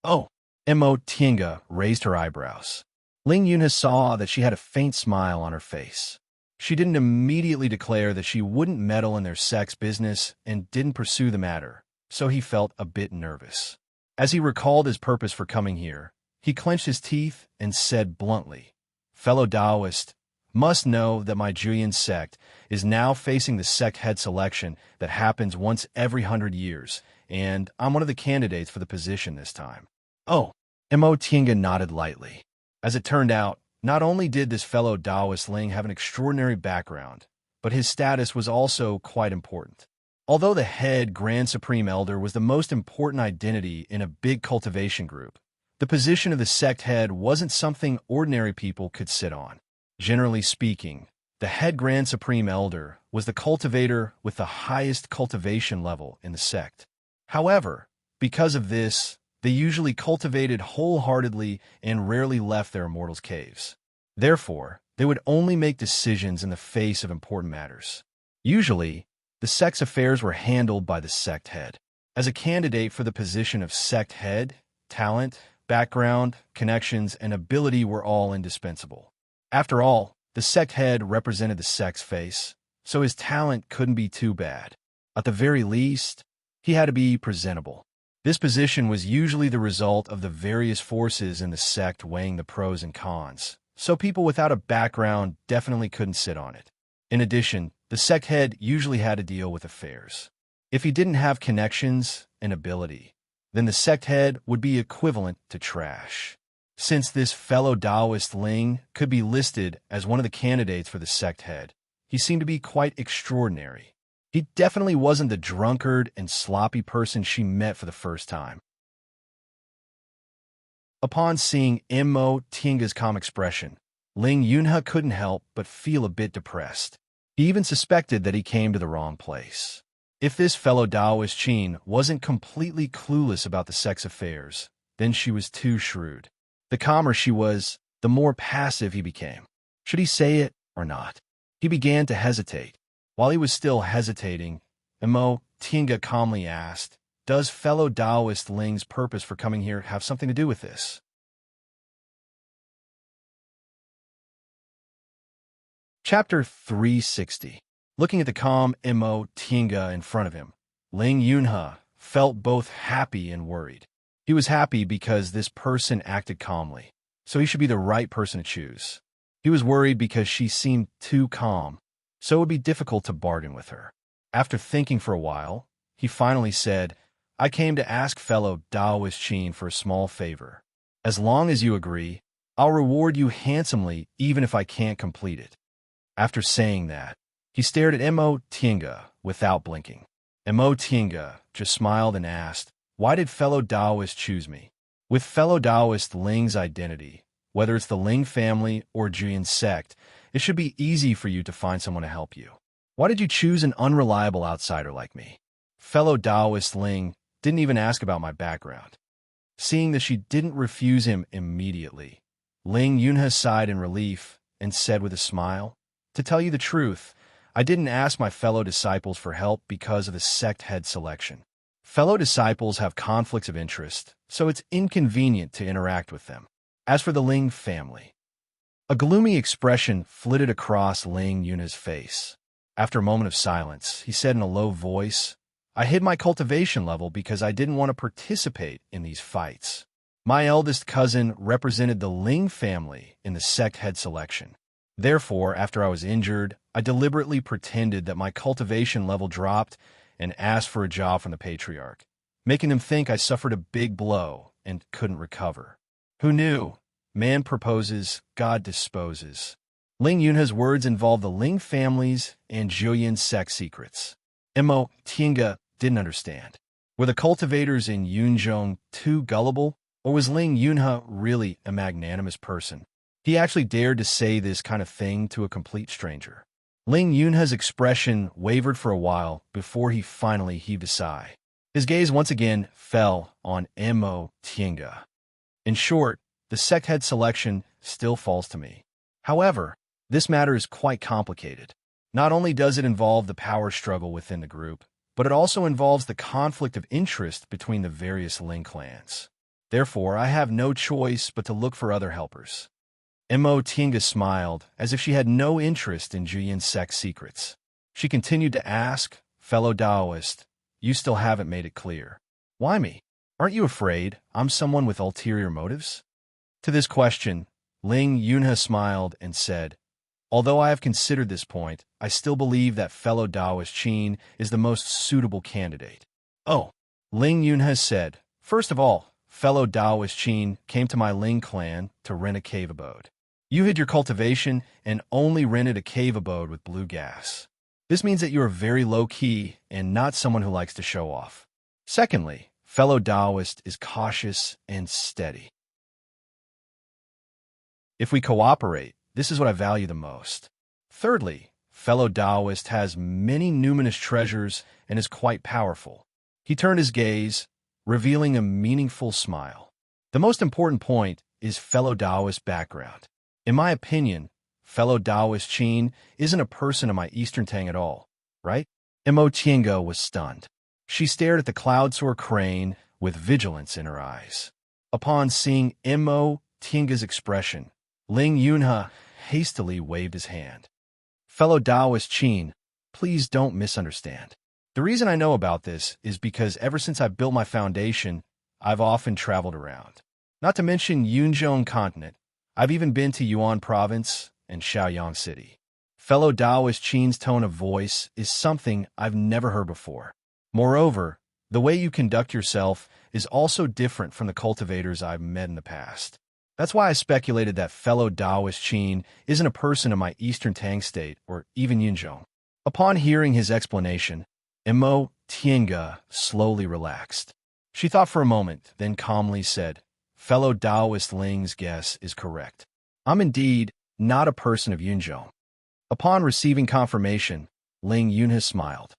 "Oh," Mo Tinga raised her eyebrows. Ling Yunhe saw that she had a faint smile on her face. She didn't immediately declare that she wouldn't meddle in their sect's business and didn't pursue the matter, so he felt a bit nervous. As he recalled his purpose for coming here, he clenched his teeth and said bluntly, "Fellow Taoist must know that my Juyin sect is now facing the sect head selection that happens once every 100 years, and I'm one of the candidates for the position this time." "Oh," Mo Tinga nodded lightly. As it turned out, not only did this fellow Taoist Ling have an extraordinary background, but his status was also quite important. Although the head Grand Supreme Elder was the most important identity in a big cultivation group, the position of the sect head wasn't something ordinary people could sit on. Generally speaking, the head Grand Supreme Elder was the cultivator with the highest cultivation level in the sect. However, because of this, they usually cultivated wholeheartedly and rarely left their immortals' caves. Therefore, they would only make decisions in the face of important matters. Usually, the sect's affairs were handled by the sect head. As a candidate for the position of sect head, talent, background, connections, and ability were all indispensable. After all, the sect head represented the sect's face, so his talent couldn't be too bad. At the very least, he had to be presentable. This position was usually the result of the various forces in the sect weighing the pros and cons, so people without a background definitely couldn't sit on it. In addition, the sect head usually had to deal with affairs. If he didn't have connections and ability, then the sect head would be equivalent to trash. Since this fellow Taoist Ling could be listed as one of the candidates for the sect head, he seemed to be quite extraordinary. He definitely wasn't the drunkard and sloppy person she met for the first time. Upon seeing Mo Tianga's calm expression, Ling Yunhe couldn't help but feel a bit depressed. He even suspected that he came to the wrong place. If this fellow Taoist Qin wasn't completely clueless about the sex affairs, then she was too shrewd. The calmer she was, the more passive he became. Should he say it or not? He began to hesitate. While he was still hesitating, Mo Tianga calmly asked, "Does fellow Taoist Ling's purpose for coming here have something to do with this?" Chapter 360. Looking at the calm Mo Tianga in front of him, Ling Yunhe felt both happy and worried. He was happy because this person acted calmly, so he should be the right person to choose. He was worried because she seemed too calm, so it would be difficult to bargain with her. After thinking for a while, he finally said, "I came to ask fellow Taoist Qin for a small favor. As long as you agree, I'll reward you handsomely even if I can't complete it." After saying that, he stared at Mo Tianga without blinking. Mo Tianga just smiled and asked, "Why did fellow Taoist choose me?" With fellow Taoist Ling's identity, whether it's the Ling family or Juyin sect, it should be easy for you to find someone to help you. Why did you choose an unreliable outsider like me? Fellow Taoist Ling didn't even ask about my background. Seeing that she didn't refuse him immediately, Ling Yunhe sighed in relief and said with a smile, "To tell you the truth, I didn't ask my fellow disciples for help because of the sect head selection. Fellow disciples have conflicts of interest, so it's inconvenient to interact with them. As for the Ling family..." A gloomy expression flitted across Ling Yunhe's face. After a moment of silence, he said in a low voice, "I hid my cultivation level because I didn't want to participate in these fights. My eldest cousin represented the Ling family in the sect head selection. Therefore, after I was injured, I deliberately pretended that my cultivation level dropped and asked for a job from the patriarch, making them think I suffered a big blow and couldn't recover. Who knew? Man proposes, God disposes." Ling Yunhe's words involved the Ling families and Juyin sect secrets. Mo Tianga didn't understand. Were the cultivators in Yunzhong too gullible, or was Ling Yunhe really a magnanimous person? He actually dared to say this kind of thing to a complete stranger. Ling Yunhe's expression wavered for a while before he finally heaved a sigh. His gaze once again fell on Mo Tianga. In short, the sect head selection still falls to me. However, this matter is quite complicated. Not only does it involve the power struggle within the group, but it also involves the conflict of interest between the various Ling clans. Therefore, I have no choice but to look for other helpers. Mo Tianga smiled, as if she had no interest in Juyin sect secrets. She continued to ask, "Fellow Taoist, you still haven't made it clear. Why me? Aren't you afraid I'm someone with ulterior motives?" To this question, Ling Yunhe smiled and said, "Although I have considered this point, I still believe that fellow Taoist Qin is the most suitable candidate." "Oh," Ling Yunhe said, "first of all, fellow Taoist Qin came to my Ling clan to rent a cave abode. You hid your cultivation and only rented a cave abode with blue gas. This means that you are very low-key and not someone who likes to show off. Secondly, fellow Taoist is cautious and steady. If we cooperate, this is what I value the most. Thirdly, fellow Taoist has many numinous treasures and is quite powerful." He turned his gaze, revealing a meaningful smile. "The most important point is fellow Taoist background. In my opinion, fellow Taoist Qin isn't a person of my Eastern Tang at all, right?" Mo Tianga was stunned. She stared at the cloud-soar crane with vigilance in her eyes. Upon seeing Mo Tianga's expression, Ling Yunhe hastily waved his hand. "Fellow Taoist Qin, please don't misunderstand. The reason I know about this is because ever since I built my foundation, I've often traveled around. Not to mention Yunzhong continent. I've even been to Yuan province and Shaoyang city. Fellow Taoist Qin's tone of voice is something I've never heard before. Moreover, the way you conduct yourself is also different from the cultivators I've met in the past. That's why I speculated that fellow Taoist Qin isn't a person of my Eastern Tang state or even Yunzhong. Upon hearing his explanation, Imo Tiange slowly relaxed. She thought for a moment, then calmly said, "Fellow Taoist Ling's guess is correct. I'm indeed not a person of Yunzhong." Upon receiving confirmation, Ling Yunhe smiled.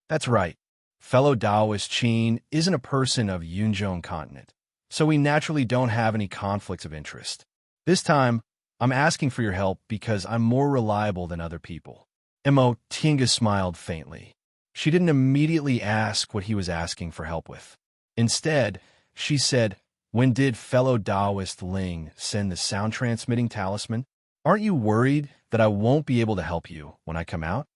"That's right. Fellow Taoist Qin isn't a person of Yunzhong continent, so we naturally don't have any conflicts of interest. This time, I'm asking for your help because I'm more reliable than other people." Imo Tiange smiled faintly. She didn't immediately ask what he was asking for help with. Instead, she said, "When did fellow Taoist Ling send the sound-transmitting talisman? Aren't you worried that I won't be able to help you when I come out?"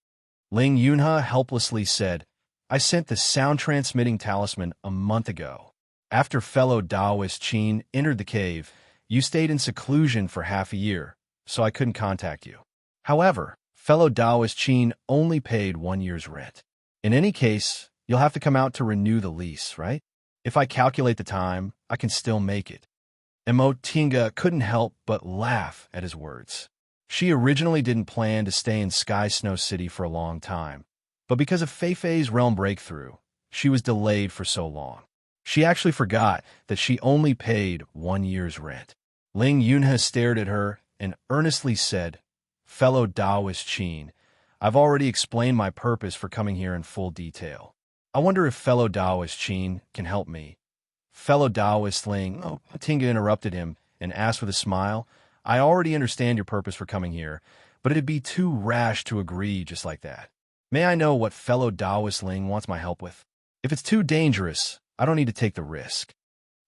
Ling Yunhe helplessly said, "I sent the sound-transmitting talisman a month ago. After fellow Taoist Qin entered the cave, you stayed in seclusion for half a year, so I couldn't contact you. However, fellow Taoist Qin only paid 1 year's rent. In any case, you'll have to come out to renew the lease, right? If I calculate the time, I can still make it." Imo Tiange couldn't help but laugh at his words. She originally didn't plan to stay in Sky Snow City for a long time, but because of Feifei's realm breakthrough, she was delayed for so long. She actually forgot that she only paid 1 year's rent. Ling Yunhe stared at her and earnestly said, "Fellow Taoist Qin, I've already explained my purpose for coming here in full detail. I wonder if fellow Taoist Qin can help me." Fellow Taoist Ling Tiange interrupted him and asked with a smile, "I already understand your purpose for coming here, but it'd be too rash to agree just like that. May I know what fellow Taoist Ling wants my help with? If it's too dangerous, I don't need to take the risk."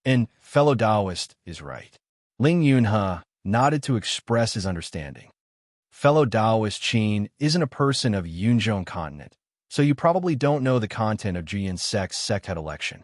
And fellow Taoist is right. Ling Yunhe nodded to express his understanding. Fellow Taoist Qin isn't a person of Yunzhong continent, so you probably don't know the content of Jian Sect's sect head election.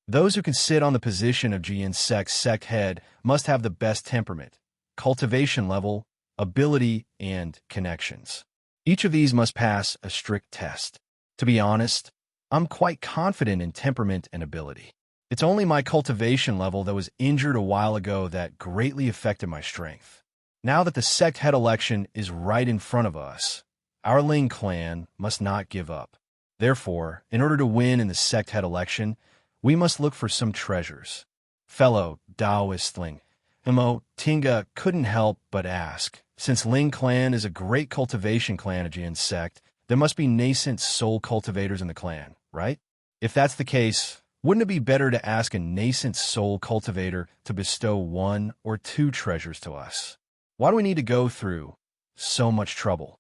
Those who can sit on the position of Jian Sect's sect head must have the best temperament, cultivation level, ability, and connections. Each of these must pass a strict test. To be honest, I'm quite confident in temperament and ability. It's only my cultivation level that was injured a while ago that greatly affected my strength. Now that the sect head election is right in front of us, our Ling clan must not give up. Therefore, in order to win in the sect head election, we must look for some treasures. Fellow Taoist Ling, Imo Tiange couldn't help but ask, since Ling clan is a great cultivation clan of Jian sect, there must be nascent soul cultivators in the clan, right? If that's the case, wouldn't it be better to ask a nascent soul cultivator to bestow 1 or 2 treasures to us? Why do we need to go through so much trouble?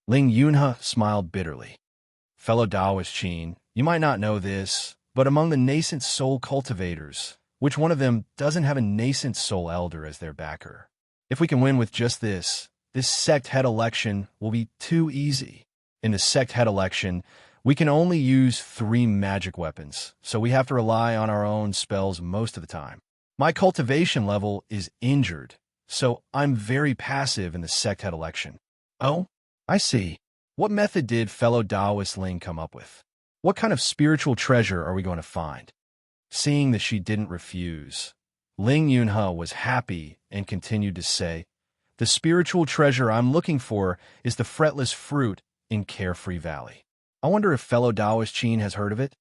Ling Yunhe smiled bitterly. Fellow Taoist Qin, you might not know this, but among the nascent soul cultivators, which one of them doesn't have a nascent soul elder as their backer? If we can win with just this sect head election will be too easy. In the sect head election, we can only use 3 magic weapons, so we have to rely on our own spells most of the time. My cultivation level is injured, so I'm very passive in the sect head election. Oh, I see. What method did fellow Taoist Ling come up with? What kind of spiritual treasure are we going to find? Seeing that she didn't refuse, Ling Yunhe was happy and continued to say, "The spiritual treasure I'm looking for is the fretless fruit in Carefree Valley. I wonder if fellow Taoist Qin has heard of it?"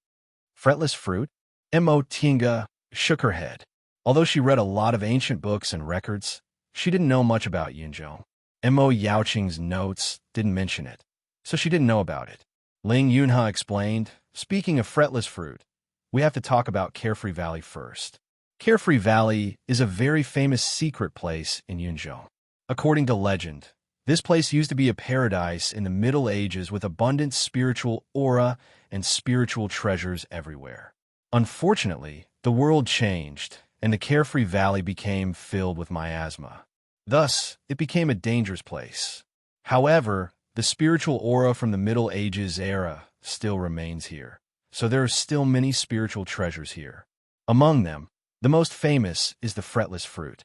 Fretless fruit? Imo Tiange shook her head. Although she read a lot of ancient books and records, she didn't know much about Yunzhong. Imo Yaoqing's notes didn't mention it, so she didn't know about it. Ling Yunhe explained, "Speaking of fretless fruit, we have to talk about Carefree Valley first. Carefree Valley is a very famous secret place in Yunzhong. According to legend, this place used to be a paradise in the Middle Ages with abundant spiritual aura and spiritual treasures everywhere. Unfortunately, the world changed, and the Carefree Valley became filled with miasma. Thus, it became a dangerous place. However, the spiritual aura from the Middle Ages era still remains here. So there are still many spiritual treasures here. Among them, the most famous is the fretless fruit.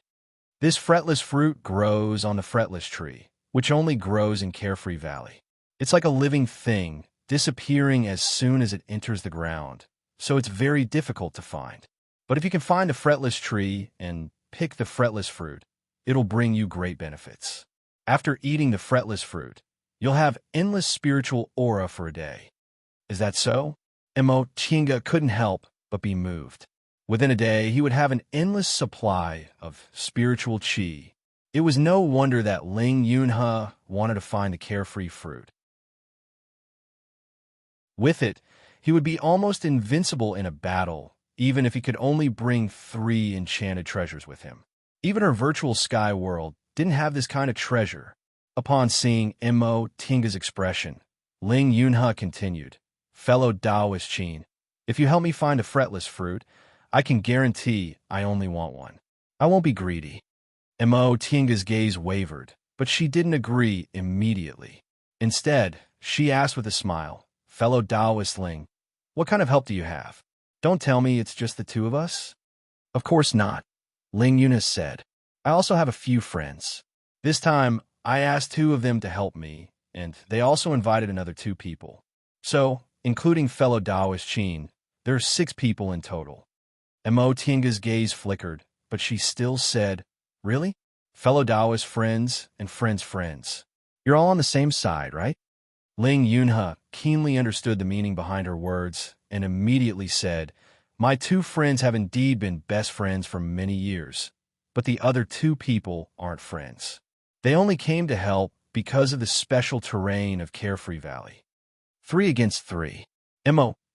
This fretless fruit grows on the fretless tree, which only grows in Carefree Valley. It's like a living thing, disappearing as soon as it enters the ground, so it's very difficult to find. But if you can find a fretless tree and pick the fretless fruit, it'll bring you great benefits. After eating the fretless fruit, you'll have endless spiritual aura for a day. Is that so? Tinga couldn't help but be moved. Within a day, he would have an endless supply of spiritual chi. It was no wonder that Ling Yunhe wanted to find the carefree fruit. With it, he would be almost invincible in a battle, even if he could only bring 3 enchanted treasures with him. Even her virtual sky world didn't have this kind of treasure. Upon seeing Tinga's expression, Ling Yunhe continued, "Fellow Taoist Qin, if you help me find a fretless fruit, I can guarantee I only want one. I won't be greedy." Tinga's gaze wavered, but she didn't agree immediately. Instead, she asked with a smile, "Fellow Taoist Ling, what kind of help do you have? Don't tell me it's just the 2 of us." "Of course not," Ling Yunhe said. "I also have a few friends. This time, I asked 2 of them to help me, and they also invited another 2 people. So, including fellow Taoist Qin, there are 6 people in total." Tinga's gaze flickered, but she still said, "Really? Fellow Taoist friends and friends. You're all on the same side, right?" Ling Yunhe keenly understood the meaning behind her words and immediately said, "My 2 friends have indeed been best friends for many years, but the other 2 people aren't friends. They only came to help because of the special terrain of Carefree Valley." 3 against 3.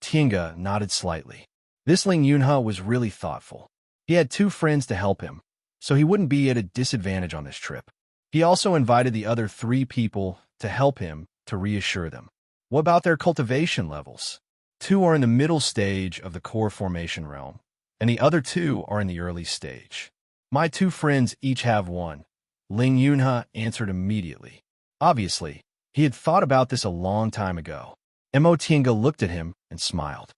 Tinga nodded slightly. This Ling Yunhe was really thoughtful. He had 2 friends to help him, so he wouldn't be at a disadvantage on this trip. He also invited the other 3 people to help him to reassure them. What about their cultivation levels? 2 are in the middle stage of the core formation realm, and the other 2 are in the early stage. "My 2 friends each have 1, Ling Yunhe answered immediately. Obviously, he had thought about this a long time ago. Tinga looked at him and smiled.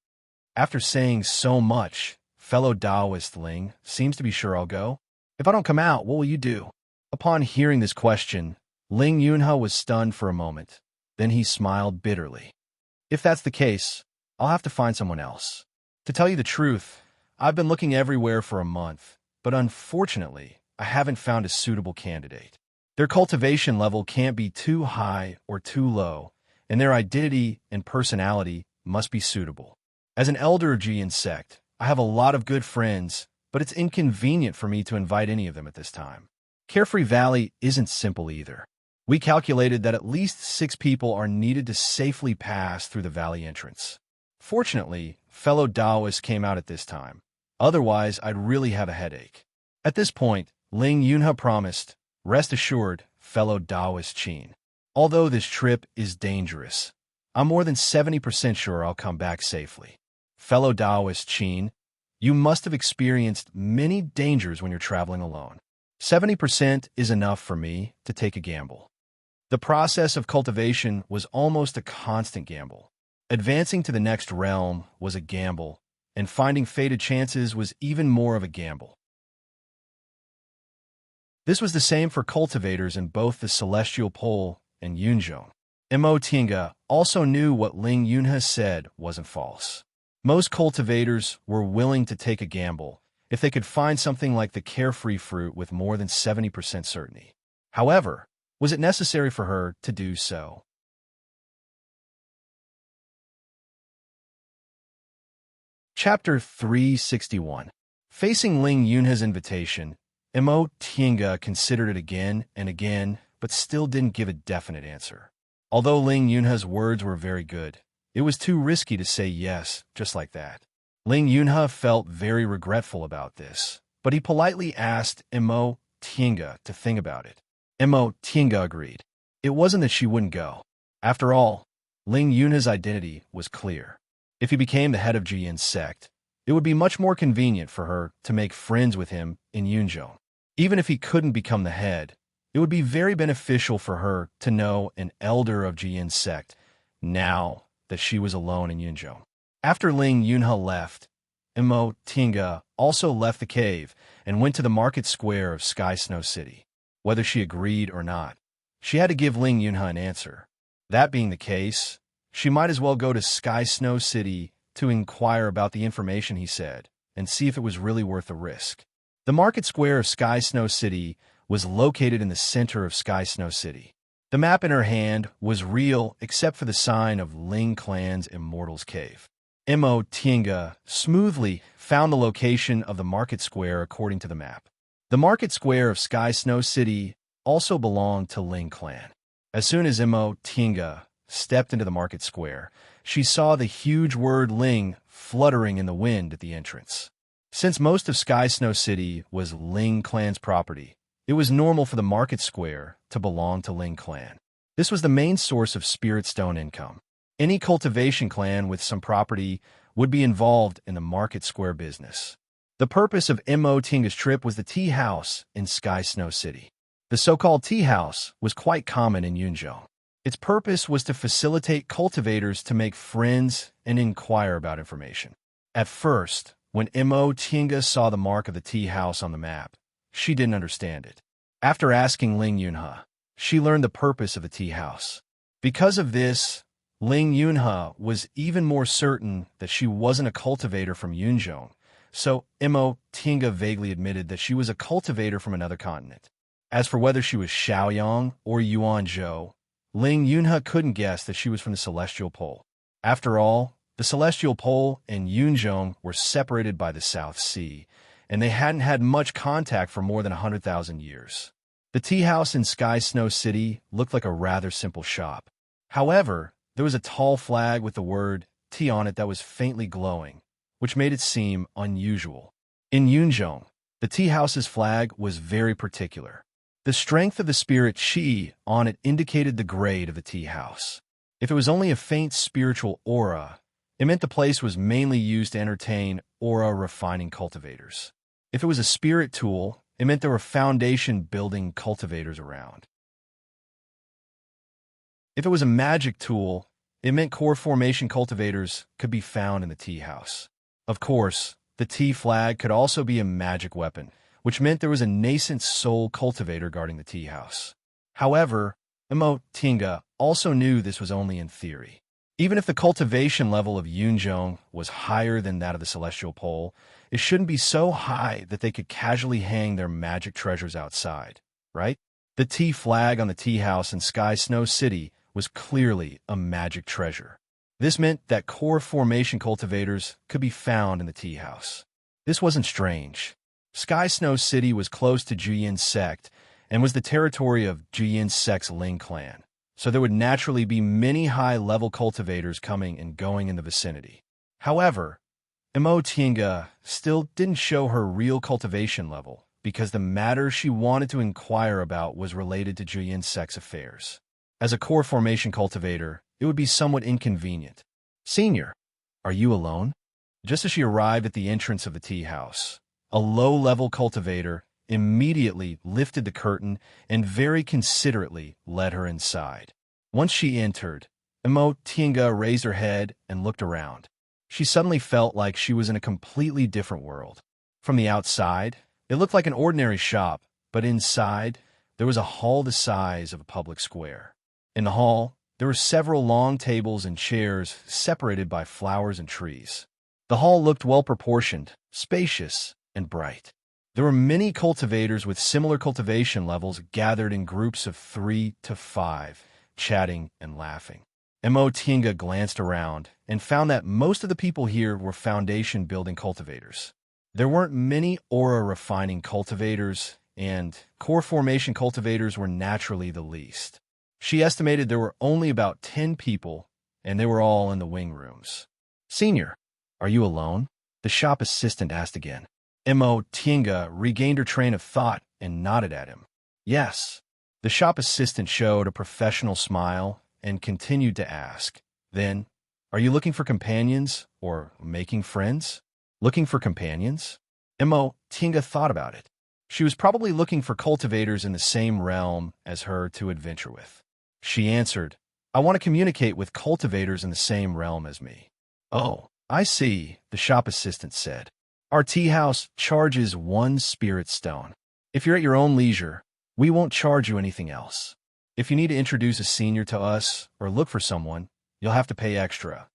"After saying so much, fellow Taoist Ling seems to be sure I'll go. If I don't come out, what will you do?" Upon hearing this question, Ling Yunhe was stunned for a moment. Then he smiled bitterly. "If that's the case, I'll have to find someone else. To tell you the truth, I've been looking everywhere for a month, but unfortunately, I haven't found a suitable candidate. Their cultivation level can't be too high or too low, and their identity and personality must be suitable. As an elder of Jian sect, I have a lot of good friends, but it's inconvenient for me to invite any of them at this time. Carefree Valley isn't simple either. We calculated that at least 6 people are needed to safely pass through the valley entrance. Fortunately, fellow Taoists came out at this time. Otherwise, I'd really have a headache." At this point, Ling Yunhe promised, "Rest assured, fellow Taoist Qin. Although this trip is dangerous, I'm more than 70% sure I'll come back safely. Fellow Taoist Qin, you must have experienced many dangers when you're traveling alone. 70% is enough for me to take a gamble." The process of cultivation was almost a constant gamble. Advancing to the next realm was a gamble, and finding fated chances was even more of a gamble. This was the same for cultivators in both the Celestial Pole and Yunzhong. Tinga also knew what Ling Yunhe said wasn't false. Most cultivators were willing to take a gamble if they could find something like the carefree fruit with more than 70% certainty. However, was it necessary for her to do so? Chapter 361. Facing Ling Yunhe's invitation, Tinga considered it again and again, but still didn't give a definite answer. Although Ling Yunhe's words were very good, it was too risky to say yes just like that. Ling Yunhe felt very regretful about this, but he politely asked Tinga to think about it. Tinga agreed. It wasn't that she wouldn't go. After all, Ling Yunhe's identity was clear. If he became the head of Jian's sect, it would be much more convenient for her to make friends with him in Yunzhong. Even if he couldn't become the head, It would be very beneficial for her to know an elder of Jiyin's sect now that she was alone in Yunzhou. After Ling Yunhe left, Imo Tinga also left the cave and went to the market square of Sky Snow City. Whether she agreed or not, she had to give Ling Yunhe an answer. That being the case, she might as well go to Sky Snow City to inquire about the information he said and see if it was really worth the risk. The market square of Sky Snow City was located in the center of Sky Snow City. The map in her hand was real except for the sign of Ling Clan's Immortal's Cave. Mo Tinga smoothly found the location of the market square according to the map. The market square of Sky Snow City also belonged to Ling Clan. As soon as Mo Tinga stepped into the market square, she saw the huge word Ling fluttering in the wind at the entrance. Since most of Sky Snow City was Ling Clan's property, it was normal for the market square to belong to Ling Clan. This was the main source of spirit stone income. Any cultivation clan with some property would be involved in the market square business. The purpose of Mo Tinga's trip was the tea house in Sky Snow City. The so-called tea house was quite common in Yunzhou. Its purpose was to facilitate cultivators to make friends and inquire about information. At first, when Mo Tinga saw the mark of the tea house on the map, she didn't understand it. After asking Ling Yunhe, she learned the purpose of the tea house. Because of this, Ling Yunhe was even more certain that she wasn't a cultivator from Yunzhou, so Mo Tinga vaguely admitted that she was a cultivator from another continent. As for whether she was Shaoyang or Yuanzhou, Ling Yunhe couldn't guess that she was from the Celestial Pole. After all, the Celestial Pole and Yunzhou were separated by the South Sea, and they hadn't had much contact for more than 100,000 years. The tea house in Sky Snow City looked like a rather simple shop. However, there was a tall flag with the word tea on it that was faintly glowing, which made it seem unusual. In Yunzhou, the tea house's flag was very particular. The strength of the spirit qi on it indicated the grade of the tea house. If it was only a faint spiritual aura, it meant the place was mainly used to entertain aura-refining cultivators. If it was a spirit tool, it meant there were foundation-building cultivators around. If it was a magic tool, it meant core formation cultivators could be found in the tea house. Of course, the tea flag could also be a magic weapon, which meant there was a nascent soul cultivator guarding the tea house. However, Mo Tinga also knew this was only in theory. Even if the cultivation level of Yunzhou was higher than that of the Celestial Pole, it shouldn't be so high that they could casually hang their magic treasures outside, right? The tea flag on the tea house in Sky Snow City was clearly a magic treasure. This meant that core formation cultivators could be found in the tea house. This wasn't strange. Sky Snow City was close to Jiyin's sect and was the territory of Jiyin's sect's Ling clan, so there would naturally be many high-level cultivators coming and going in the vicinity. However, Mo Tinga still didn't show her real cultivation level because the matter she wanted to inquire about was related to Jiyin's sect's affairs. As a core formation cultivator, it would be somewhat inconvenient. "Senior, are you alone?" Just as she arrived at the entrance of the tea house, a low-level cultivator immediately lifted the curtain and very considerately led her inside. Once she entered, Mo Tinga raised her head and looked around. She suddenly felt like she was in a completely different world. From the outside, it looked like an ordinary shop, but inside, there was a hall the size of a public square. In the hall, there were several long tables and chairs separated by flowers and trees. The hall looked well-proportioned, spacious, and bright. There were many cultivators with similar cultivation levels gathered in groups of 3 to 5, chatting and laughing. Mo Tinga glanced around and found that most of the people here were foundation-building cultivators. There weren't many aura-refining cultivators, and core formation cultivators were naturally the least. She estimated there were only about 10 people, and they were all in the wing rooms. "Senior, are you alone?" the shop assistant asked again. Mo Tinga regained her train of thought and nodded at him. "Yes." The shop assistant showed a professional smile and continued to ask, "Then, are you looking for companions or making friends?" Looking for companions? Mo Tinga thought about it. She was probably looking for cultivators in the same realm as her to adventure with. She answered, I want to communicate with cultivators in the same realm as me. Oh, I see, the shop assistant said. Our tea house charges 1 spirit stone. If you're at your own leisure, we won't charge you anything else. If you need to introduce a senior to us or look for someone, you'll have to pay extra.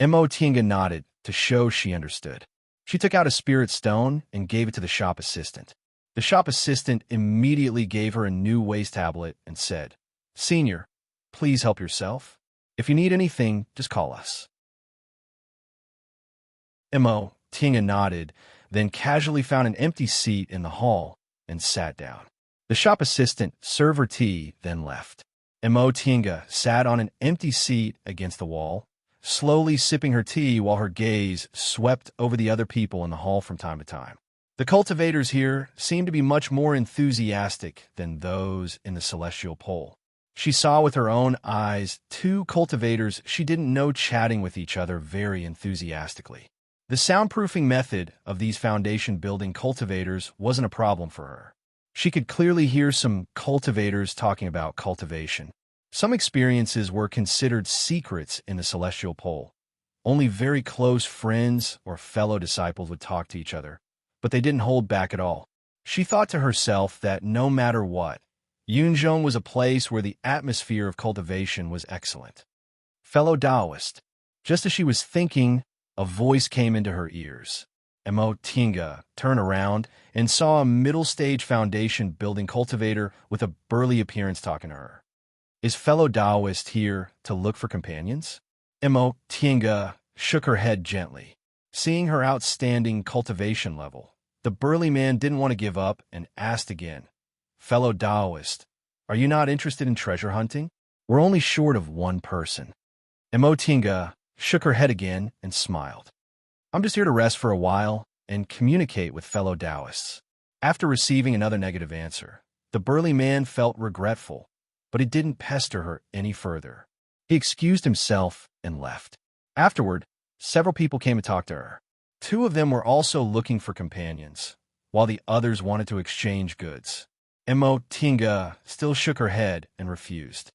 Tinga nodded to show she understood. She took out a spirit stone and gave it to the shop assistant. The shop assistant immediately gave her a new waste tablet and said, Senior, please help yourself. If you need anything, just call us. Tinga nodded, then casually found an empty seat in the hall and sat down. The shop assistant served her tea, then left. Tinga sat on an empty seat against the wall, slowly sipping her tea while her gaze swept over the other people in the hall from time to time. The cultivators here seemed to be much more enthusiastic than those in the celestial pole. She saw with her own eyes 2 cultivators she didn't know chatting with each other very enthusiastically. The soundproofing method of these foundation-building cultivators wasn't a problem for her. She could clearly hear some cultivators talking about cultivation. Some experiences were considered secrets in the celestial pole. Only very close friends or fellow disciples would talk to each other, but they didn't hold back at all. She thought to herself that no matter what, Yunzhong was a place where the atmosphere of cultivation was excellent. Fellow Taoist. Just as she was thinking, a voice came into her ears. Tinga turned around and saw a middle-stage foundation-building cultivator with a burly appearance talking to her. Is fellow Taoist here to look for companions? Tinga shook her head gently. Seeing her outstanding cultivation level, the burly man didn't want to give up and asked again, Fellow Taoist, are you not interested in treasure hunting? We're only short of 1 person. Tinga shook her head again and smiled. I'm just here to rest for a while and communicate with fellow Taoists. After receiving another negative answer, the burly man felt regretful, but he didn't pester her any further. He excused himself and left. Afterward, several people came to talk to her. 2 of them were also looking for companions, while the others wanted to exchange goods. Tinga still shook her head and refused.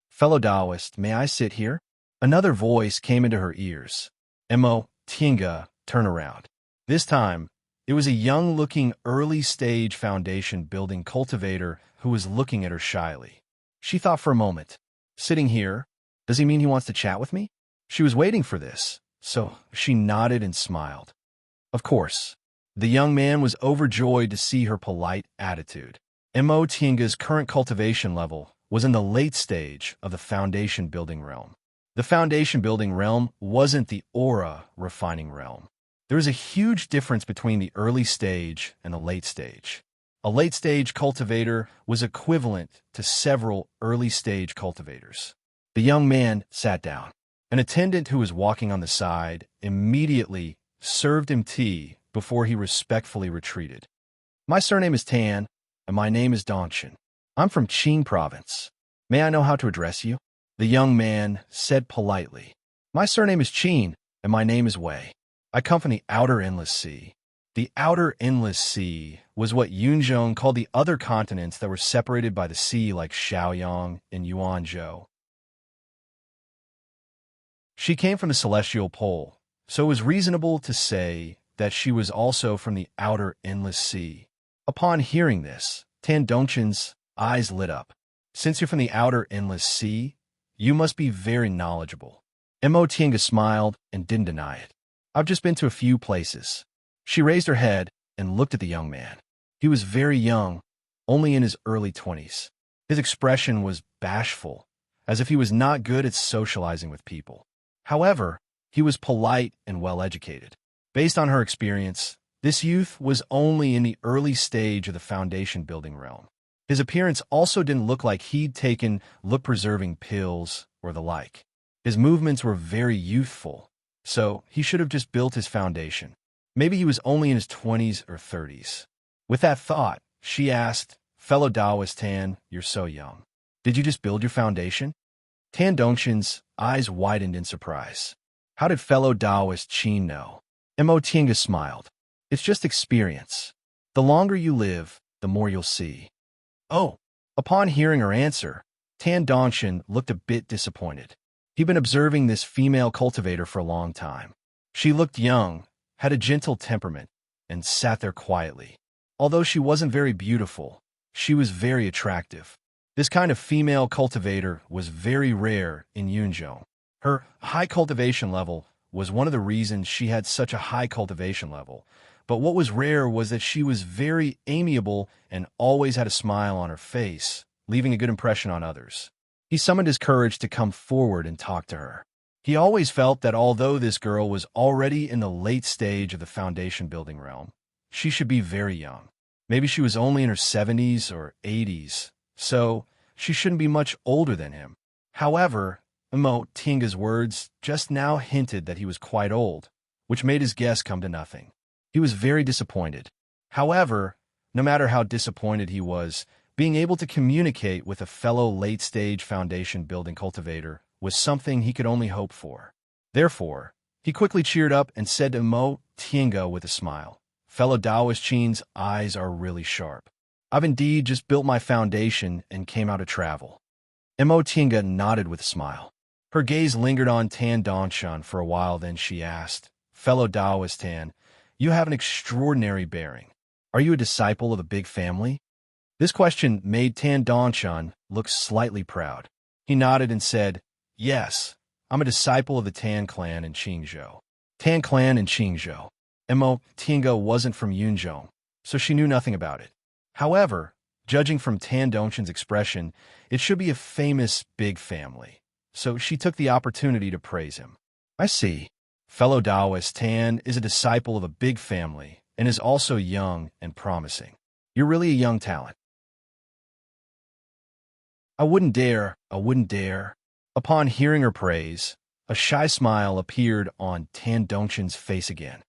Fellow Taoist, may I sit here? Another voice came into her ears. Tinga turned around. This time, it was a young-looking early-stage foundation-building cultivator who was looking at her shyly. She thought for a moment, sitting here, does he mean he wants to chat with me? She was waiting for this, so she nodded and smiled. Of course, the young man was overjoyed to see her polite attitude. Tinga's current cultivation level was in the late stage of the foundation-building realm. The foundation-building realm wasn't the aura-refining realm. There is a huge difference between the early stage and the late stage. A late-stage cultivator was equivalent to several early-stage cultivators. The young man sat down. An attendant who was walking on the side immediately served him tea before he respectfully retreated. My surname is Tan, and my name is Dongshin. I'm from Qin province. May I know how to address you? The young man said politely. My surname is Qin, and my name is Wei. I come from the Outer Endless Sea. The Outer Endless Sea was what Yunzhong called the other continents that were separated by the sea like Shaoyang and Yuanzhou. She came from the celestial pole, so it was reasonable to say that she was also from the Outer Endless Sea. Upon hearing this, Tan Dongshin's eyes lit up. Since you're from the Outer Endless Sea, you must be very knowledgeable. Tinga smiled and didn't deny it. I've just been to a few places. She raised her head and looked at the young man. He was very young, only in his early 20s. His expression was bashful, as if he was not good at socializing with people. However, he was polite and well-educated. Based on her experience, this youth was only in the early stage of the foundation-building realm. His appearance also didn't look like he'd taken look-preserving pills or the like. His movements were very youthful, so he should have just built his foundation. Maybe he was only in his 20s or 30s. With that thought, she asked, Fellow Taoist Tan, you're so young. Did you just build your foundation? Tan Dongshin's eyes widened in surprise. How did fellow Taoist Qin know? Tinga smiled. It's just experience. The longer you live, the more you'll see. Oh. Upon hearing her answer, Tan Dongshun looked a bit disappointed. He'd been observing this female cultivator for a long time. She looked young, had a gentle temperament, and sat there quietly. Although she wasn't very beautiful, she was very attractive. This kind of female cultivator was very rare in Yunzhou. Her high cultivation level was one of the reasons she had such a high cultivation level. But what was rare was that she was very amiable and always had a smile on her face, leaving a good impression on others. He summoned his courage to come forward and talk to her. He always felt that although this girl was already in the late stage of the foundation building realm, she should be very young. Maybe she was only in her 70s or 80s, so she shouldn't be much older than him. However, Tinga's words just now hinted that he was quite old, which made his guess come to nothing. He was very disappointed. However, no matter how disappointed he was, being able to communicate with a fellow late-stage foundation-building cultivator was something he could only hope for. Therefore, he quickly cheered up and said to Tinga with a smile, "Fellow Taoist Qin's eyes are really sharp. I've indeed just built my foundation and came out to travel." Tinga nodded with a smile. Her gaze lingered on Tan Dongshun for a while, then she asked, "Fellow Taoist Tan, you have an extraordinary bearing. Are you a disciple of a big family?" This question made Tan Dongshun look slightly proud. He nodded and said, "Yes, I'm a disciple of the Tan clan in Qingzhou." Tan clan in Qingzhou. Tinga wasn't from Yunzhou, so she knew nothing about it. However, judging from Tan Dongshun's expression, it should be a famous big family, so she took the opportunity to praise him. "I see. Fellow Taoist Tan is a disciple of a big family and is also young and promising. You're really a young talent." I wouldn't dare. Upon hearing her praise, a shy smile appeared on Tan Dongshun's face again.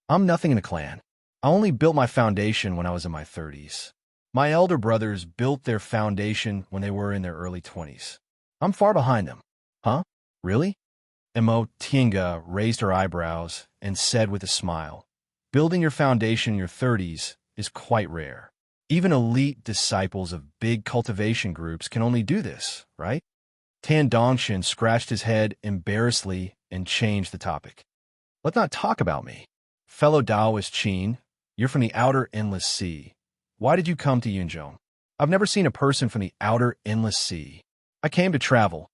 "I'm nothing in a clan. I only built my foundation when I was in my 30s. My elder brothers built their foundation when they were in their early 20s. I'm far behind them." "Huh? Really?" Tinga raised her eyebrows and said with a smile, "Building your foundation in your 30s is quite rare. Even elite disciples of big cultivation groups can only do this, right?" Tan Dongshun scratched his head embarrassedly and changed the topic. "Let's not talk about me. Fellow Taoist Qin, you're from the outer endless sea. Why did you come to Yunzhou?" "I've never seen a person from the outer endless sea. I came to travel,"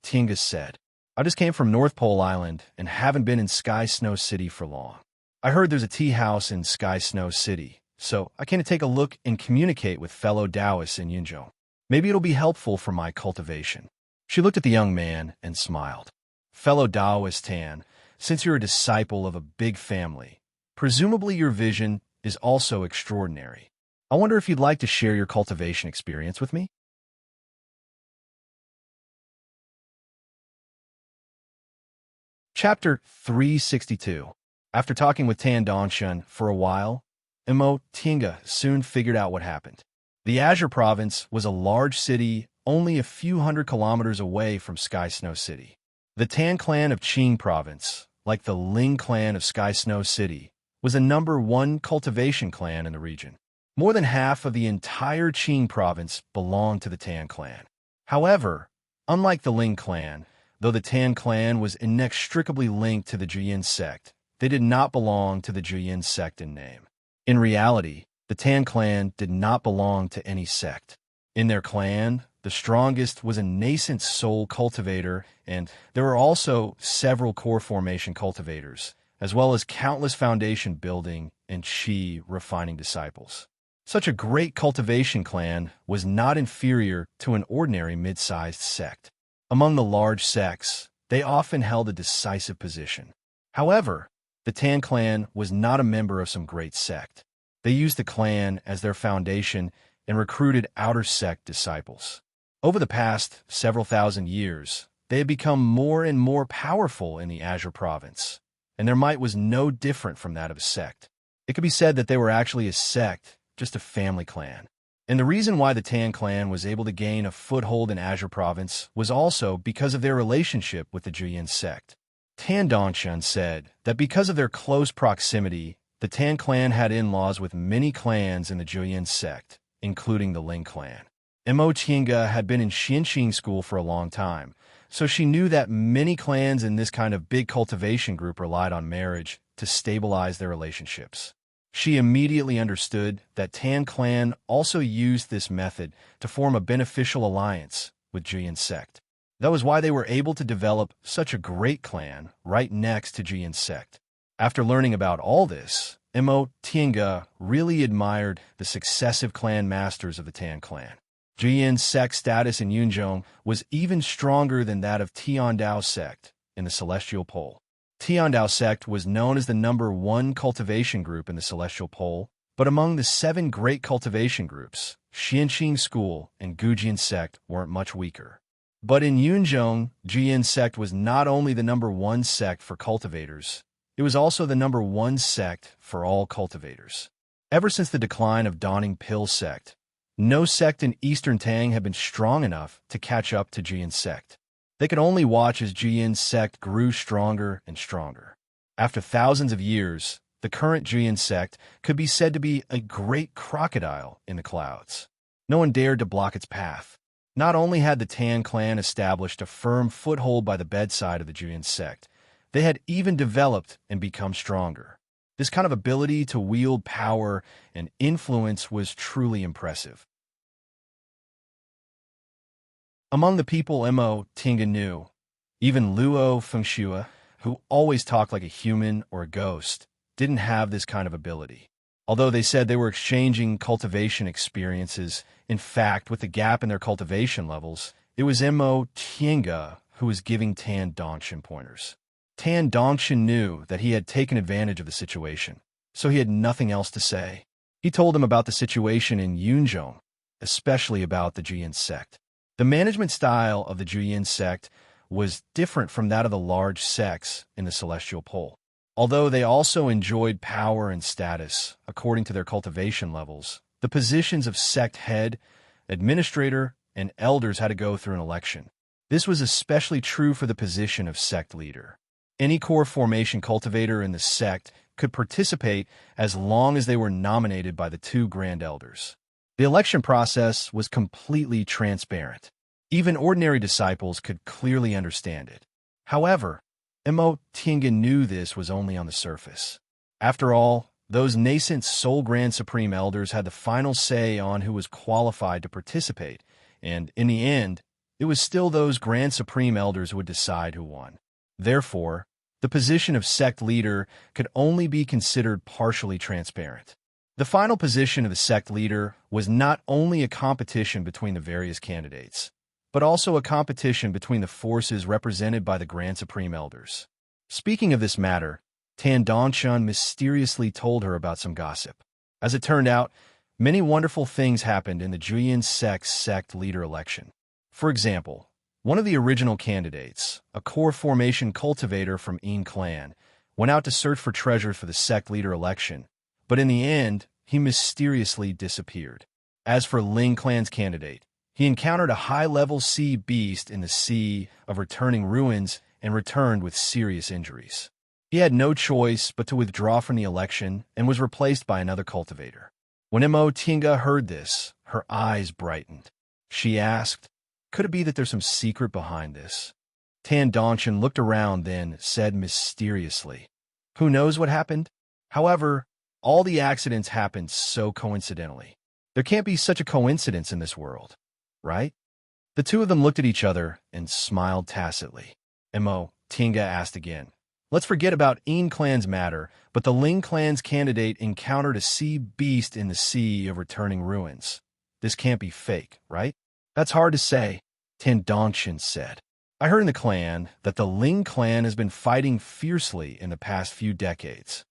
Tinga said. "I just came from North Pole Island and haven't been in Sky Snow City for long. I heard there's a tea house in Sky Snow City, so I came to take a look and communicate with fellow Taoists in Yunzhou. Maybe it'll be helpful for my cultivation." She looked at the young man and smiled. "Fellow Taoist Tan, since you're a disciple of a big family, presumably your vision is also extraordinary. I wonder if you'd like to share your cultivation experience with me?" Chapter 362. After talking with Tan Dongshun for a while, Tinga soon figured out what happened. The Azure Province was a large city only a few hundred kilometers away from Sky Snow City. The Tan clan of Qing Province, like the Ling clan of Sky Snow City, was the #1 cultivation clan in the region. More than half of the entire Qing Province belonged to the Tan clan. However, unlike the Ling clan, though the Tan clan was inextricably linked to the Juyin sect, they did not belong to the Juyin sect in name. In reality, the Tan clan did not belong to any sect. In their clan, the strongest was a nascent soul cultivator, and there were also several core formation cultivators, as well as countless foundation building and chi refining disciples. Such a great cultivation clan was not inferior to an ordinary mid-sized sect. Among the large sects, they often held a decisive position. However, the Tan clan was not a member of some great sect. They used the clan as their foundation and recruited outer sect disciples. Over the past several thousand years, they had become more and more powerful in the Azure Province, and their might was no different from that of a sect. It could be said that they were actually a sect, just a family clan. And the reason why the Tan clan was able to gain a foothold in Azure Province was also because of their relationship with the Juyin sect. Tan Dongshun said that because of their close proximity, The Tan clan had in-laws with many clans in the Juyin sect, including the Ling clan. Mo Tiange had been in Xianxing school for a long time, so she knew that many clans in this kind of big cultivation group relied on marriage to stabilize their relationships. She immediately understood that Tan clan also used this method to form a beneficial alliance with Juyin sect. That was why they were able to develop such a great clan right next to Juyin sect. After learning about all this, Mo Tiange really admired the successive clan masters of the Tan clan. Juyin sect status in Yunzhong was even stronger than that of Tiandao sect in the Celestial Pole. Tiandao sect was known as the #1 cultivation group in the Celestial Pole, but among the 7 great cultivation groups, Xianxing School and Gujian sect weren't much weaker. But in Yunzhong, Juyin sect was not only the #1 sect for cultivators, it was also the #1 sect for all cultivators. Ever since the decline of Dawning Pill sect, no sect in Eastern Tang had been strong enough to catch up to Juyin sect. They could only watch as Juyin sect grew stronger and stronger. After thousands of years, the current Juyin sect could be said to be a great crocodile in the clouds. No one dared to block its path. Not only had the Tan clan established a firm foothold by the bedside of the Juyin sect, they had even developed and become stronger. This kind of ability to wield power and influence was truly impressive. Among the people Mo Tiange knew, even Luo Fengxue, who always talked like a human or a ghost, didn't have this kind of ability. Although they said they were exchanging cultivation experiences, in fact, with the gap in their cultivation levels, it was Mo Tiange who was giving Tan Dongshin pointers. Tan Dongshin knew that he had taken advantage of the situation, so he had nothing else to say. He told him about the situation in Yunzhong, especially about the Juyin sect. The management style of the Juyin sect was different from that of the large sects in the Celestial Pole. Although they also enjoyed power and status according to their cultivation levels, the positions of sect head, administrator, and elders had to go through an election. This was especially true for the position of sect leader. Any core formation cultivator in the sect could participate as long as they were nominated by the 2 grand elders. The election process was completely transparent. Even ordinary disciples could clearly understand it. However, Mo Tiange knew this was only on the surface. After all, those nascent Soul Grand Supreme Elders had the final say on who was qualified to participate, and in the end, it was still those Grand Supreme Elders who would decide who won. Therefore, the position of sect leader could only be considered partially transparent. The final position of the sect leader was not only a competition between the various candidates, but also a competition between the forces represented by the Grand Supreme Elders. Speaking of this matter, Tan Dongshin mysteriously told her about some gossip. As it turned out, many wonderful things happened in the Juyin sect leader election. For example, one of the original candidates, a core formation cultivator from Yin clan, went out to search for treasures for the sect leader election, but in the end, he mysteriously disappeared. As for Ling clan's candidate, he encountered a high-level sea beast in the Sea of Returning Ruins and returned with serious injuries. He had no choice but to withdraw from the election and was replaced by another cultivator. When Mo Tiange heard this, her eyes brightened. She asked, "Could it be that there's some secret behind this?" Tan Dongshin looked around, then said mysteriously, "Who knows what happened? However, all the accidents happened so coincidentally. There can't be such a coincidence in this world, right?" The 2 of them looked at each other and smiled tacitly. Mo Tiange asked again, "Let's forget about Yin clan's matter, but the Ling clan's candidate encountered a sea beast in the Sea of Returning Ruins. This can't be fake, right?" "That's hard to say," Tan Dongshin said. "I heard in the clan that the Ling clan has been fighting fiercely in the past few decades."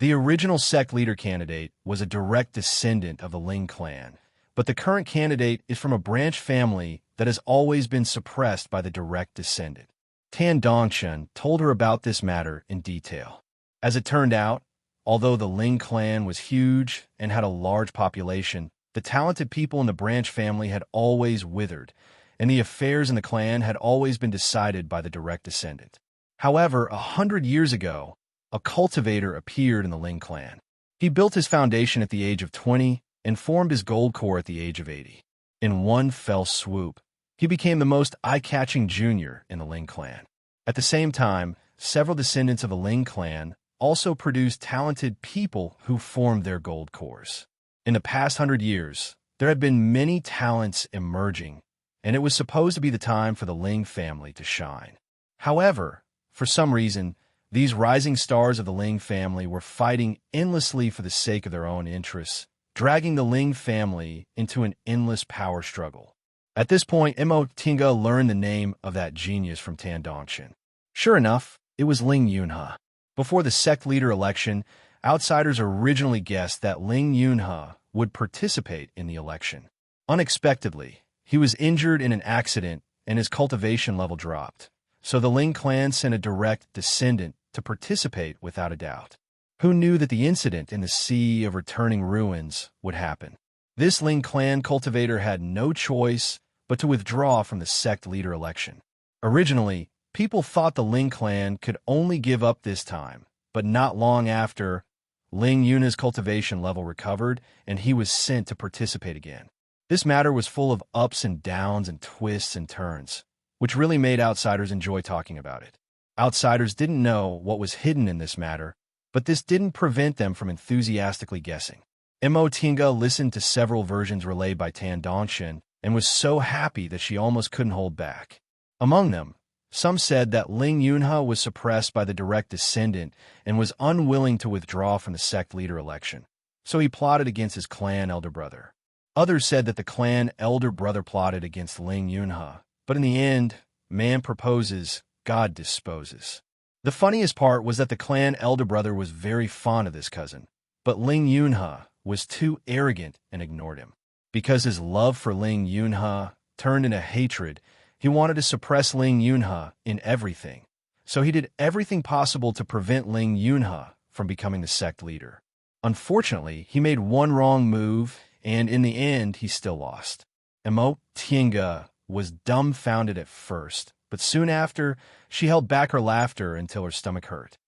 The original sect leader candidate was a direct descendant of the Ling clan, but the current candidate is from a branch family that has always been suppressed by the direct descendant. Tan Dongshin told her about this matter in detail. As it turned out, although the Ling clan was huge and had a large population, the talented people in the branch family had always withered, and the affairs in the clan had always been decided by the direct descendant. However, 100 years ago, a cultivator appeared in the Ling clan. He built his foundation at the age of 20 and formed his gold core at the age of 80. In one fell swoop, he became the most eye-catching junior in the Ling clan. At the same time, several descendants of the Ling clan also produced talented people who formed their gold cores. In the past 100 years, there have been many talents emerging, and it was supposed to be the time for the Ling family to shine. However, for some reason, these rising stars of the Ling family were fighting endlessly for the sake of their own interests, dragging the Ling family into an endless power struggle. At this point, Mo Tinga learned the name of that genius from Tan Dongchen. Sure enough, it was Ling Yunhe. Before the sect leader election, outsiders originally guessed that Ling Yunhe would participate in the election. Unexpectedly, he was injured in an accident and his cultivation level dropped, so the Ling clan sent a direct descendant to participate without a doubt. Who knew that the incident in the Sea of Returning Ruins would happen? This Ling clan cultivator had no choice but to withdraw from the sect leader election. Originally, people thought the Ling clan could only give up this time, but not long after, Ling Yunhe's cultivation level recovered and he was sent to participate again. This matter was full of ups and downs and twists and turns, which really made outsiders enjoy talking about it. Outsiders didn't know what was hidden in this matter, but this didn't prevent them from enthusiastically guessing. Mo Tinga listened to several versions relayed by Tan Dongchen and was so happy that she almost couldn't hold back. Among them, some said that Ling Yunhe was suppressed by the direct descendant and was unwilling to withdraw from the sect leader election, so he plotted against his clan elder brother. Others said that the clan elder brother plotted against Ling Yunhe, but in the end, man proposes, God disposes. The funniest part was that the clan elder brother was very fond of this cousin, but Ling Yunhe was too arrogant and ignored him. Because his love for Ling Yunhe turned into hatred, he wanted to suppress Ling Yunhe in everything, so he did everything possible to prevent Ling Yunhe from becoming the sect leader. Unfortunately, he made one wrong move, and in the end, he still lost. Mo Tinga was dumbfounded at first, but soon after, she held back her laughter until her stomach hurt.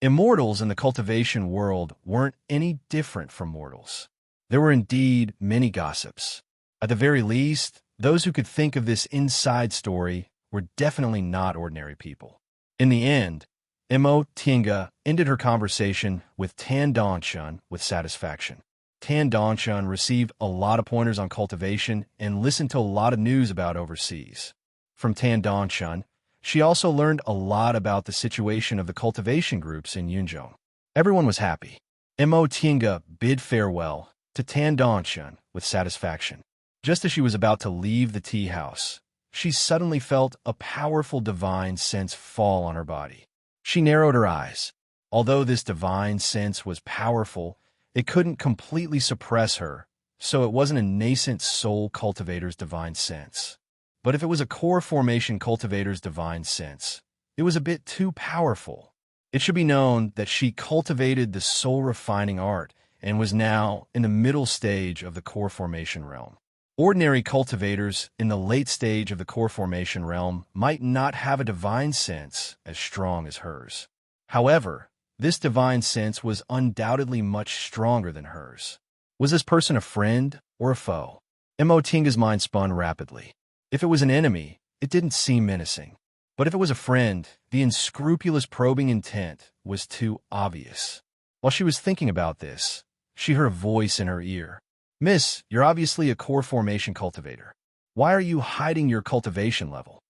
Immortals in the cultivation world weren't any different from mortals. There were indeed many gossips. At the very least, those who could think of this inside story were definitely not ordinary people. In the end, Mo Tinga ended her conversation with Tan Dongchen with satisfaction. Tan Dongchen received a lot of pointers on cultivation and listened to a lot of news about overseas. From Tan Dongchen, she also learned a lot about the situation of the cultivation groups in Yunzhong. Everyone was happy. Mo Tinga bid farewell to Tan Dongchen with satisfaction. Just as she was about to leave the tea house, she suddenly felt a powerful divine sense fall on her body. She narrowed her eyes. Although this divine sense was powerful, it couldn't completely suppress her, so it wasn't a nascent soul cultivator's divine sense. But if it was a core formation cultivator's divine sense, it was a bit too powerful. It should be known that she cultivated the soul refining art and was now in the middle stage of the core formation realm. Ordinary cultivators in the late stage of the core formation realm might not have a divine sense as strong as hers. However, this divine sense was undoubtedly much stronger than hers. Was this person a friend or a foe? Mo Tinga's mind spun rapidly. If it was an enemy, it didn't seem menacing. But if it was a friend, the unscrupulous probing intent was too obvious. While she was thinking about this, she heard a voice in her ear. "Miss, you're obviously a core formation cultivator. Why are you hiding your cultivation level?"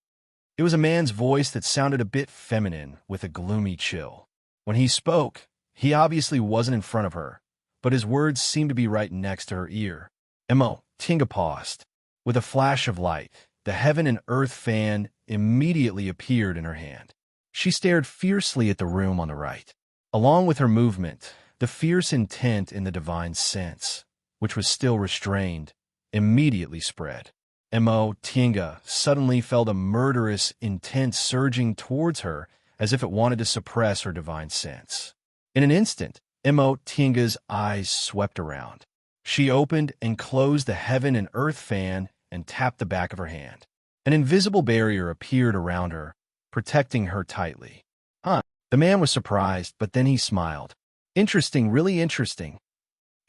It was a man's voice that sounded a bit feminine with a gloomy chill. When he spoke, he obviously wasn't in front of her, but his words seemed to be right next to her ear. Mo Tinga paused. With a flash of light, the heaven and earth fan immediately appeared in her hand. She stared fiercely at the room on the right. Along with her movement, the fierce intent in the divine sense, which was still restrained, immediately spread. Mo Tinga suddenly felt a murderous intent surging towards her as if it wanted to suppress her divine sense. In an instant, Mo Tinga's eyes swept around. She opened and closed the heaven and earth fan and tapped the back of her hand. An invisible barrier appeared around her, protecting her tightly. Huh. The man was surprised, but then he smiled. Interesting, really interesting.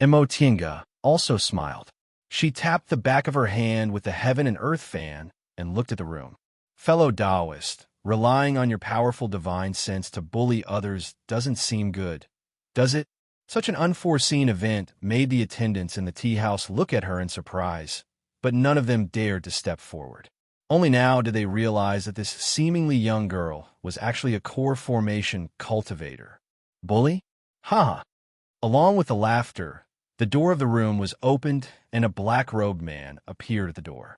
Tinga also smiled. She tapped the back of her hand with the heaven and earth fan and looked at the room. Fellow Taoist, relying on your powerful divine sense to bully others doesn't seem good, does it? Such an unforeseen event made the attendants in the tea house look at her in surprise, but none of them dared to step forward. Only now did they realize that this seemingly young girl was actually a core formation cultivator. Bully? Ha! Along with the laughter, the door of the room was opened and a black-robed man appeared at the door.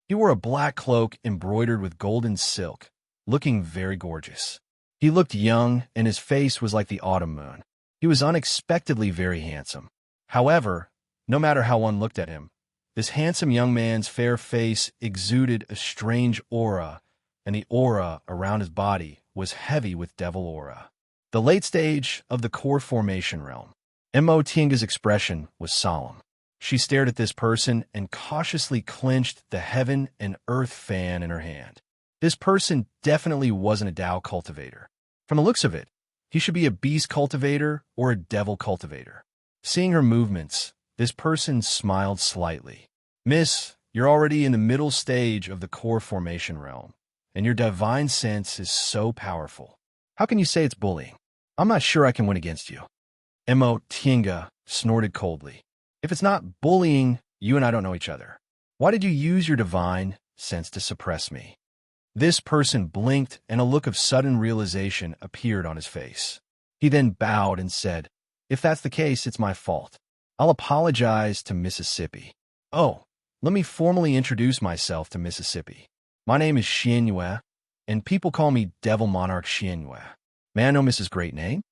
He wore a black cloak embroidered with golden silk, looking very gorgeous. He looked young, and his face was like the autumn moon. He was unexpectedly very handsome. However, no matter how one looked at him, this handsome young man's fair face exuded a strange aura, and the aura around his body was heavy with devil aura. The late stage of the core formation realm. Tinga's expression was solemn. She stared at this person and cautiously clenched the heaven and earth fan in her hand. This person definitely wasn't a Tao cultivator. From the looks of it, he should be a beast cultivator or a devil cultivator. Seeing her movements, this person smiled slightly. Miss, you're already in the middle stage of the core formation realm, and your divine sense is so powerful. How can you say it's bullying? I'm not sure I can win against you. Tinga snorted coldly. If it's not bullying, you and I don't know each other. Why did you use your divine sense to suppress me? This person blinked, and a look of sudden realization appeared on his face. He then bowed and said, "If that's the case, it's my fault. I'll apologize to Mississippi." Oh, let me formally introduce myself to Mississippi. My name is Xianyue, and people call me Devil Monarch Xianyue. May I know Mrs. Great Name?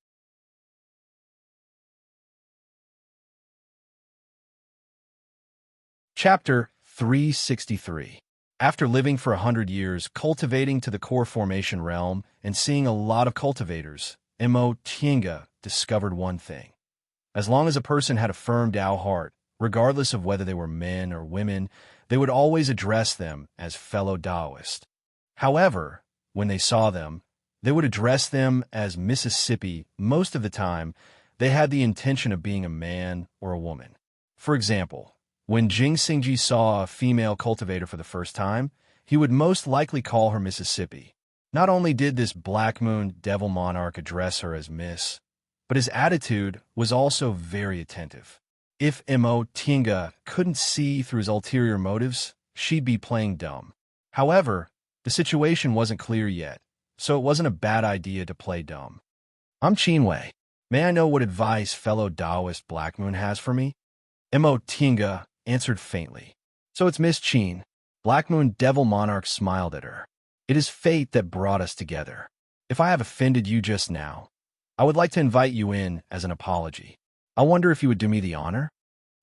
Chapter 363. After living for 100 years, cultivating to the core formation realm, and seeing a lot of cultivators, Tinga discovered one thing. As long as a person had a firm Tao heart, regardless of whether they were men or women, they would always address them as fellow Taoist. However, when they saw them, they would address them as Mississippi. Most of the time, they had the intention of being a man or a woman. For example, when Jing Xingji saw a female cultivator for the first time, he would most likely call her Mississippi. Not only did this Black Moon Devil Monarch address her as Miss, but his attitude was also very attentive. If Tinga couldn't see through his ulterior motives, she'd be playing dumb. However, the situation wasn't clear yet, so it wasn't a bad idea to play dumb. I'm Qinwei. May I know what advice fellow Taoist Black Moon has for me? Tinga answered faintly. So it's Miss Qin. Black Moon Devil Monarch smiled at her. It is fate that brought us together. If I have offended you just now, I would like to invite you in as an apology. I wonder if you would do me the honor?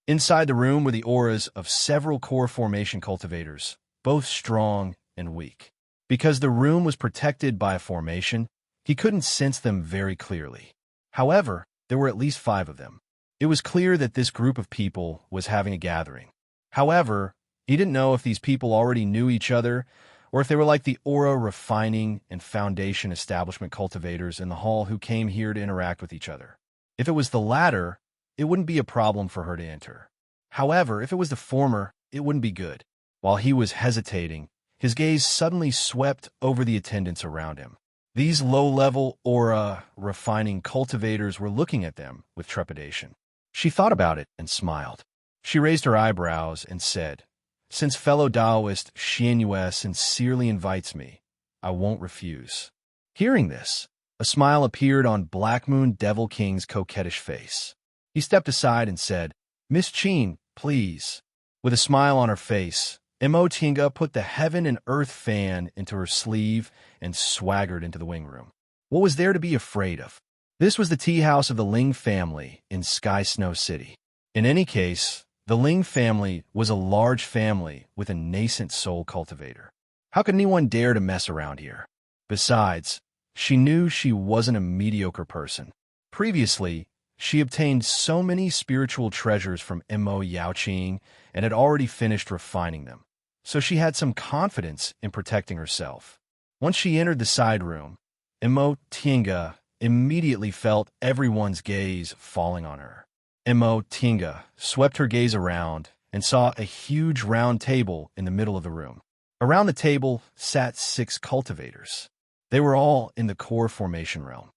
Inside the room were the auras of several core formation cultivators, both strong and weak. Because the room was protected by a formation, he couldn't sense them very clearly. However, there were at least 5 of them. It was clear that this group of people was having a gathering. However, he didn't know if these people already knew each other or if they were like the aura refining and foundation establishment cultivators in the hall who came here to interact with each other. If it was the latter, it wouldn't be a problem for her to enter. However, if it was the former, it wouldn't be good. While he was hesitating, his gaze suddenly swept over the attendants around him. These low-level aura refining cultivators were looking at them with trepidation. She thought about it and smiled. She raised her eyebrows and said, "Since fellow Taoist Xianyue sincerely invites me, I won't refuse." Hearing this, a smile appeared on Black Moon Devil King's coquettish face. He stepped aside and said, "Miss Qin, please." With a smile on her face, Tinga put the heaven and earth fan into her sleeve and swaggered into the wing room. What was there to be afraid of? This was the tea house of the Ling family in Sky Snow City. In any case, the Ling family was a large family with a nascent soul cultivator. How could anyone dare to mess around here? Besides, she knew she wasn't a mediocre person. Previously, she obtained so many spiritual treasures from Yaoqing and had already finished refining them, so she had some confidence in protecting herself. Once she entered the side room, Imo Tinga immediately felt everyone's gaze falling on her. Imo Tinga swept her gaze around and saw a huge round table in the middle of the room. Around the table sat 6 cultivators. They were all in the core formation realm.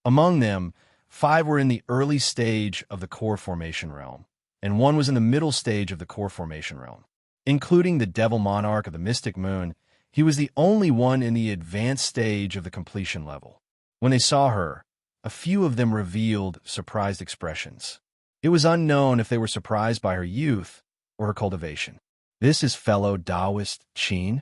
Among them, 5 were in the early stage of the core formation realm, and 1 was in the middle stage of the core formation realm. Including the Devil Monarch of the Mystic Moon, he was the only one in the advanced stage of the completion level. When they saw her, a few of them revealed surprised expressions. It was unknown if they were surprised by her youth or her cultivation. This is fellow Taoist Qin.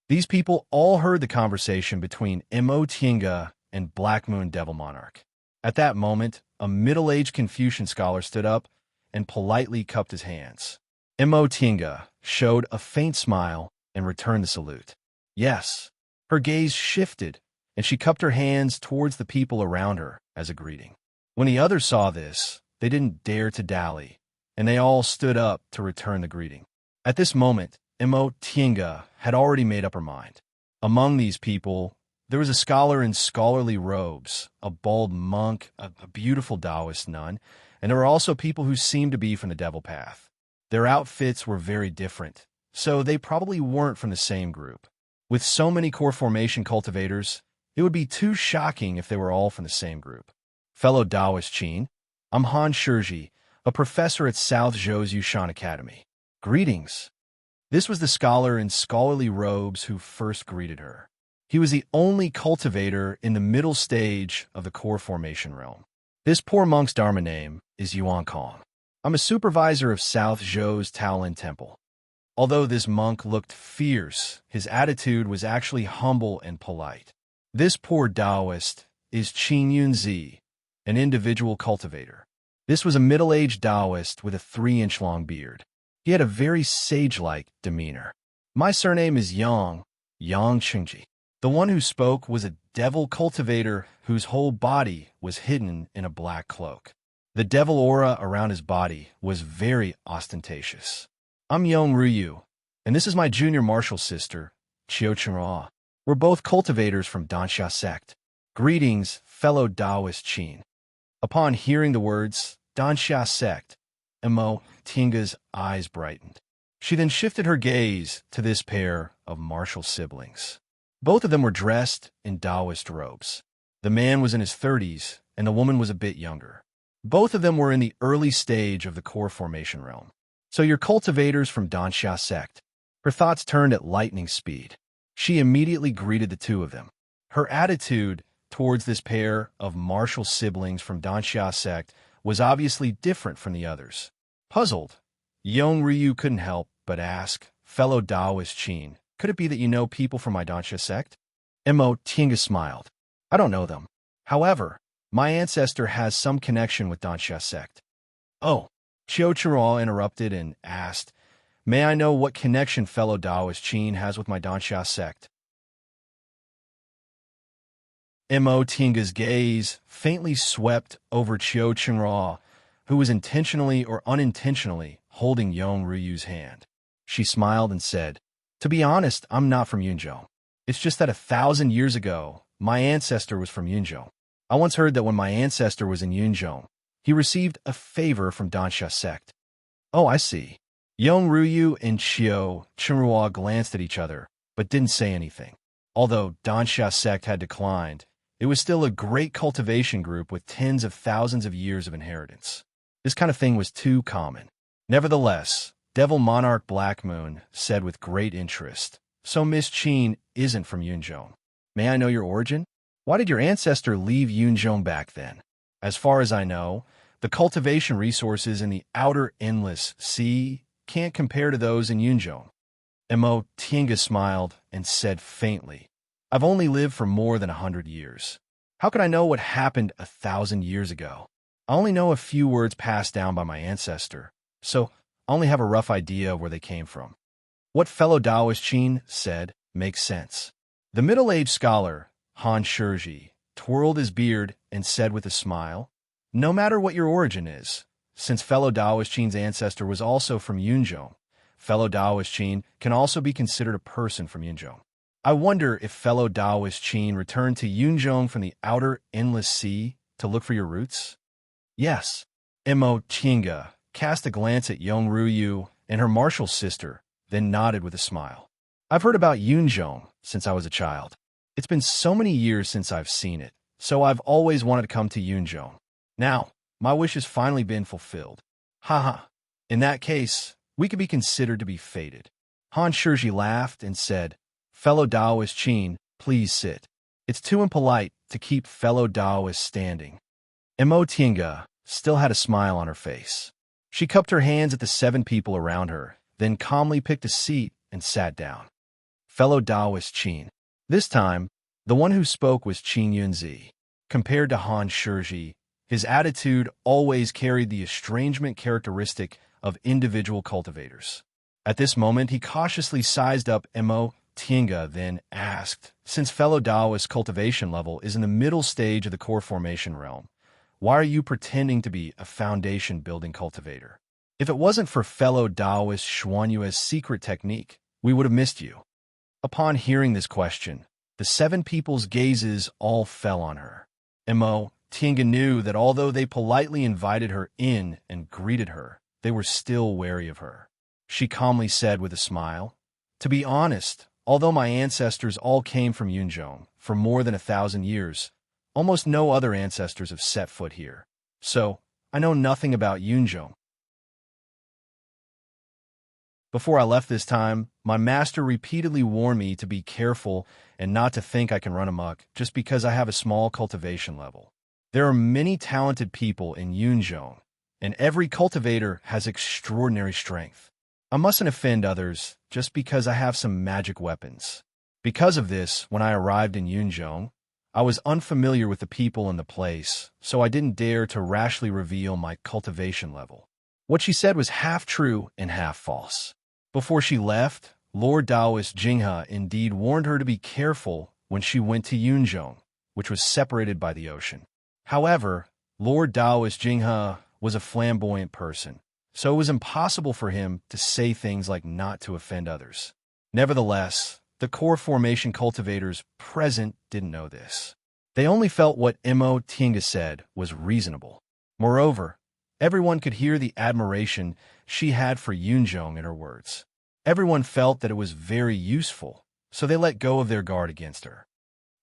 These people all heard the conversation between Imo Tinga and Black Moon Devil Monarch. At that moment, a middle-aged Confucian scholar stood up and politely cupped his hands. Imo Tinga showed a faint smile and returned the salute. Yes, her gaze shifted, and she cupped her hands towards the people around her as a greeting. When the others saw this, they didn't dare to dally, and they all stood up to return the greeting. At this moment, Imo Tinga had already made up her mind. Among these people, there was a scholar in scholarly robes, a bald monk, a beautiful Taoist nun, and there were also people who seemed to be from the devil path. Their outfits were very different, so they probably weren't from the same group. With so many core formation cultivators, it would be too shocking if they were all from the same group. Fellow Taoist Qin, I'm Han Shizhi, a professor at South Zhou's Yushan Academy. Greetings. This was the scholar in scholarly robes who first greeted her. He was the only cultivator in the middle stage of the core formation realm. This poor monk's Dharma name is Yuan Kong. I'm a supervisor of South Zhou's Taolin Temple. Although this monk looked fierce, his attitude was actually humble and polite. This poor Taoist is Qin Yunzi, an individual cultivator. This was a middle-aged Taoist with a 3-inch-long beard. He had a very sage-like demeanor. My surname is Yang Chengji. The one who spoke was a devil cultivator whose whole body was hidden in a black cloak. The devil aura around his body was very ostentatious. I'm Yong Ryu, and this is my junior martial sister, Chiao Chenhua. We're both cultivators from Danxia sect. Greetings, fellow Taoist Qin. Upon hearing the words, Danxia sect, Imo Tinga's eyes brightened. She then shifted her gaze to this pair of martial siblings. Both of them were dressed in Taoist robes. The man was in his 30s, and the woman was a bit younger. Both of them were in the early stage of the core formation realm. So you're cultivators from Danxia sect. Her thoughts turned at lightning speed. She immediately greeted the two of them. Her attitude towards this pair of martial siblings from Danxia sect was obviously different from the others. Puzzled, Yong Ryu couldn't help but ask, fellow Taoist Qin, could it be that you know people from my Danxia sect? Imo Tinga smiled. I don't know them. However, my ancestor has some connection with Danxia sect. Oh, Chiao Chenhua interrupted and asked, may I know what connection fellow Taoist Qin has with my Danxia sect? Imo Tinga's gaze faintly swept over Chiao Chenhua, who was intentionally or unintentionally holding Yong Ryu's hand. She smiled and said, to be honest, I'm not from Yunzhou. It's just that 1,000 years ago, my ancestor was from Yunzhou. I once heard that when my ancestor was in Yunzhou, he received a favor from Danxia sect. Oh, I see. Yong Ryu and Chiao Chenhua glanced at each other, but didn't say anything. Although Danxia sect had declined, it was still a great cultivation group with tens of thousands of years of inheritance. This kind of thing was too common. Nevertheless, Devil Monarch Black Moon said with great interest, so Miss Qin isn't from Yunzhou. May I know your origin? Why did your ancestor leave Yunzhou back then? As far as I know, the cultivation resources in the outer endless sea can't compare to those in Yunzhou. Imo Tinga smiled and said faintly, I've only lived for more than 100 years. How could I know what happened 1,000 years ago? I only know a few words passed down by my ancestor, so I only have a rough idea of where they came from. What fellow Taoist Qin said makes sense. The middle-aged scholar, Han Shizhi, twirled his beard and said with a smile, no matter what your origin is, since fellow Taoist Qin's ancestor was also from Yunzhou, fellow Taoist Qin, can also be considered a person from Yunzhong. I wonder if fellow Taoist Qin returned to Yunzhong from the outer endless sea to look for your roots? Yes. Mo Qinga cast a glance at Yong Ruyu and her martial sister, then nodded with a smile. I've heard about Yunzhong since I was a child. It's been so many years since I've seen it, so I've always wanted to come to Yunzhong. Now, my wish has finally been fulfilled. Haha. In that case, we could be considered to be fated. Han Shiji laughed and said, fellow Taoist Qin, please sit. It's too impolite to keep fellow Taoists standing. Mo Tiange still had a smile on her face. She cupped her hands at the 7 people around her, then calmly picked a seat and sat down. Fellow Taoist Qin. This time, the one who spoke was Qin Yunzi. Compared to Han Shiji, his attitude always carried the estrangement characteristic of individual cultivators. At this moment, he cautiously sized up Mo Tiange, then asked, since fellow Taoist cultivation level is in the middle stage of the core formation realm, why are you pretending to be a foundation-building cultivator? If it wasn't for fellow Taoist Xuanyue's secret technique, we would have missed you. Upon hearing this question, the 7 people's gazes all fell on her. Mo Tiange knew that although they politely invited her in and greeted her, they were still wary of her. She calmly said with a smile, to be honest, although my ancestors all came from Yunzhong for more than 1,000 years, almost no other ancestors have set foot here. So, I know nothing about Yunzhong. Before I left this time, my master repeatedly warned me to be careful and not to think I can run amok just because I have a small cultivation level. There are many talented people in Yunzhong, and every cultivator has extraordinary strength. I mustn't offend others just because I have some magic weapons. Because of this, when I arrived in Yunzhong, I was unfamiliar with the people in the place, so I didn't dare to rashly reveal my cultivation level. What she said was half true and half false. Before she left, Lord Taoist Jinghe indeed warned her to be careful when she went to Yunzhong, which was separated by the ocean. However, Lord Taoist Jinghe was a flamboyant person, so it was impossible for him to say things like not to offend others. Nevertheless, the core formation cultivators present didn't know this. They only felt what Mo Tiange said was reasonable. Moreover, everyone could hear the admiration she had for Yunzhong in her words. Everyone felt that it was very useful, so they let go of their guard against her.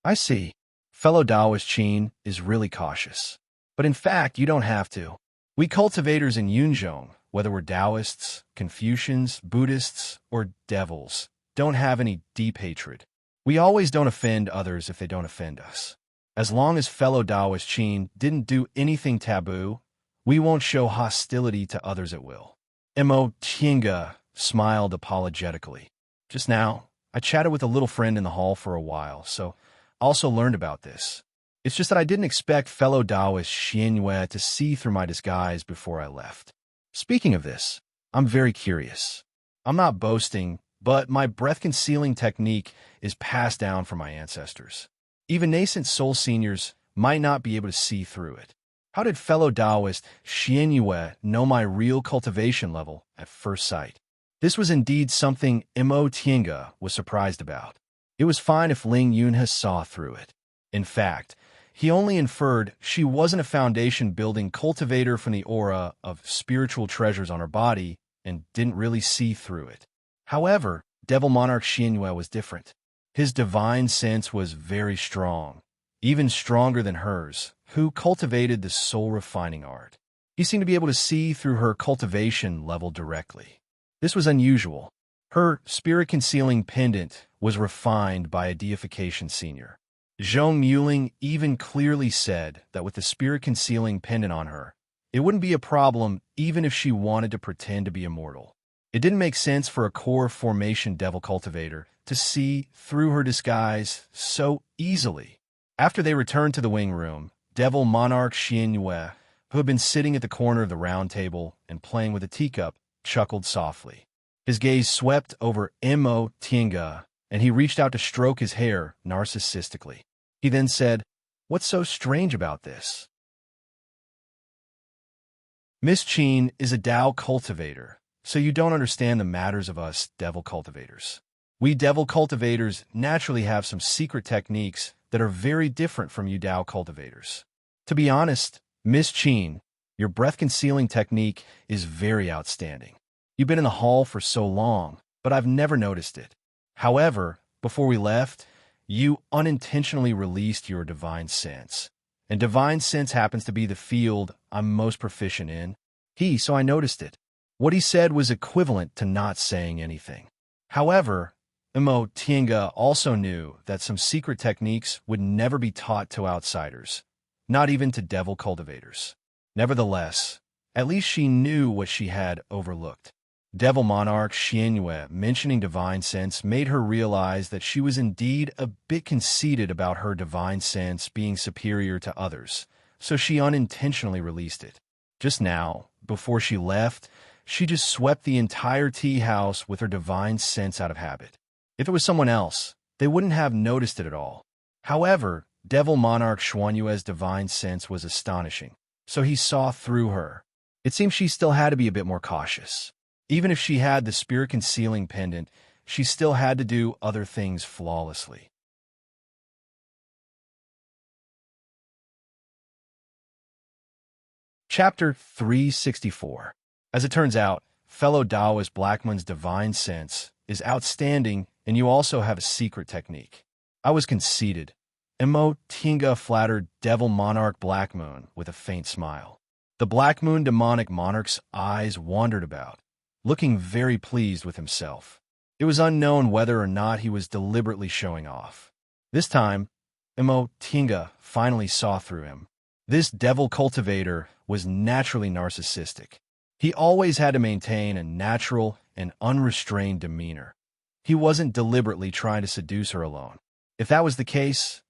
I see. Fellow Taoist Qin is really cautious. But in fact, you don't have to. We cultivators in Yunzhong, whether we're Taoists, Confucians, Buddhists, or devils, don't have any deep hatred. We always don't offend others if they don't offend us. As long as fellow Taoist Qin didn't do anything taboo, we won't show hostility to others at will. Mo Tiange smiled apologetically. Just now, I chatted with a little friend in the hall for a while, so I also learned about this. It's just that I didn't expect fellow Taoist Xuanyue to see through my disguise before I left. Speaking of this, I'm very curious. I'm not boasting, but my breath-concealing technique is passed down from my ancestors. Even nascent soul seniors might not be able to see through it. How did fellow Taoist Xuanyue know my real cultivation level at first sight? This was indeed something Mo Tiange was surprised about. It was fine if Ling Yunhe saw through it. In fact, he only inferred she wasn't a foundation-building cultivator from the aura of spiritual treasures on her body and didn't really see through it. However, Devil Monarch Xuanyue was different. His divine sense was very strong, even stronger than hers, who cultivated the soul-refining art. He seemed to be able to see through her cultivation level directly. This was unusual. Her spirit-concealing pendant was refined by a deification senior. Zhong Muling even clearly said that with the spirit-concealing pendant on her, it wouldn't be a problem even if she wanted to pretend to be immortal. It didn't make sense for a core formation devil cultivator to see through her disguise so easily. After they returned to the wing room, Devil Monarch Xuanyue, who had been sitting at the corner of the round table and playing with a teacup, chuckled softly. His gaze swept over Mo Tiange, and he reached out to stroke his hair narcissistically. He then said, "What's so strange about this?" Miss Qin is a Tao cultivator, so you don't understand the matters of us devil cultivators. We devil cultivators naturally have some secret techniques that are very different from you Tao cultivators. To be honest, Miss Chin, your breath-concealing technique is very outstanding. You've been in the hall for so long, but I've never noticed it. However, before we left, you unintentionally released your divine sense. And divine sense happens to be the field I'm most proficient in. So I noticed it. What he said was equivalent to not saying anything. However, Mo Tienga also knew that some secret techniques would never be taught to outsiders, not even to devil cultivators. Nevertheless, at least she knew what she had overlooked. Devil Monarch Xianyue mentioning divine sense made her realize that she was indeed a bit conceited about her divine sense being superior to others, so she unintentionally released it. Just now, before she left, she just swept the entire tea house with her divine sense out of habit. If it was someone else, they wouldn't have noticed it at all. However, Devil Monarch Xuanyue's divine sense was astonishing, so he saw through her. It seemed she still had to be a bit more cautious. Even if she had the spirit-concealing pendant, she still had to do other things flawlessly. Chapter 364. As it turns out, fellow Taoist Blackmoon's divine sense is outstanding, and you also have a secret technique. I was conceited. Mo Tinga flattered Devil Monarch Blackmoon with a faint smile. The Blackmoon demonic monarch's eyes wandered about, looking very pleased with himself. It was unknown whether or not he was deliberately showing off. This time, Mo Tinga finally saw through him. This devil cultivator was naturally narcissistic. He always had to maintain a natural and unrestrained demeanor. He wasn't deliberately trying to seduce her alone. If that was the case,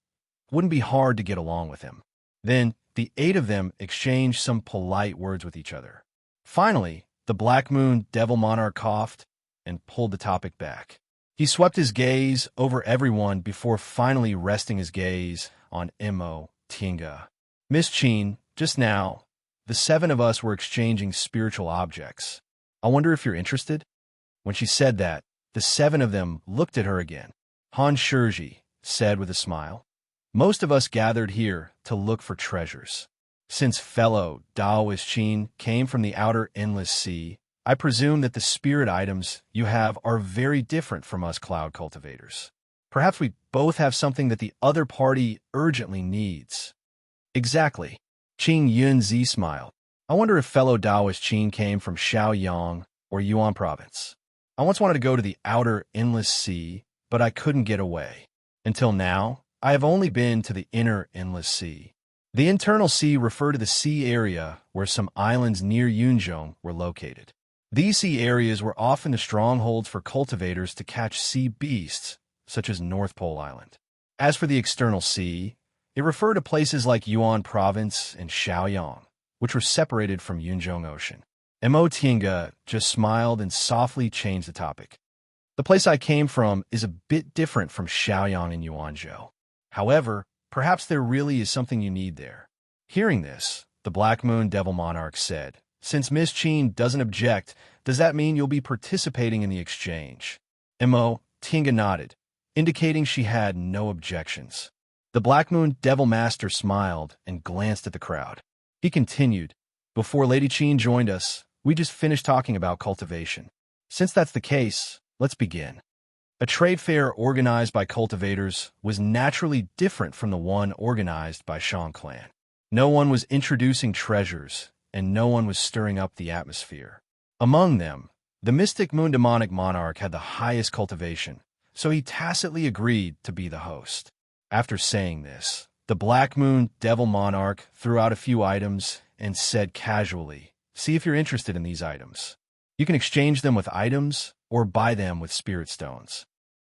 it wouldn't be hard to get along with him. Then, the 8 of them exchanged some polite words with each other. Finally, the Blackmoon Devil Monarch coughed and pulled the topic back. He swept his gaze over everyone before finally resting his gaze on Mo Tinga. Miss Chin, just now, the 7 of us were exchanging spiritual objects. I wonder if you're interested? When she said that, the 7 of them looked at her again. Han Shizhi said with a smile, "Most of us gathered here to look for treasures. Since fellow Taoist Chin came from the outer endless sea, I presume that the spirit items you have are very different from us cloud cultivators. Perhaps we both have something that the other party urgently needs." Exactly. Qing Yunzi smiled. I wonder if fellow Taoist Chin came from Shaoyang or Yuan province. I once wanted to go to the outer endless sea, but I couldn't get away. Until now, I have only been to the inner endless sea. The internal sea referred to the sea area where some islands near Yunzhong were located. These sea areas were often the strongholds for cultivators to catch sea beasts, such as North Pole Island. As for the external sea, it referred to places like Yuan Province and Shaoyang, which were separated from Yunzhong Ocean. Mo Tinga just smiled and softly changed the topic. The place I came from is a bit different from Shaoyang and Yuanzhou. However, perhaps there really is something you need there. Hearing this, the Blackmoon Devil Monarch said, "Since Miss Chin doesn't object, does that mean you'll be participating in the exchange?" Mo Tinga nodded, indicating she had no objections. The Blackmoon Devil Master smiled and glanced at the crowd. He continued, "Before Lady Chin joined us, we just finished talking about cultivation. Since that's the case, let's begin." A trade fair organized by cultivators was naturally different from the one organized by Shang Clan. No one was introducing treasures, and no one was stirring up the atmosphere. Among them, the mystic moon demonic monarch had the highest cultivation, so he tacitly agreed to be the host. After saying this, the Black Moon Devil Monarch threw out a few items and said casually, "See if you're interested in these items. You can exchange them with items or buy them with spirit stones."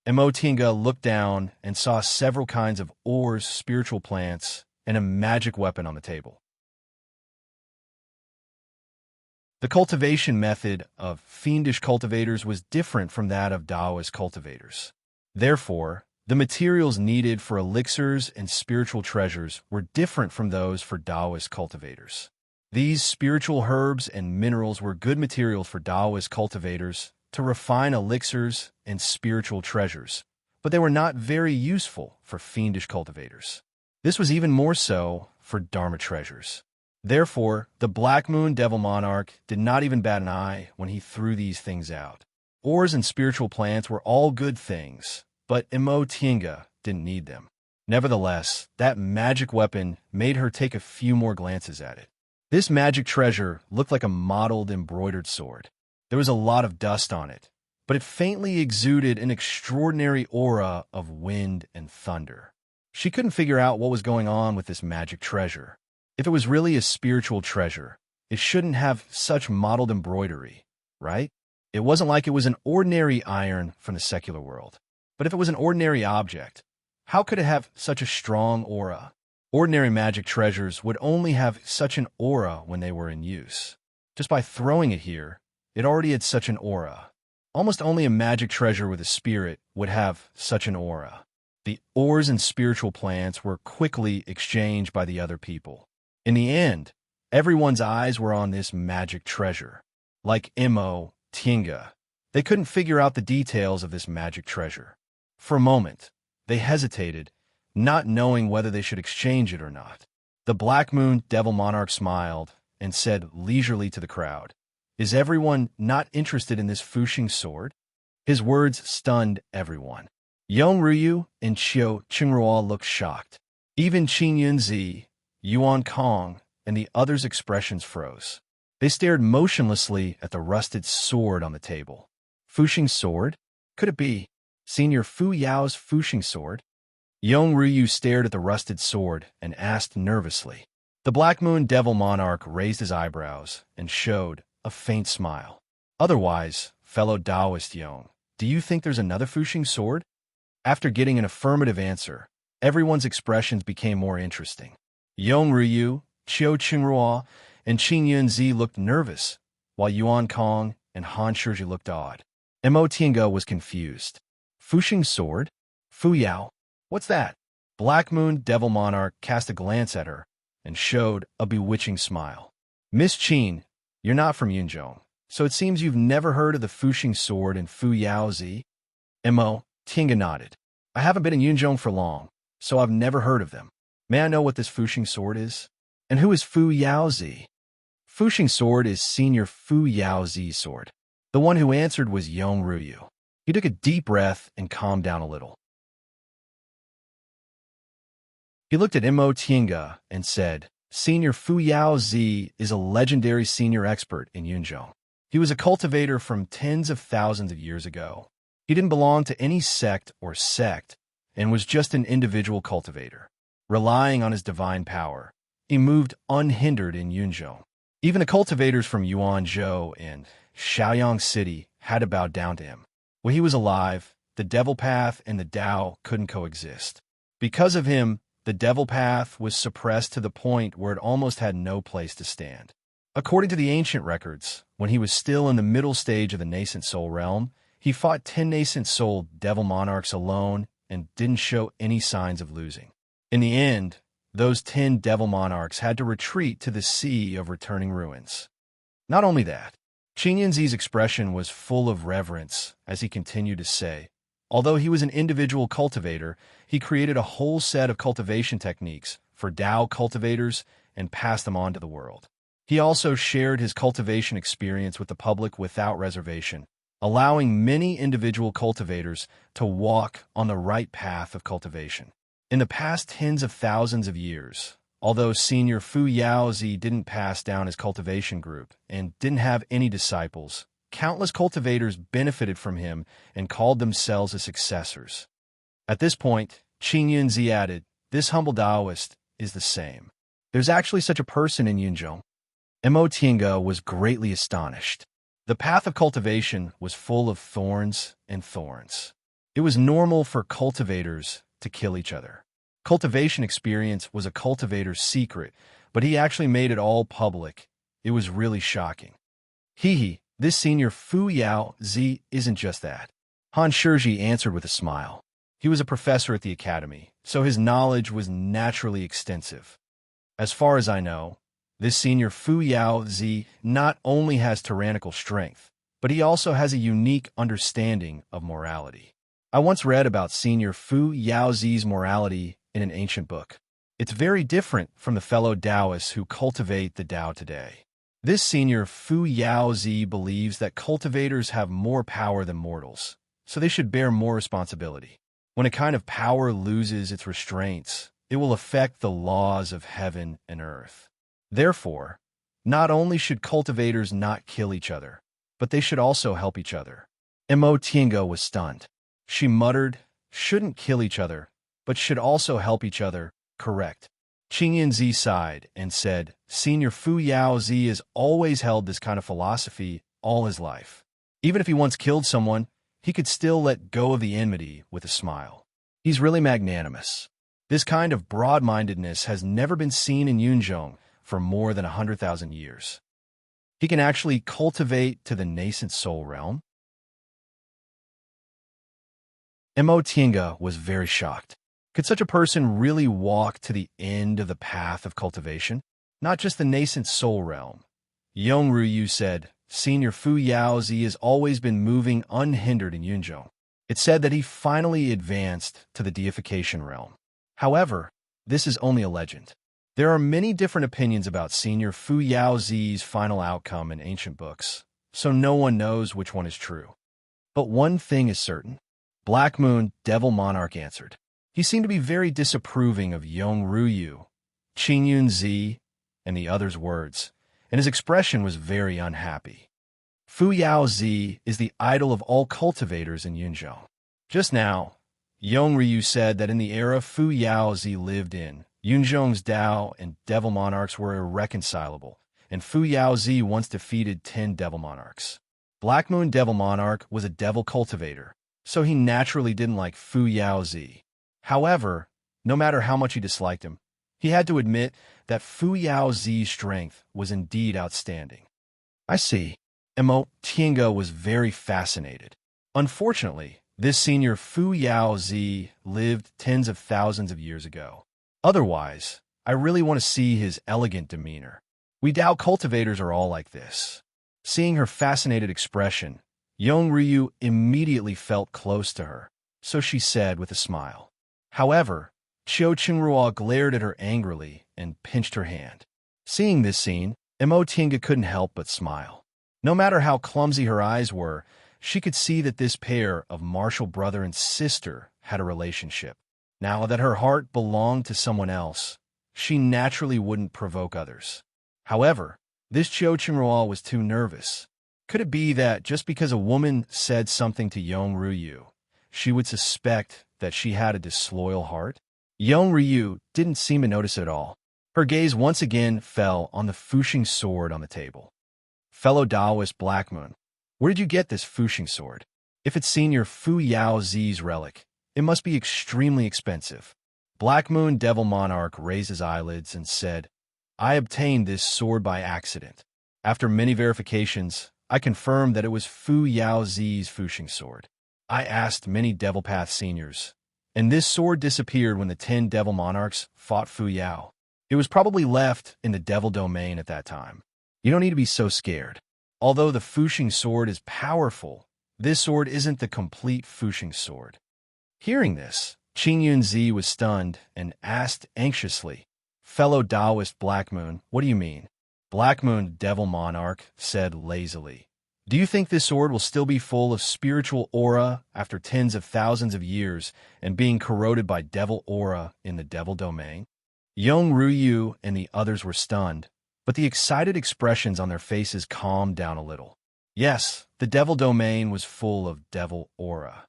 Mo Tinga looked down and saw several kinds of ores, spiritual plants, and a magic weapon on the table. The cultivation method of fiendish cultivators was different from that of Taoist cultivators. Therefore, the materials needed for elixirs and spiritual treasures were different from those for Taoist cultivators. These spiritual herbs and minerals were good materials for Taoist cultivators to refine elixirs and spiritual treasures, but they were not very useful for fiendish cultivators. This was even more so for Dharma treasures. Therefore, the Black Moon Devil Monarch did not even bat an eye when he threw these things out. Ores and spiritual plants were all good things, but Imo Tienga didn't need them. Nevertheless, that magic weapon made her take a few more glances at it. This magic treasure looked like a modeled embroidered sword. There was a lot of dust on it, but it faintly exuded an extraordinary aura of wind and thunder. She couldn't figure out what was going on with this magic treasure. If it was really a spiritual treasure, it shouldn't have such mottled embroidery, right? It wasn't like it was an ordinary iron from the secular world. But if it was an ordinary object, how could it have such a strong aura? Ordinary magic treasures would only have such an aura when they were in use. Just by throwing it here, it already had such an aura. Almost only a magic treasure with a spirit would have such an aura. The ores and spiritual plants were quickly exchanged by the other people. In the end, everyone's eyes were on this magic treasure. Like Imo Tienga, they couldn't figure out the details of this magic treasure. For a moment, they hesitated, not knowing whether they should exchange it or not. The Black Moon Devil Monarch smiled and said leisurely to the crowd, "Is everyone not interested in this Fuxing sword?" His words stunned everyone. Yong Ruyu and Qiu Qingrua looked shocked. Even Qin Yunzi, Yuan Kong, and the others' expressions froze. They stared motionlessly at the rusted sword on the table. Fuxing sword? Could it be Senior Fu Yao's Fuxing sword? Yong Ruyu stared at the rusted sword and asked nervously. The Black Moon Devil Monarch raised his eyebrows and showed a faint smile. Otherwise, fellow Taoist Yong, do you think there's another Fuxing sword? After getting an affirmative answer, everyone's expressions became more interesting. Yong Ruyu, Qiu Qingrua, and Qin Yunzi looked nervous, while Yuan Kong and Han Shizhi looked odd. Imo Tienga was confused. Fuxing sword? Fu Yao? What's that? Black Moon Devil Monarch cast a glance at her and showed a bewitching smile. Miss Qin, you're not from Yunzhong, so it seems you've never heard of the Fuxing sword and Fu Yao Zi? Imo Tienga nodded. I haven't been in Yunzhong for long, so I've never heard of them. May I know what this Fuxing sword is? And who is Fu Yao Zi? Fuxing sword is Senior Fu Yao Zi's sword. The one who answered was Yong Ruyu. He took a deep breath and calmed down a little. He looked at Imo Tienga and said, Senior Fu Yao Zi is a legendary senior expert in Yunzhong. He was a cultivator from tens of thousands of years ago. He didn't belong to any sect or sect and was just an individual cultivator. Relying on his divine power, he moved unhindered in Yunzhong. Even the cultivators from Yuanzhou and Shaoyang City had to bow down to him. When he was alive, the Devil Path and the Tao couldn't coexist. Because of him, the Devil Path was suppressed to the point where it almost had no place to stand. According to the ancient records, when he was still in the middle stage of the nascent soul realm, he fought 10 nascent soul devil monarchs alone and didn't show any signs of losing. In the end, those 10 devil monarchs had to retreat to the sea of returning ruins. Not only that, Qin Yunzi's expression was full of reverence as he continued to say, although he was an individual cultivator, he created a whole set of cultivation techniques for Tao cultivators and passed them on to the world. He also shared his cultivation experience with the public without reservation, allowing many individual cultivators to walk on the right path of cultivation. In the past tens of thousands of years, although Senior Fu Yao Zi didn't pass down his cultivation group and didn't have any disciples, countless cultivators benefited from him and called themselves his successors. At this point, Qin Yunzi added, this humble Taoist is the same. There's actually such a person in Yunzhong. Imo Tienga was greatly astonished. The path of cultivation was full of thorns and thorns. It was normal for cultivators to kill each other. Cultivation experience was a cultivator's secret, but he actually made it all public. It was really shocking. This Senior Fu Yao Zi isn't just that. Han Shizhi answered with a smile. He was a professor at the academy, so his knowledge was naturally extensive. As far as I know, This senior Fu Yao Zi not only has tyrannical strength, but he also has a unique understanding of morality. I once read about senior Fu Yao Zi's morality in an ancient book. It's very different from the fellow Taoists who cultivate the Tao today. This senior Fu Yao Zi believes that cultivators have more power than mortals, so they should bear more responsibility. When a kind of power loses its restraints, it will affect the laws of heaven and earth. Therefore, not only should cultivators not kill each other, but they should also help each other. Mo Tiango was stunned. She muttered, shouldn't kill each other, but should also help each other, correct. Qingyan Zi sighed and said, Senior Fu Yao Zi has always held this kind of philosophy all his life. Even if he once killed someone, he could still let go of the enmity with a smile. He's really magnanimous. This kind of broad-mindedness has never been seen in Yunzhong for more than 100,000 years. He can actually cultivate to the nascent soul realm. Mo Tiange was very shocked. Could such a person really walk to the end of the path of cultivation? Not just the nascent soul realm. Yong Ruyu said, Senior Fu Yao Zi has always been moving unhindered in Yunzhong. It said that he finally advanced to the deification realm. However, this is only a legend. There are many different opinions about Senior Fu Yao Zi's final outcome in ancient books, so no one knows which one is true. But one thing is certain. Black Moon, Devil Monarch answered. He seemed to be very disapproving of Yong Ruyu, Qingyun Zi, and the others' words, and his expression was very unhappy. Fu Yao Zi is the idol of all cultivators in Yunzhong. Just now, Yong Ryu said that in the era Fu Yao Zi lived in, Yunzhong's Tao and Devil Monarchs were irreconcilable, and Fu Yao Zi once defeated 10 Devil Monarchs. Black Moon Devil Monarch was a devil cultivator, so he naturally didn't like Fu Yao Zi. However, no matter how much he disliked him, he had to admit that Fu Yao Zi's strength was indeed outstanding. I see. Mo Tiange was very fascinated. Unfortunately, this senior Fu Yao Zi lived tens of thousands of years ago. Otherwise, I really want to see his elegant demeanor. We Tao cultivators are all like this. Seeing her fascinated expression, Yong Ryu immediately felt close to her, so she said with a smile. However, Qiu Qingrua glared at her angrily and pinched her hand. Seeing this scene, Mo Tiange couldn't help but smile. No matter how clumsy her eyes were, she could see that this pair of martial brother and sister had a relationship. Now that her heart belonged to someone else, she naturally wouldn't provoke others. However, this Qiu Qingrua was too nervous. Could it be that just because a woman said something to Yong Ryu, she would suspect that she had a disloyal heart? Yong Ryu didn't seem to notice at all. Her gaze once again fell on the Fuxing sword on the table. Fellow Taoist Black Moon, where did you get this Fuxing sword? If it's Senior Fu Yao Zi's relic, it must be extremely expensive. Black Moon Devil Monarch raised his eyelids and said, I obtained this sword by accident. After many verifications, I confirmed that it was Fu Yao Zi's Fuxing sword. I asked many Devil Path seniors, and this sword disappeared when the 10 Devil Monarchs fought Fu Yao. It was probably left in the Devil Domain at that time. You don't need to be so scared. Although the Fuxing sword is powerful, this sword isn't the complete Fuxing sword. Hearing this, Qingyun Zi was stunned and asked anxiously, Fellow Taoist Black Moon, what do you mean? Black Moon Devil Monarch said lazily, Do you think this sword will still be full of spiritual aura after tens of thousands of years and being corroded by devil aura in the Devil Domain? Yong Ryu and the others were stunned, but the excited expressions on their faces calmed down a little. Yes, the Devil Domain was full of devil aura.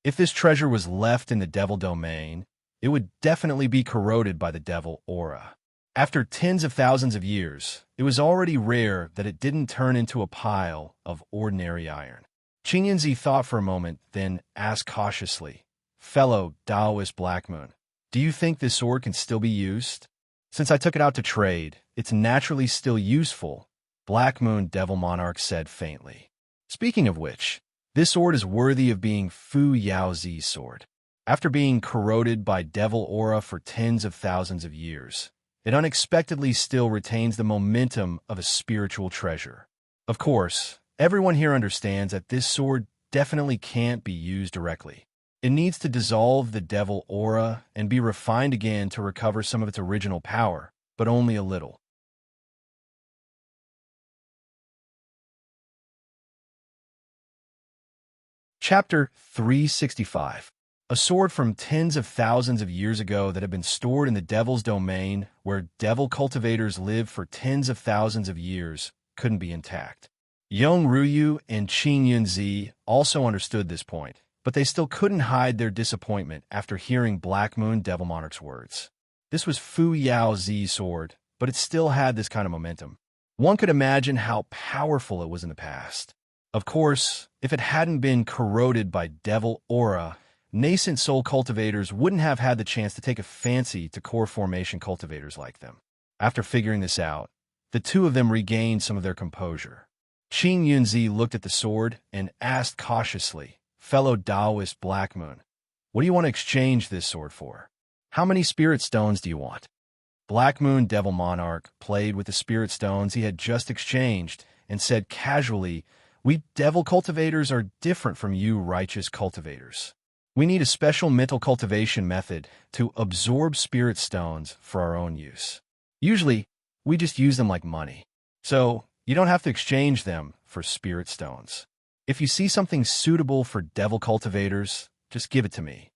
If this treasure was left in the Devil Domain, it would definitely be corroded by the devil aura. After tens of thousands of years, it was already rare that it didn't turn into a pile of ordinary iron. Qingyun Zi thought for a moment, then asked cautiously, Fellow Taoist Black Moon, do you think this sword can still be used? Since I took it out to trade, it's naturally still useful, Black Moon Devil Monarch said faintly. Speaking of which, this sword is worthy of being Fu Yao Zi's sword. After being corroded by devil aura for tens of thousands of years, it unexpectedly still retains the momentum of a spiritual treasure. Of course, everyone here understands that this sword definitely can't be used directly. It needs to dissolve the devil aura and be refined again to recover some of its original power, but only a little. Chapter 365. A sword from tens of thousands of years ago that had been stored in the devil's domain, where devil cultivators lived for tens of thousands of years, couldn't be intact. Young Ryu and Qin Yunzi also understood this point, but they still couldn't hide their disappointment after hearing Black Moon Devil Monarch's words. This was Fu Yao Zi's sword, but it still had this kind of momentum. One could imagine how powerful it was in the past. Of course, if it hadn't been corroded by devil aura, nascent soul cultivators wouldn't have had the chance to take a fancy to core formation cultivators like them. After figuring this out, the two of them regained some of their composure. Qin Yunzi looked at the sword and asked cautiously, "Fellow Taoist Black Moon, what do you want to exchange this sword for? How many spirit stones do you want?" Black Moon Devil Monarch played with the spirit stones he had just exchanged and said casually, "We devil cultivators are different from you righteous cultivators. We need a special mental cultivation method to absorb spirit stones for our own use. Usually, we just use them like money. So, you don't have to exchange them for spirit stones. If you see something suitable for devil cultivators, just give it to me."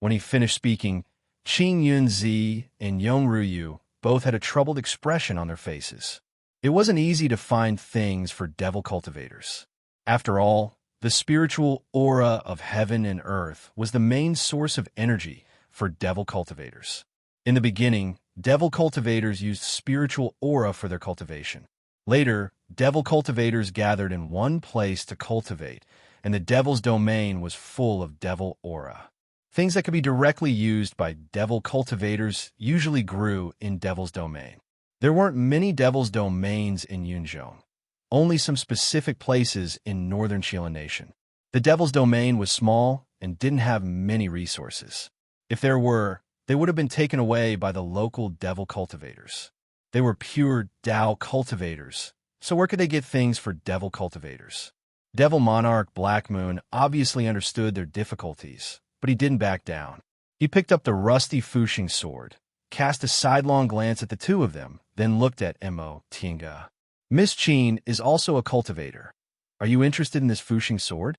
When he finished speaking, Qin Yunzi and Yong Ryu both had a troubled expression on their faces. It wasn't easy to find things for devil cultivators. After all, the spiritual aura of heaven and earth was the main source of energy for devil cultivators. In the beginning, devil cultivators used spiritual aura for their cultivation. Later, devil cultivators gathered in one place to cultivate, and the devil's domain was full of devil aura. Things that could be directly used by devil cultivators usually grew in devil's domain. There weren't many devil's domains in Yunzhong, only some specific places in northern Qilin Nation. The devil's domain was small and didn't have many resources. If there were, they would have been taken away by the local devil cultivators. They were pure Dao cultivators, so where could they get things for devil cultivators? Devil Monarch Black Moon obviously understood their difficulties, but he didn't back down. He picked up the rusty Fuxing sword, cast a sidelong glance at the two of them, then looked at Mo Tinga. "Miss Qin is also a cultivator. Are you interested in this Fuxing sword?"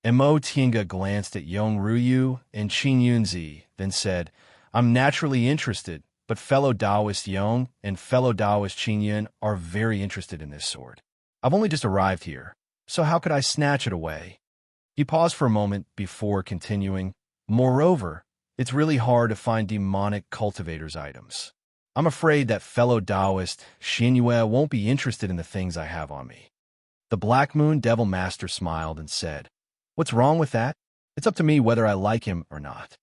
Mo Tinga glanced at Yong Ryu and Qin Yunzi, then said, "I'm naturally interested, but fellow Taoist Yong and fellow Taoist Qinyan are very interested in this sword. I've only just arrived here, so how could I snatch it away?" He paused for a moment before continuing, "Moreover, it's really hard to find demonic cultivators' items. I'm afraid that fellow Taoist Xinyue won't be interested in the things I have on me." The Black Moon Devil Master smiled and said, "What's wrong with that? It's up to me whether I like him or not."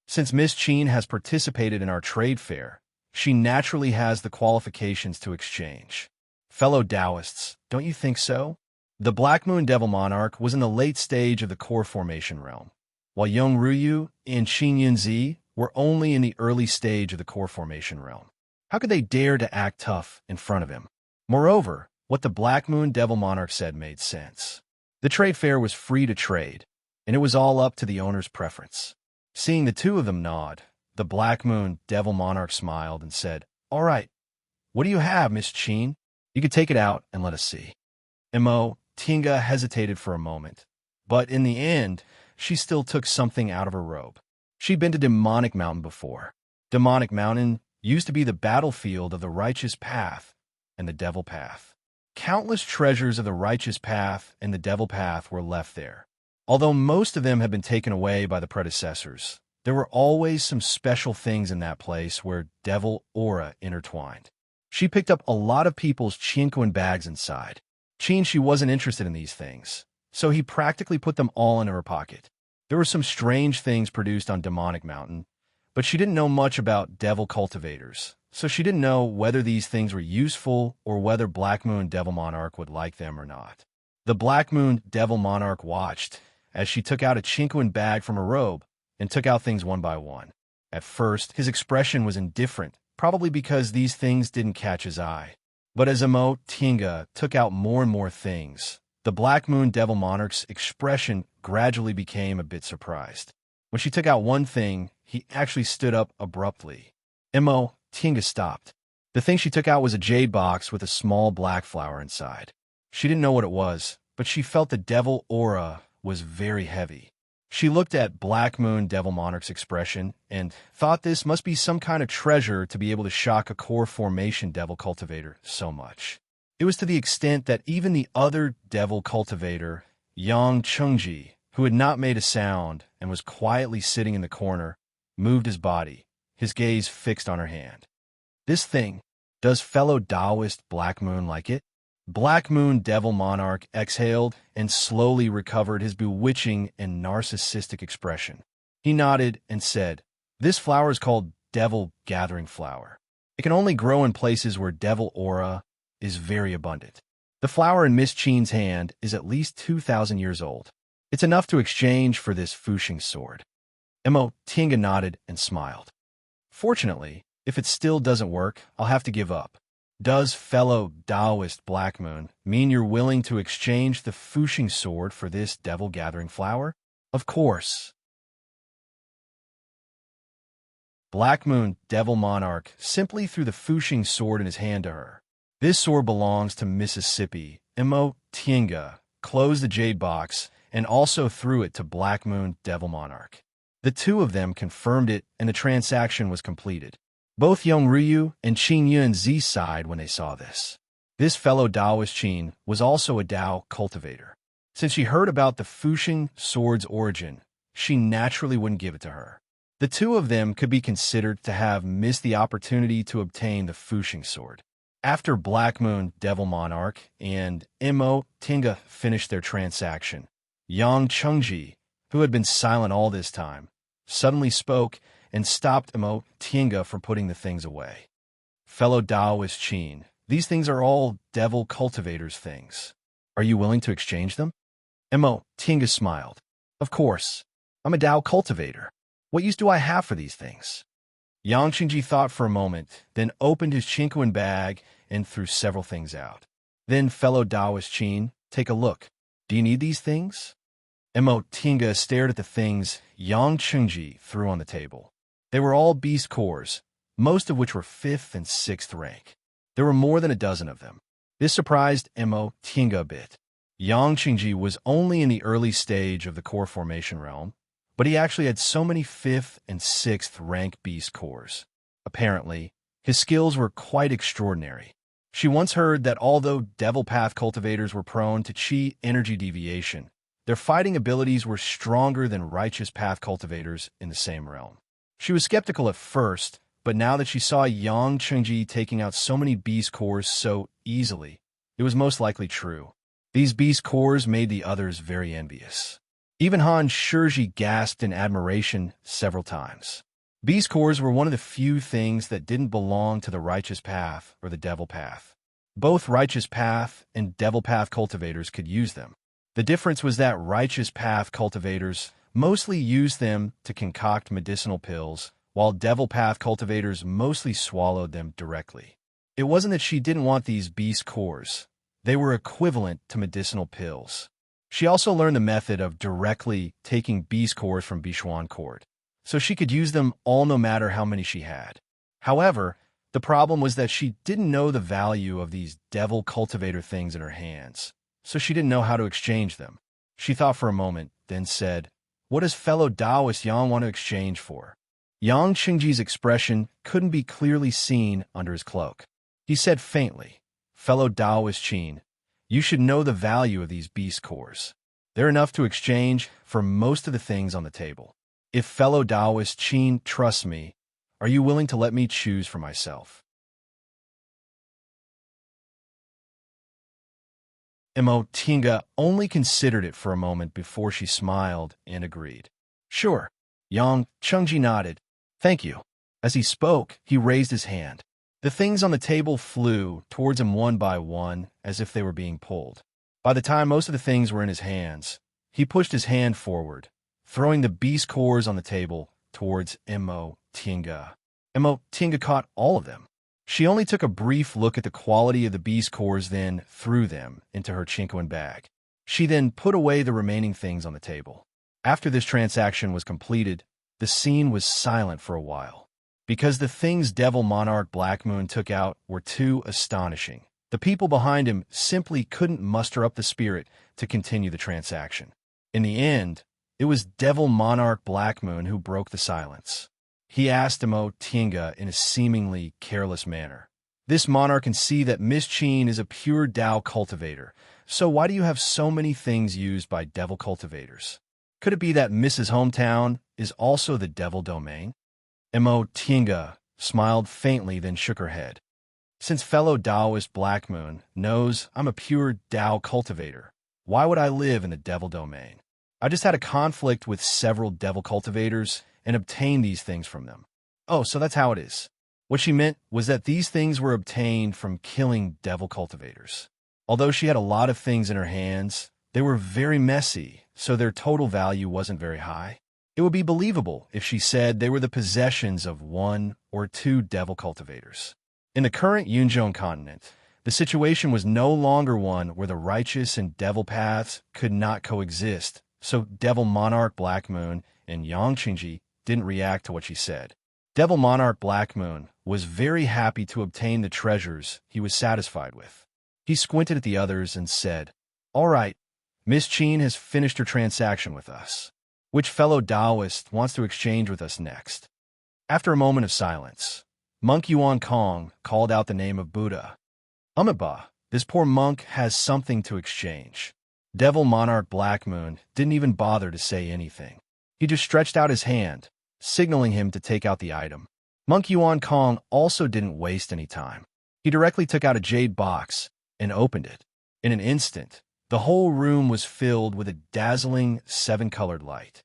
Since Miss Qin has participated in our trade fair, she naturally has the qualifications to exchange. Fellow Taoists, don't you think so? The Black Moon Devil Monarch was in the late stage of the core formation realm, while Yong Ryu and Qin Yunzi were only in the early stage of the core formation realm. How could they dare to act tough in front of him? Moreover, what the Black Moon Devil Monarch said made sense. The trade fair was free to trade, and it was all up to the owner's preference. Seeing the two of them nod, the Black Moon Devil Monarch smiled and said, "All right, what do you have, Miss Qin? You can take it out and let us see." Mo Tinga hesitated for a moment, but in the end, she still took something out of her robe. She'd been to Demonic Mountain before. Demonic Mountain used to be the battlefield of the Righteous Path and the Devil Path. Countless treasures of the Righteous Path and the Devil Path were left there. Although most of them had been taken away by the predecessors, there were always some special things in that place where devil aura intertwined. She picked up a lot of people's Qinquan bags inside. She wasn't interested in these things, so he practically put them all in her pocket. There were some strange things produced on Demonic Mountain, but she didn't know much about devil cultivators, so she didn't know whether these things were useful or whether Black Moon Devil Monarch would like them or not. The Black Moon Devil Monarch watched as she took out a chinquin bag from her robe and took out things one by one. At first, his expression was indifferent, probably because these things didn't catch his eye. But as Tinga took out more and more things, the Black Moon Devil Monarch's expression gradually became a bit surprised. When she took out one thing, he actually stood up abruptly. Tinga stopped. The thing she took out was a jade box with a small black flower inside. She didn't know what it was, but she felt the devil aura was very heavy. She looked at Black Moon Devil Monarch's expression and thought this must be some kind of treasure to be able to shock a core formation devil cultivator so much. It was to the extent that even the other devil cultivator, Yang Chengji, who had not made a sound and was quietly sitting in the corner, moved his body, his gaze fixed on her hand. This thing, does fellow Taoist Black Moon like it? Black Moon Devil Monarch exhaled and slowly recovered his bewitching and narcissistic expression. He nodded and said, "This flower is called Devil Gathering Flower. It can only grow in places where devil aura is very abundant. The flower in Miss Qin's hand is at least 2,000 years old. It's enough to exchange for this Fuxing sword." Tinga nodded and smiled. "Fortunately, if it still doesn't work, I'll have to give up. Does fellow Taoist Black Moon mean you're willing to exchange the Fuxing sword for this devil gathering flower?" "Of course." Black Moon Devil Monarch simply threw the Fuxing sword in his hand to her. "This sword belongs to Mississippi." Tinga closed the jade box and also threw it to Black Moon Devil Monarch. The two of them confirmed it, and the transaction was completed. Both Young Ryu and Qin Yunzi sighed when they saw this. This fellow Taoist Qin was also a Tao cultivator. Since she heard about the Fuxing sword's origin, she naturally wouldn't give it to her. The two of them could be considered to have missed the opportunity to obtain the Fuxing sword. After Black Moon Devil Monarch and Tinga finished their transaction, Yang Chengji, who had been silent all this time, suddenly spoke and stopped Tinga from putting the things away. "Fellow Taoist Qin, these things are all devil cultivators' things. Are you willing to exchange them?" Tinga smiled. "Of course. I'm a Tao cultivator. What use do I have for these things?" Yang Qingji thought for a moment, then opened his chinquin bag and threw several things out. "Then, fellow Taoist Qin, take a look. Do you need these things?" Tinga stared at the things Yang Qingji threw on the table. They were all beast cores, most of which were 5th and 6th rank. There were more than a dozen of them. This surprised Tinga a bit. Yang Qingji was only in the early stage of the core formation realm, but he actually had so many 5th and 6th rank beast cores. Apparently, his skills were quite extraordinary. She once heard that although Devil Path cultivators were prone to chi energy deviation, their fighting abilities were stronger than Righteous Path cultivators in the same realm. She was skeptical at first, but now that she saw Yang Chengji taking out so many beast cores so easily, it was most likely true. These beast cores made the others very envious. Even Han Shiji gasped in admiration several times. Beast cores were one of the few things that didn't belong to the Righteous Path or the Devil Path. Both Righteous Path and Devil Path cultivators could use them. The difference was that Righteous Path cultivators mostly used them to concoct medicinal pills, while Devil Path cultivators mostly swallowed them directly. It wasn't that she didn't want these beast cores. They were equivalent to medicinal pills. She also learned the method of directly taking beast cores from Bishuan Court, so she could use them all no matter how many she had. However, the problem was that she didn't know the value of these devil cultivator things in her hands, so she didn't know how to exchange them. She thought for a moment, then said, "What does fellow Taoist Yang want to exchange for?" Yang Qingji's expression couldn't be clearly seen under his cloak. He said faintly, "Fellow Taoist Qin, you should know the value of these beast cores. They're enough to exchange for most of the things on the table. If fellow Taoist Qin trusts me, are you willing to let me choose for myself?" Tinga only considered it for a moment before she smiled and agreed. "Sure." Yang Chengji nodded. "Thank you." As he spoke, he raised his hand. The things on the table flew towards him one by one, as if they were being pulled. By the time most of the things were in his hands, He pushed his hand forward, throwing the beast cores on the table towards Imo Tinga. Imo Tinga caught all of them. She only took a brief look at the quality of the beast cores, then threw them into her Chinkoan bag. She then put away the remaining things on the table. After this transaction was completed, the scene was silent for a while. Because the things Devil Monarch Black Moon took out were too astonishing, the people behind him simply couldn't muster up the spirit to continue the transaction. In the end, it was Devil Monarch Black Moon who broke the silence. He asked Imo Tinga in a seemingly careless manner. This monarch can see that Miss Qin is a pure Dao cultivator, so why do you have so many things used by devil cultivators? Could it be that Mrs. Hometown is also the devil domain? Imo Tinga smiled faintly, then shook her head. Since fellow Taoist Black Moon knows I'm a pure Dao cultivator, why would I live in the devil domain? I just had a conflict with several devil cultivators and obtained these things from them. Oh, so that's how it is. What she meant was that these things were obtained from killing devil cultivators. Although she had a lot of things in her hands, they were very messy, so their total value wasn't very high. It would be believable if she said they were the possessions of one or two devil cultivators. In the current Yunzhong continent, the situation was no longer one where the righteous and devil paths could not coexist, so Devil Monarch Black Moon and Yang Qingji didn't react to what she said. Devil Monarch Black Moon was very happy to obtain the treasures he was satisfied with. He squinted at the others and said, "All right, Miss Qin has finished her transaction with us. Which fellow Taoist wants to exchange with us next?" After a moment of silence, Monk Yuan Kong called out the name of Buddha. "Amiba, this poor monk has something to exchange." Devil Monarch Black Moon didn't even bother to say anything. He just stretched out his hand, signaling him to take out the item. Monk Yuan Kong also didn't waste any time. He directly took out a jade box and opened it. In an instant, the whole room was filled with a dazzling seven-colored light.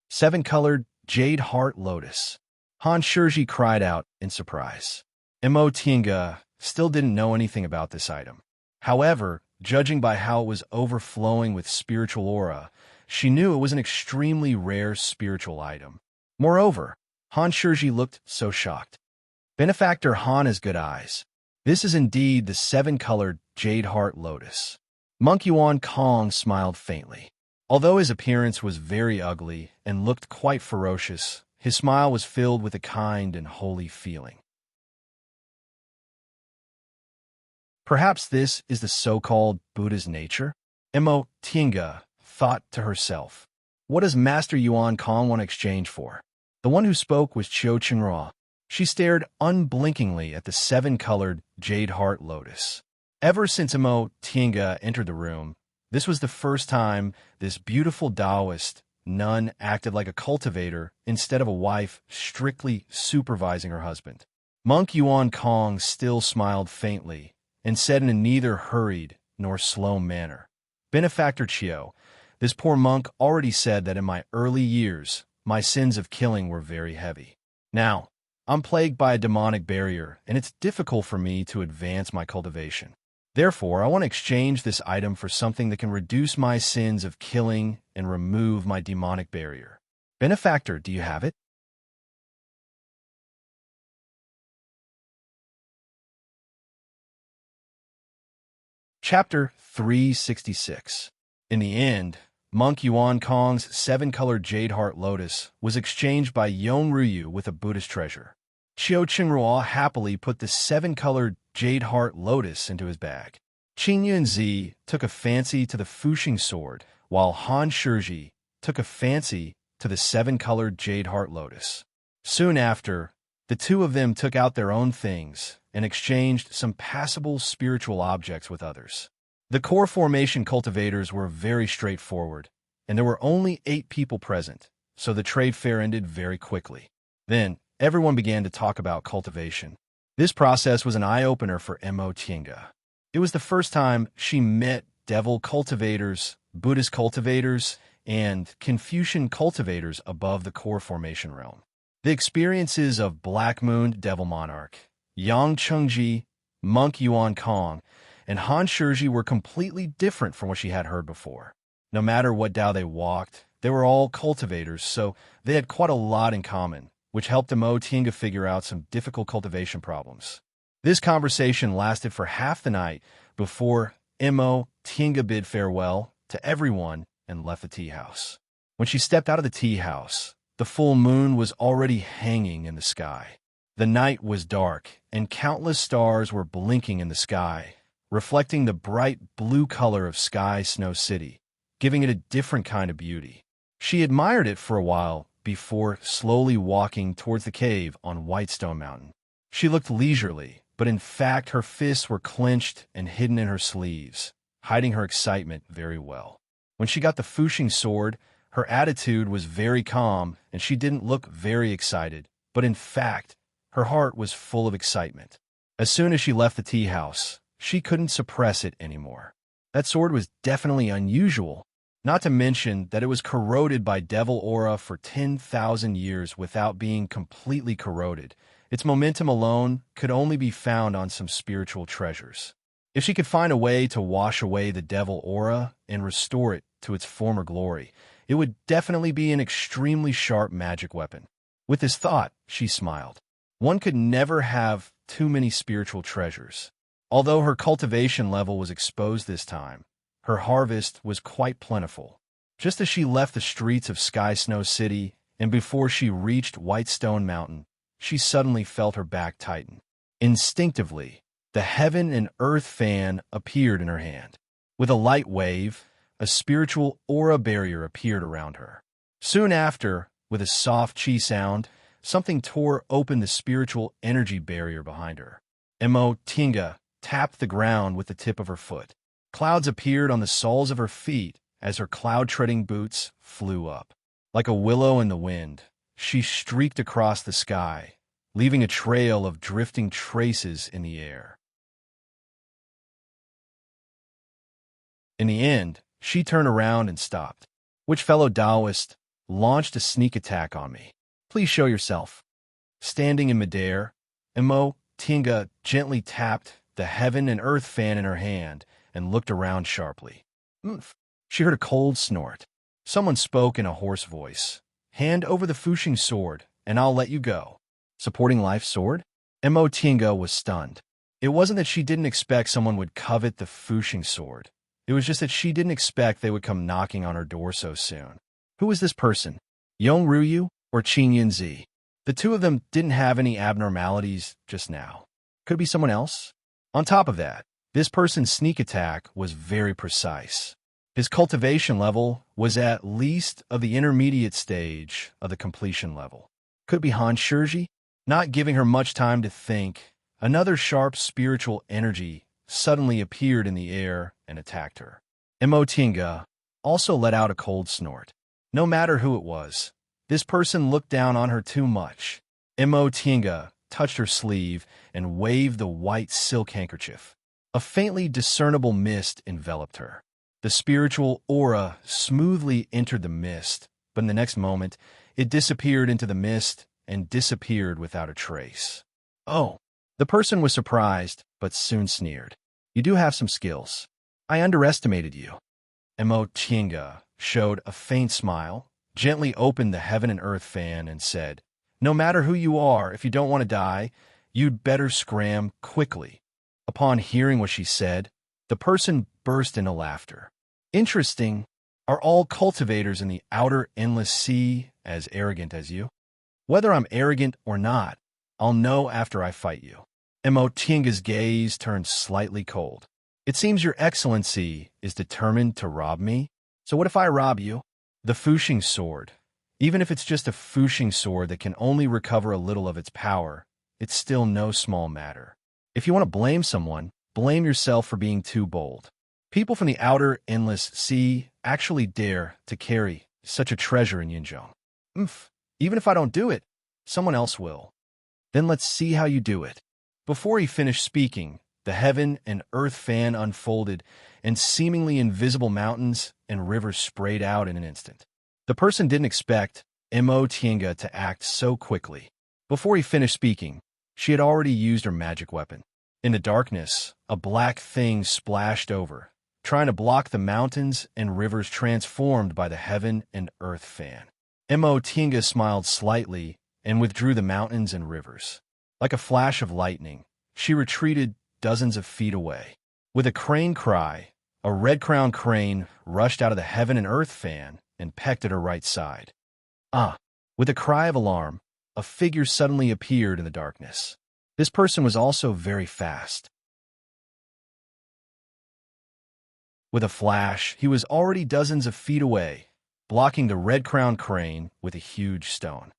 Seven-colored jade heart lotus. Han Shizhi cried out in surprise. Imo Tinga still didn't know anything about this item. However, judging by how it was overflowing with spiritual aura, she knew it was an extremely rare spiritual item. Moreover, Han Shizhi looked so shocked. Benefactor Han has good eyes. This is indeed the seven-colored jade heart lotus. Monk Yuan Kong smiled faintly. Although his appearance was very ugly and looked quite ferocious, his smile was filled with a kind and holy feeling. Perhaps this is the so-called Buddha's nature? Imo Tinga thought to herself. What does Master Yuan Kong want to exchange for? The one who spoke was Qiu Qinghua. She stared unblinkingly at the seven-colored jade heart lotus. Ever since Imo Tinga entered the room, this was the first time this beautiful Taoist nun acted like a cultivator instead of a wife strictly supervising her husband. Monk Yuan Kong still smiled faintly and said in a neither hurried nor slow manner, "Benefactor Qiu, this poor monk already said that in my early years, my sins of killing were very heavy. Now, I'm plagued by a demonic barrier, and it's difficult for me to advance my cultivation. Therefore, I want to exchange this item for something that can reduce my sins of killing and remove my demonic barrier. Benefactor, do you have it?" Chapter 366. In the end, Monk Yuan Kong's seven-colored jade heart lotus was exchanged by Yon Ruyu with a Buddhist treasure. Qiu Qinghua happily put the seven-colored jade heart lotus into his bag. Qin Yunzi took a fancy to the Fuxing sword, while Han Shizhi took a fancy to the seven-colored jade heart lotus. Soon after, the two of them took out their own things and exchanged some passable spiritual objects with others. The core formation cultivators were very straightforward, and there were only 8 people present, so the trade fair ended very quickly. Then, everyone began to talk about cultivation. This process was an eye-opener for Imo Tinga. It was the first time she met devil cultivators, Buddhist cultivators, and Confucian cultivators above the core formation realm. The experiences of Black Moon Devil Monarch, Yang Chengji, Monk Yuan Kong, and Han Shizhi were completely different from what she had heard before. No matter what Tao they walked, they were all cultivators, so they had quite a lot in common, which helped Mo Tinga figure out some difficult cultivation problems. This conversation lasted for half the night before Mo Tinga bid farewell to everyone and left the tea house. When she stepped out of the tea house, the full moon was already hanging in the sky. The night was dark, and countless stars were blinking in the sky, reflecting the bright blue color of Sky Snow City, giving it a different kind of beauty. She admired it for a while before slowly walking towards the cave on Whitestone Mountain. She looked leisurely, but in fact her fists were clenched and hidden in her sleeves, hiding her excitement very well. When she got the Fushing sword, her attitude was very calm and she didn't look very excited, but in fact, her heart was full of excitement. As soon as she left the tea house, she couldn't suppress it anymore. That sword was definitely unusual, not to mention that it was corroded by devil aura for 10,000 years without being completely corroded. Its momentum alone could only be found on some spiritual treasures. If she could find a way to wash away the devil aura and restore it to its former glory, it would definitely be an extremely sharp magic weapon. With this thought, she smiled. One could never have too many spiritual treasures. Although her cultivation level was exposed this time, her harvest was quite plentiful. Just as she left the streets of Sky Snow City and before she reached Whitestone Mountain, she suddenly felt her back tighten. Instinctively, the heaven and earth fan appeared in her hand. With a light wave, a spiritual aura barrier appeared around her. Soon after, with a soft chi sound, something tore open the spiritual energy barrier behind her. Mo Tinga tapped the ground with the tip of her foot. Clouds appeared on the soles of her feet as her cloud-treading boots flew up. Like a willow in the wind, she streaked across the sky, leaving a trail of drifting traces in the air. In the end, she turned around and stopped. Which fellow Taoist launched a sneak attack on me? Please show yourself. Standing in midair, Mo Tinga gently tapped the heaven and earth fan in her hand and looked around sharply. She heard a cold snort. Someone spoke in a hoarse voice. Hand over the Fushing sword, and I'll let you go. Supporting life's sword? Mo Tinga was stunned. It wasn't that she didn't expect someone would covet the Fushing sword. It was just that she didn't expect they would come knocking on her door so soon. Who was this person? Yong Ruyu or Qin Yinzi? The two of them didn't have any abnormalities just now. Could it be someone else? On top of that, this person's sneak attack was very precise. His cultivation level was at least of the intermediate stage of the completion level. Could it be Han Shizhi? Not giving her much time to think, another sharp spiritual energy suddenly appeared in the air and attacked her. Mo Tinga also let out a cold snort. No matter who it was, this person looked down on her too much. Mo Tinga touched her sleeve and waved the white silk handkerchief. A faintly discernible mist enveloped her. The spiritual aura smoothly entered the mist, but in the next moment, it disappeared into the mist and disappeared without a trace. Oh, the person was surprised, but soon sneered. You do have some skills. I underestimated you. Mo Tinga showed a faint smile, gently opened the heaven and earth fan, and said, No matter who you are, if you don't want to die, you'd better scram quickly. Upon hearing what she said, the person burst into laughter. Interesting. Are all cultivators in the outer endless sea as arrogant as you? Whether I'm arrogant or not, I'll know after I fight you. Mo Tinga's gaze turned slightly cold. It seems your excellency is determined to rob me. So what if I rob you? The Fushing sword. Even if it's just a Fushing sword that can only recover a little of its power, it's still no small matter. If you want to blame someone, blame yourself for being too bold. People from the outer endless sea actually dare to carry such a treasure in Yinzhong. Even if I don't do it, someone else will. Then let's see how you do it. Before he finished speaking, the heaven and earth fan unfolded, and seemingly invisible mountains and rivers sprayed out in an instant. The person didn't expect Mo Tinga to act so quickly. Before he finished speaking, she had already used her magic weapon. In the darkness, a black thing splashed over, trying to block the mountains and rivers transformed by the heaven and earth fan. Tinga smiled slightly and withdrew the mountains and rivers. Like a flash of lightning, she retreated dozens of feet away. With a crane cry, a red-crowned crane rushed out of the heaven and earth fan and pecked at her right side. Ah! With a cry of alarm, a figure suddenly appeared in the darkness. This person was also very fast. With a flash, he was already dozens of feet away, blocking the red-crowned crane with a huge stone.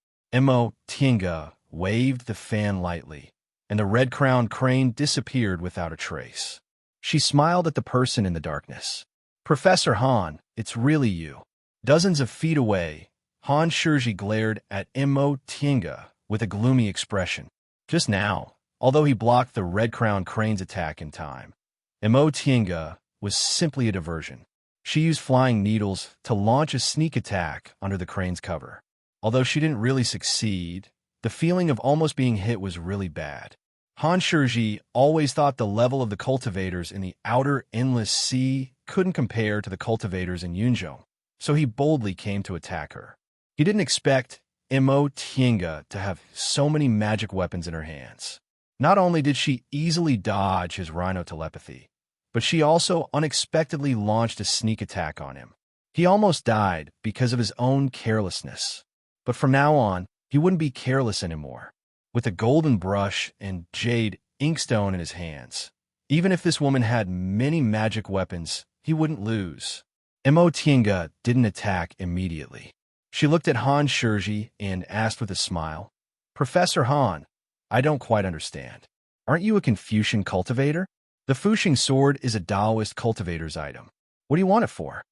Tinga waved the fan lightly, and the red-crowned crane disappeared without a trace. She smiled at the person in the darkness. "Professor Han, it's really you." Dozens of feet away, Han Shirji glared at Tinga with a gloomy expression. Just now, although he blocked the red-crowned crane's attack in time, Tinga was simply a diversion. She used flying needles to launch a sneak attack under the crane's cover. Although she didn't really succeed, the feeling of almost being hit was really bad. Han Shirji always thought the level of the cultivators in the outer endless sea couldn't compare to the cultivators in Yunzhong, so he boldly came to attack her. He didn't expect Tinga to have so many magic weapons in her hands. Not only did she easily dodge his rhino telepathy, but she also unexpectedly launched a sneak attack on him. He almost died because of his own carelessness. But from now on, he wouldn't be careless anymore. With a golden brush and jade inkstone in his hands, even if this woman had many magic weapons, he wouldn't lose. Tinga didn't attack immediately. She looked at Han Shirji and asked with a smile, "Professor Han, I don't quite understand. Aren't you a Confucian cultivator? The Fuxing sword is a Taoist cultivator's item. What do you want it for?"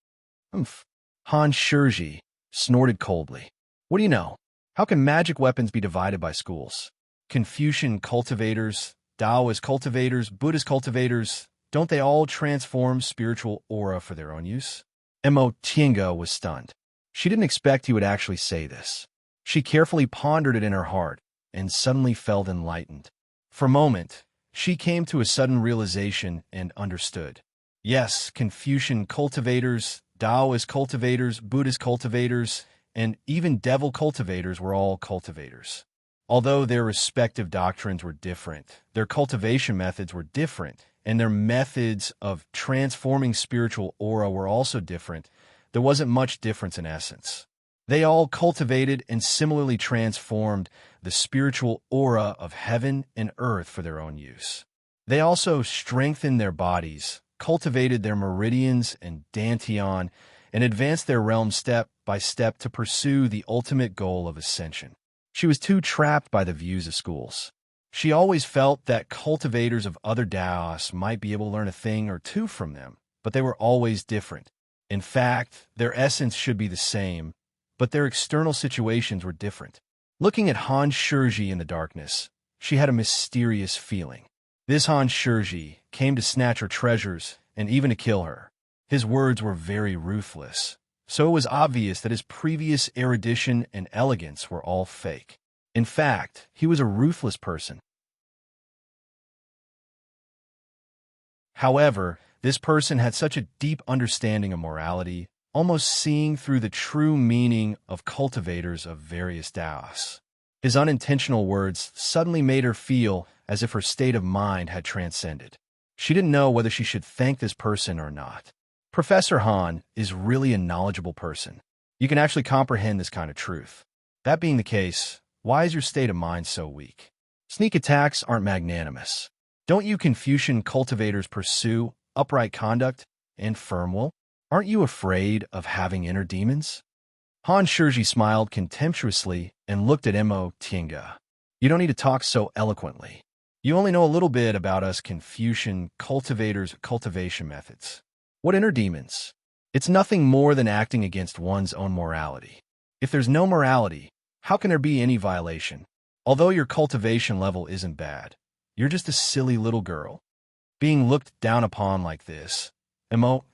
"Humph." Han Shirji snorted coldly. "What do you know? How can magic weapons be divided by schools? Confucian cultivators, Taoist cultivators, Buddhist cultivators, don't they all transform spiritual aura for their own use?" Tinga was stunned. She didn't expect he would actually say this. She carefully pondered it in her heart and suddenly felt enlightened. For a moment, she came to a sudden realization and understood. Yes, Confucian cultivators, Taoist cultivators, Buddhist cultivators, and even devil cultivators were all cultivators. Although their respective doctrines were different, their cultivation methods were different, and their methods of transforming spiritual aura were also different, there wasn't much difference in essence. They all cultivated and similarly transformed the spiritual aura of heaven and earth for their own use. They also strengthened their bodies, cultivated their meridians and dantian, and advanced their realm step by step to pursue the ultimate goal of ascension. She was too trapped by the views of schools. She always felt that cultivators of other Taoists might be able to learn a thing or two from them, but they were always different. In fact, their essence should be the same, but their external situations were different. Looking at Han Shirji in the darkness, she had a mysterious feeling. This Han Shirji came to snatch her treasures and even to kill her. His words were very ruthless, so it was obvious that his previous erudition and elegance were all fake. In fact, he was a ruthless person. However, this person had such a deep understanding of morality, almost seeing through the true meaning of cultivators of various Taoists. His unintentional words suddenly made her feel as if her state of mind had transcended. She didn't know whether she should thank this person or not. Professor Han is really a knowledgeable person. You can actually comprehend this kind of truth. That being the case, why is your state of mind so weak? Sneak attacks aren't magnanimous. Don't you Confucian cultivators pursue upright conduct and firm will? Aren't you afraid of having inner demons? Han Shirji smiled contemptuously and looked at Tinga. You don't need to talk so eloquently. You only know a little bit about us Confucian cultivators' cultivation methods. What inner demons? It's nothing more than acting against one's own morality. If there's no morality, how can there be any violation? Although your cultivation level isn't bad, you're just a silly little girl. Being looked down upon like this,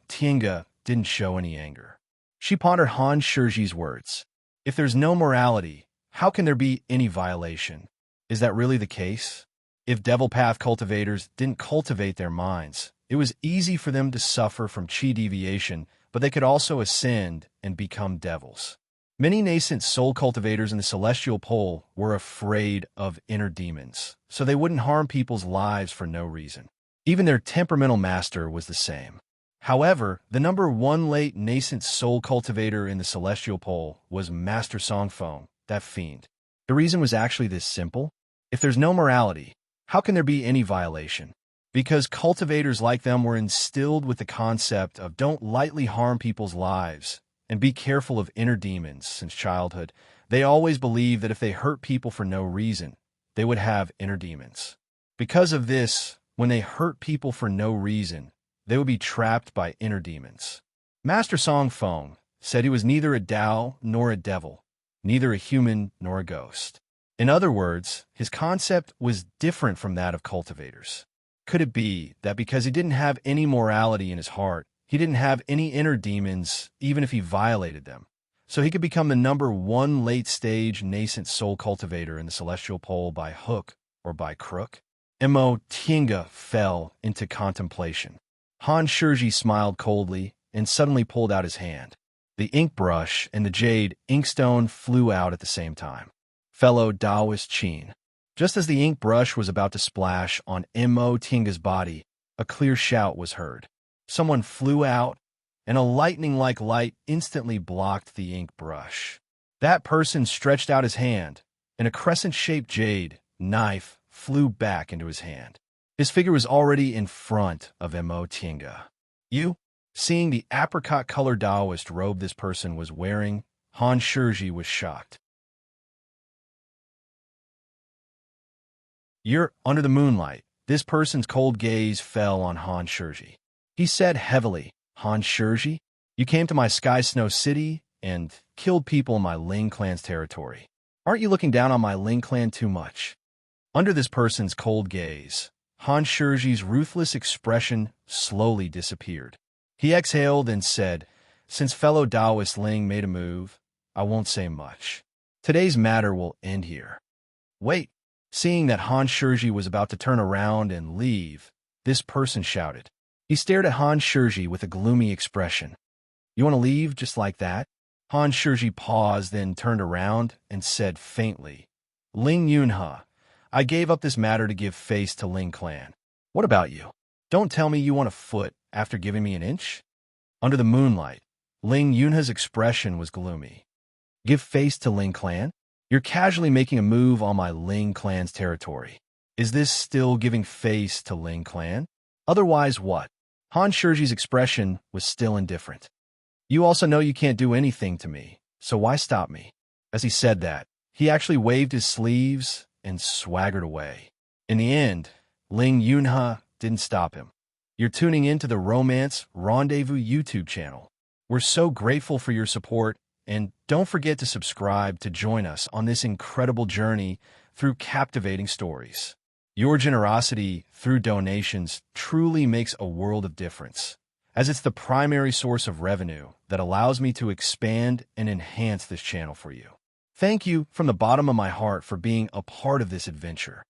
Tinga didn't show any anger. She pondered Han Shirji's words. If there's no morality, how can there be any violation? Is that really the case? If Devil Path cultivators didn't cultivate their minds, It was easy for them to suffer from chi deviation, but they could also ascend and become devils. Many nascent soul cultivators in the celestial pole were afraid of inner demons, so they wouldn't harm people's lives for no reason. Even their temperamental master was the same. However, the number one late nascent soul cultivator in the celestial pole was Master Songfeng, that fiend. The reason was actually this simple. If there's no morality, how can there be any violation? Because cultivators like them were instilled with the concept of don't lightly harm people's lives and be careful of inner demons since childhood. They always believed that if they hurt people for no reason, they would have inner demons. Because of this, when they hurt people for no reason, they would be trapped by inner demons. Master Songfeng said he was neither a Tao nor a devil, neither a human nor a ghost. In other words, his concept was different from that of cultivators. Could it be that because he didn't have any morality in his heart, he didn't have any inner demons, even if he violated them, so he could become the number one late-stage nascent soul cultivator in the celestial pole by hook or by crook? Mo Tiange fell into contemplation. Han Shiji smiled coldly and suddenly pulled out his hand. The ink brush and the jade inkstone flew out at the same time. Fellow Taoist Qin. Just as the ink brush was about to splash on Mo Tiange's body, a clear shout was heard. Someone flew out, and a lightning-like light instantly blocked the ink brush. That person stretched out his hand, and a crescent-shaped jade knife flew back into his hand. His figure was already in front of Mo Tiange. You? Seeing the apricot-colored Taoist robe this person was wearing, Han Shiji was shocked. You're under the moonlight. This person's cold gaze fell on Han Shiji. He said heavily, Han Shiji, you came to my Sky Snow City and killed people in my Ling clan's territory. Aren't you looking down on my Ling clan too much? Under this person's cold gaze, Han Shiji's ruthless expression slowly disappeared. He exhaled and said, since fellow Taoist Ling made a move, I won't say much. Today's matter will end here. Wait. Seeing that Han Shiji was about to turn around and leave, this person shouted. He stared at Han Shiji with a gloomy expression. You want to leave just like that? Han Shiji paused, then turned around and said faintly, Ling Yunhe, I gave up this matter to give face to Ling clan. What about you? Don't tell me you want a foot after giving me an inch? Under the moonlight, Ling Yunhe's expression was gloomy. Give face to Ling clan? You're casually making a move on my Ling clan's territory. Is this still giving face to Ling clan? Otherwise what? Han Shiji's expression was still indifferent. You also know you can't do anything to me, so why stop me? As he said that, he actually waved his sleeves and swaggered away. In the end, Ling Yunhe didn't stop him. You're tuning in to the Romance Rendezvous YouTube channel. We're so grateful for your support, and don't forget to subscribe to join us on this incredible journey through captivating stories. Your generosity through donations truly makes a world of difference, as it's the primary source of revenue that allows me to expand and enhance this channel for you. Thank you from the bottom of my heart for being a part of this adventure.